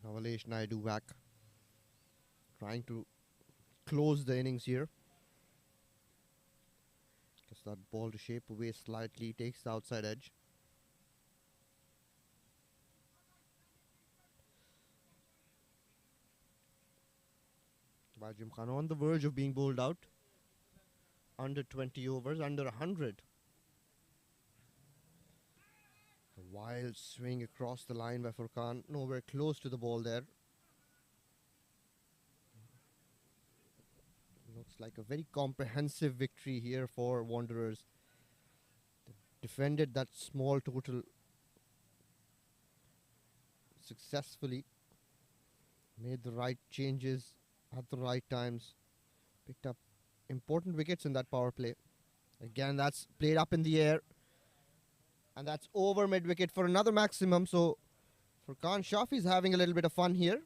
Navalesh Naidu back. Trying to close the innings here. Gets that ball to shape away slightly. Takes the outside edge. Dubai Gymkhana on the verge of being bowled out. Under 20 overs, under 100. A wild swing across the line by Furkan. Nowhere close to the ball there. Looks like a very comprehensive victory here for Wanderers. They defended that small total successfully. Made the right changes at the right times. Picked up important wickets in that power play. Again, that's played up in the air. And that's over mid wicket for another maximum. So Furkan Shafi's having a little bit of fun here.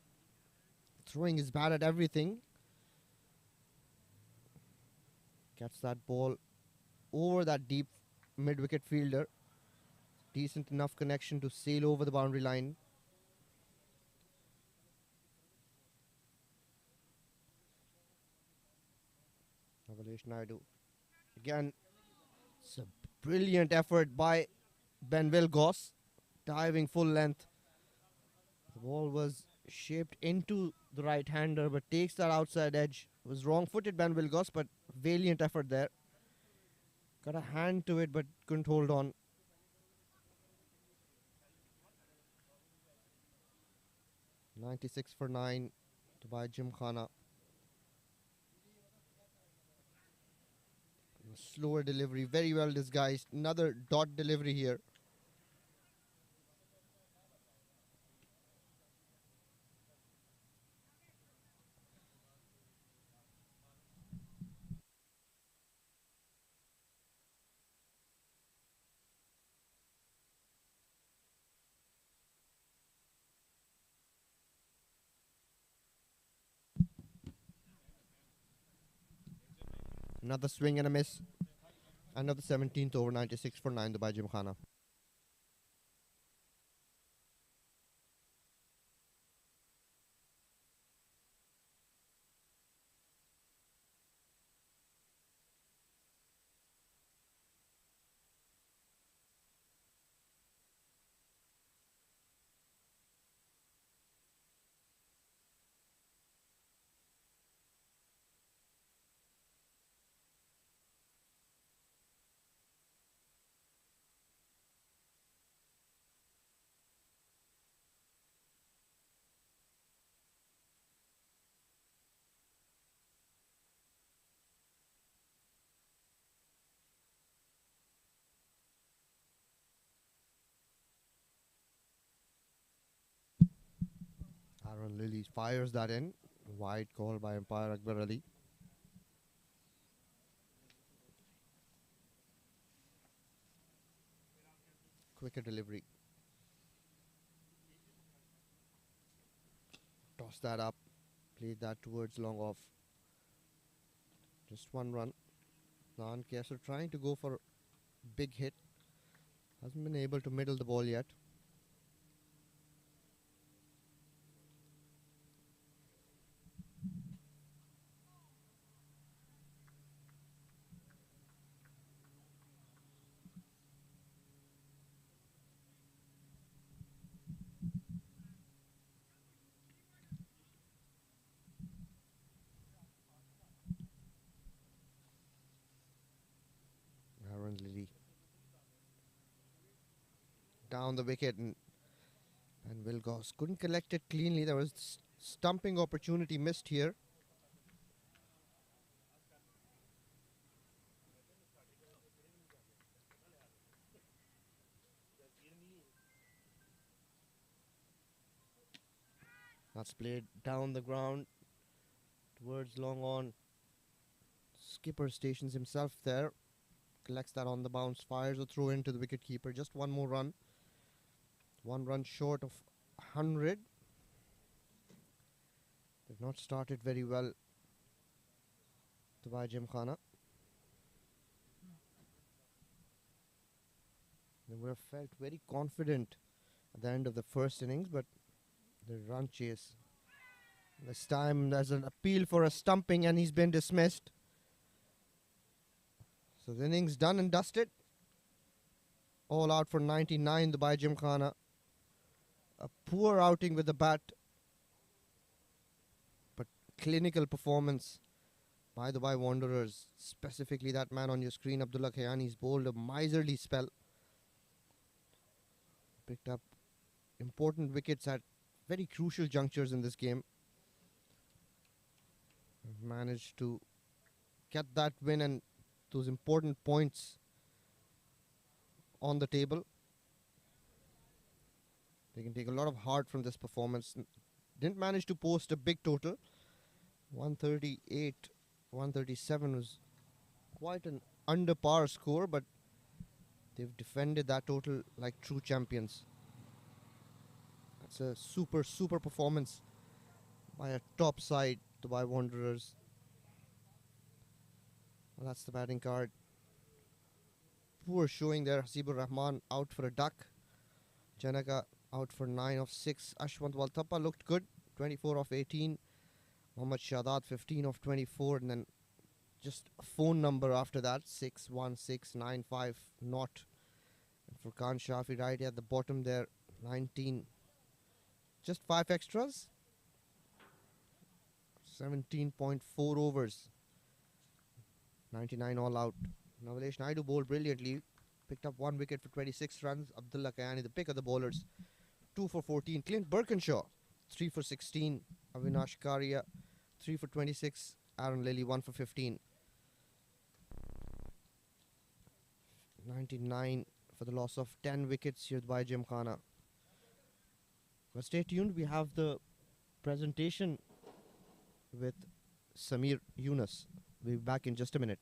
Throwing his bat at everything. Gets that ball over that deep mid wicket fielder. Decent enough connection to sail over the boundary line. Avalesh Naidu. Again, it's a brilliant effort by Ben Wilgoss. Diving full length. The ball was shaped into the right hander but takes that outside edge. It was wrong footed Ben Wilgoss, but valiant effort there. Got a hand to it but couldn't hold on. .96 for 9 to by Gymkhana. Slower delivery, very well disguised. Another dot delivery here. Another swing and a miss. Another 17th over, 96 for 9 to by Gymkhana. Aaron Lilly fires that in. Wide call by umpire Akbar Ali. Quicker delivery. Toss that up. Played that towards long off. Just one run. Nan Kesar trying to go for big hit. Hasn't been able to middle the ball yet. Aaron Lilly down the wicket, and Wilgoss couldn't collect it cleanly. There was stumping opportunity missed here. That's played down the ground towards long on. Skipper stations himself there. Collects that on the bounce. Fires a throw into the wicket keeper. Just one more run. One run short of 100. They've not started very well to by Gymkhana. They would have felt very confident at the end of the first innings, but the run chase. This time there's an appeal for a stumping and he's been dismissed. So the innings done and dusted. All out for 99 by Gymkhana. A poor outing with the bat, but clinical performance by the Dubai Wanderers. Specifically that man on your screen, Abdullah Khayani's bowled a miserly spell. Picked up important wickets at very crucial junctures in this game. Managed to get that win and those important points on the table. They can take a lot of heart from this performance. didn't manage to post a big total. 138, 137 was quite an under par score, but they've defended that total like true champions. That's a super performance by a top side, Dubai Wanderers. Well, that's the batting card. Poor showing there. Hasibur Rahman out for a duck. Janaka out for 9 of 6. Ashwant Waltappa looked good. 24 of 18. Mohammad Shadad 15 of 24. And then just a phone number after that. 61695 not. And Furqan Shafi right at the bottom there. 19. Just 5 extras. 17.4 overs. 99 all out. Navalesh Naidu bowled brilliantly. Picked up 1 wicket for 26 runs. Abdullah Kayani, the pick of the bowlers. 2 for 14. Clint Birkinshaw, 3 for 16. Avinash Karia, 3 for 26. Aaron Lilly, 1 for 15. 99 for the loss of 10 wickets here by Gymkhana. But stay tuned. We have the presentation with Samir Yunus. We'll be back in just a minute.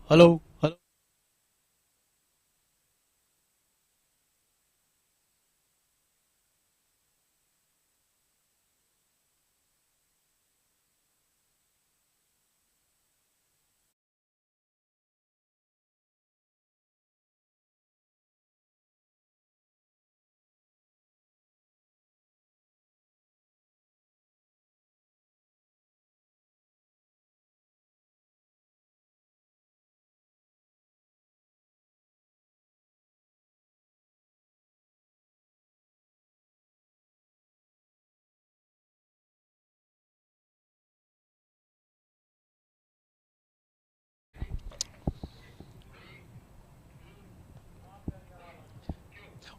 Hello. Hello.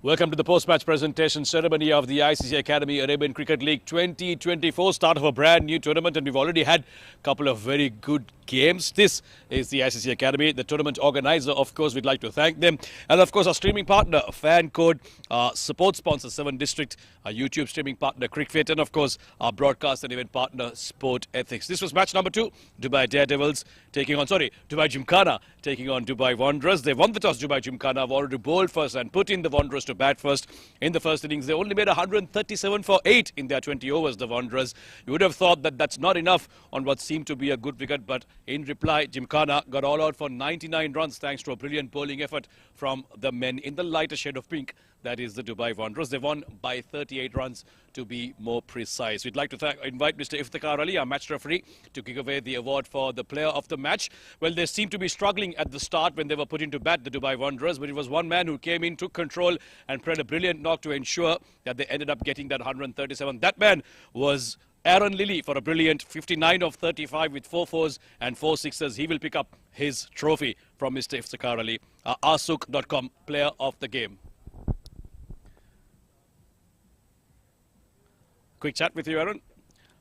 Welcome to the post-match presentation ceremony of the ICCA Academy Arabian Cricket League 2024, start of a brand new tournament, and we've already had a couple of very good games. This is the ICCA Academy, the tournament organizer. Of course, we'd like to thank them. And of course, our streaming partner, Fan Code, support sponsor, 7 District, our YouTube streaming partner, Cricfit, and of course, our broadcast and event partner, Sport Ethics. This was match number 2, Dubai Daredevils Dubai Gymkhana taking on Dubai Wanderers. They won the toss, Dubai Gymkhana, have already bowled first and put in the Wanderers to bat first. In the first innings, they only made 137 for 8 in their 20 overs, the Wanderers. You would have thought that that's not enough on what seemed to be a good wicket, but in reply, Gymkhana got all out for 99 runs thanks to a brilliant bowling effort from the men in the lighter shade of pink. That is the Dubai Wanderers. They won by 38 runs to be more precise. We'd like to invite Mr. Iftikhar Ali, our match referee, to give away the award for the player of the match. Well, they seemed to be struggling at the start when they were put into bat, the Dubai Wanderers, but it was one man who came in, took control and played a brilliant knock to ensure that they ended up getting that 137. That man was Aaron Lilly for a brilliant 59 of 35 with 4 fours and 4 sixes. He will pick up his trophy from Mr. Iftikhar Ali, Asuk.com player of the game. Quick chat with you, Aaron.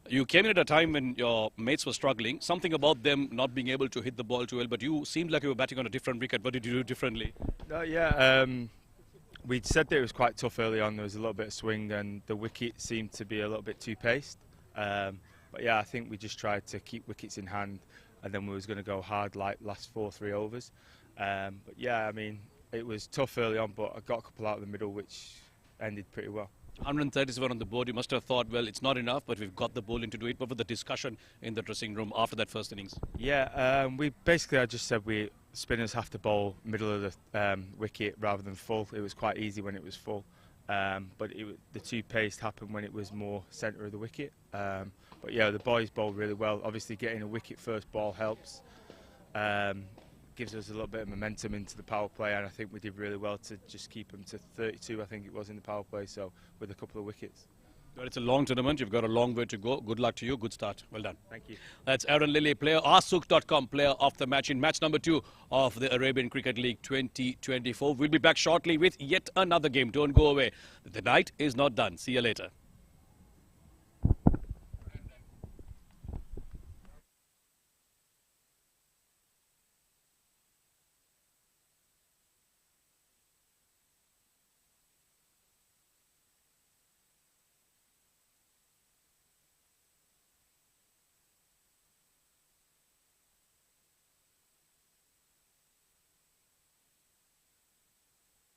You came in at a time when your mates were struggling. Something about them not being able to hit the ball too well, but you seemed like you were batting on a different wicket. What did you do differently? We said that it was quite tough early on. There was a little bit of swing and the wicket seemed to be a little bit too paced. But yeah, I think we just tried to keep wickets in hand, and then we was going to go hard like last 4-3 overs. But yeah, I mean, it was tough early on, but I got a couple out of the middle which ended pretty well. 137 on the board. You must have thought, well, it's not enough, but we've got the bowling to do it. What was the discussion in the dressing room after that first innings? Yeah, I just said spinners have to bowl middle of the wicket rather than full. It was quite easy when it was full, but the too paced happened when it was more centre of the wicket. But yeah, the boys bowled really well. Obviously, getting a wicket first ball helps. Gives us a little bit of momentum into the power play, and I think we did really well to just keep them to 32, I think it was, in the power play, so with a couple of wickets. Well, it's a long tournament. You've got a long way to go. Good luck to you. Good start. Well done. Thank you. That's Aaron Lilly, player, Asuk.com, player of the match in match number 2 of the Arabian Cricket League 2024. We'll be back shortly with yet another game. Don't go away. The night is not done. See you later.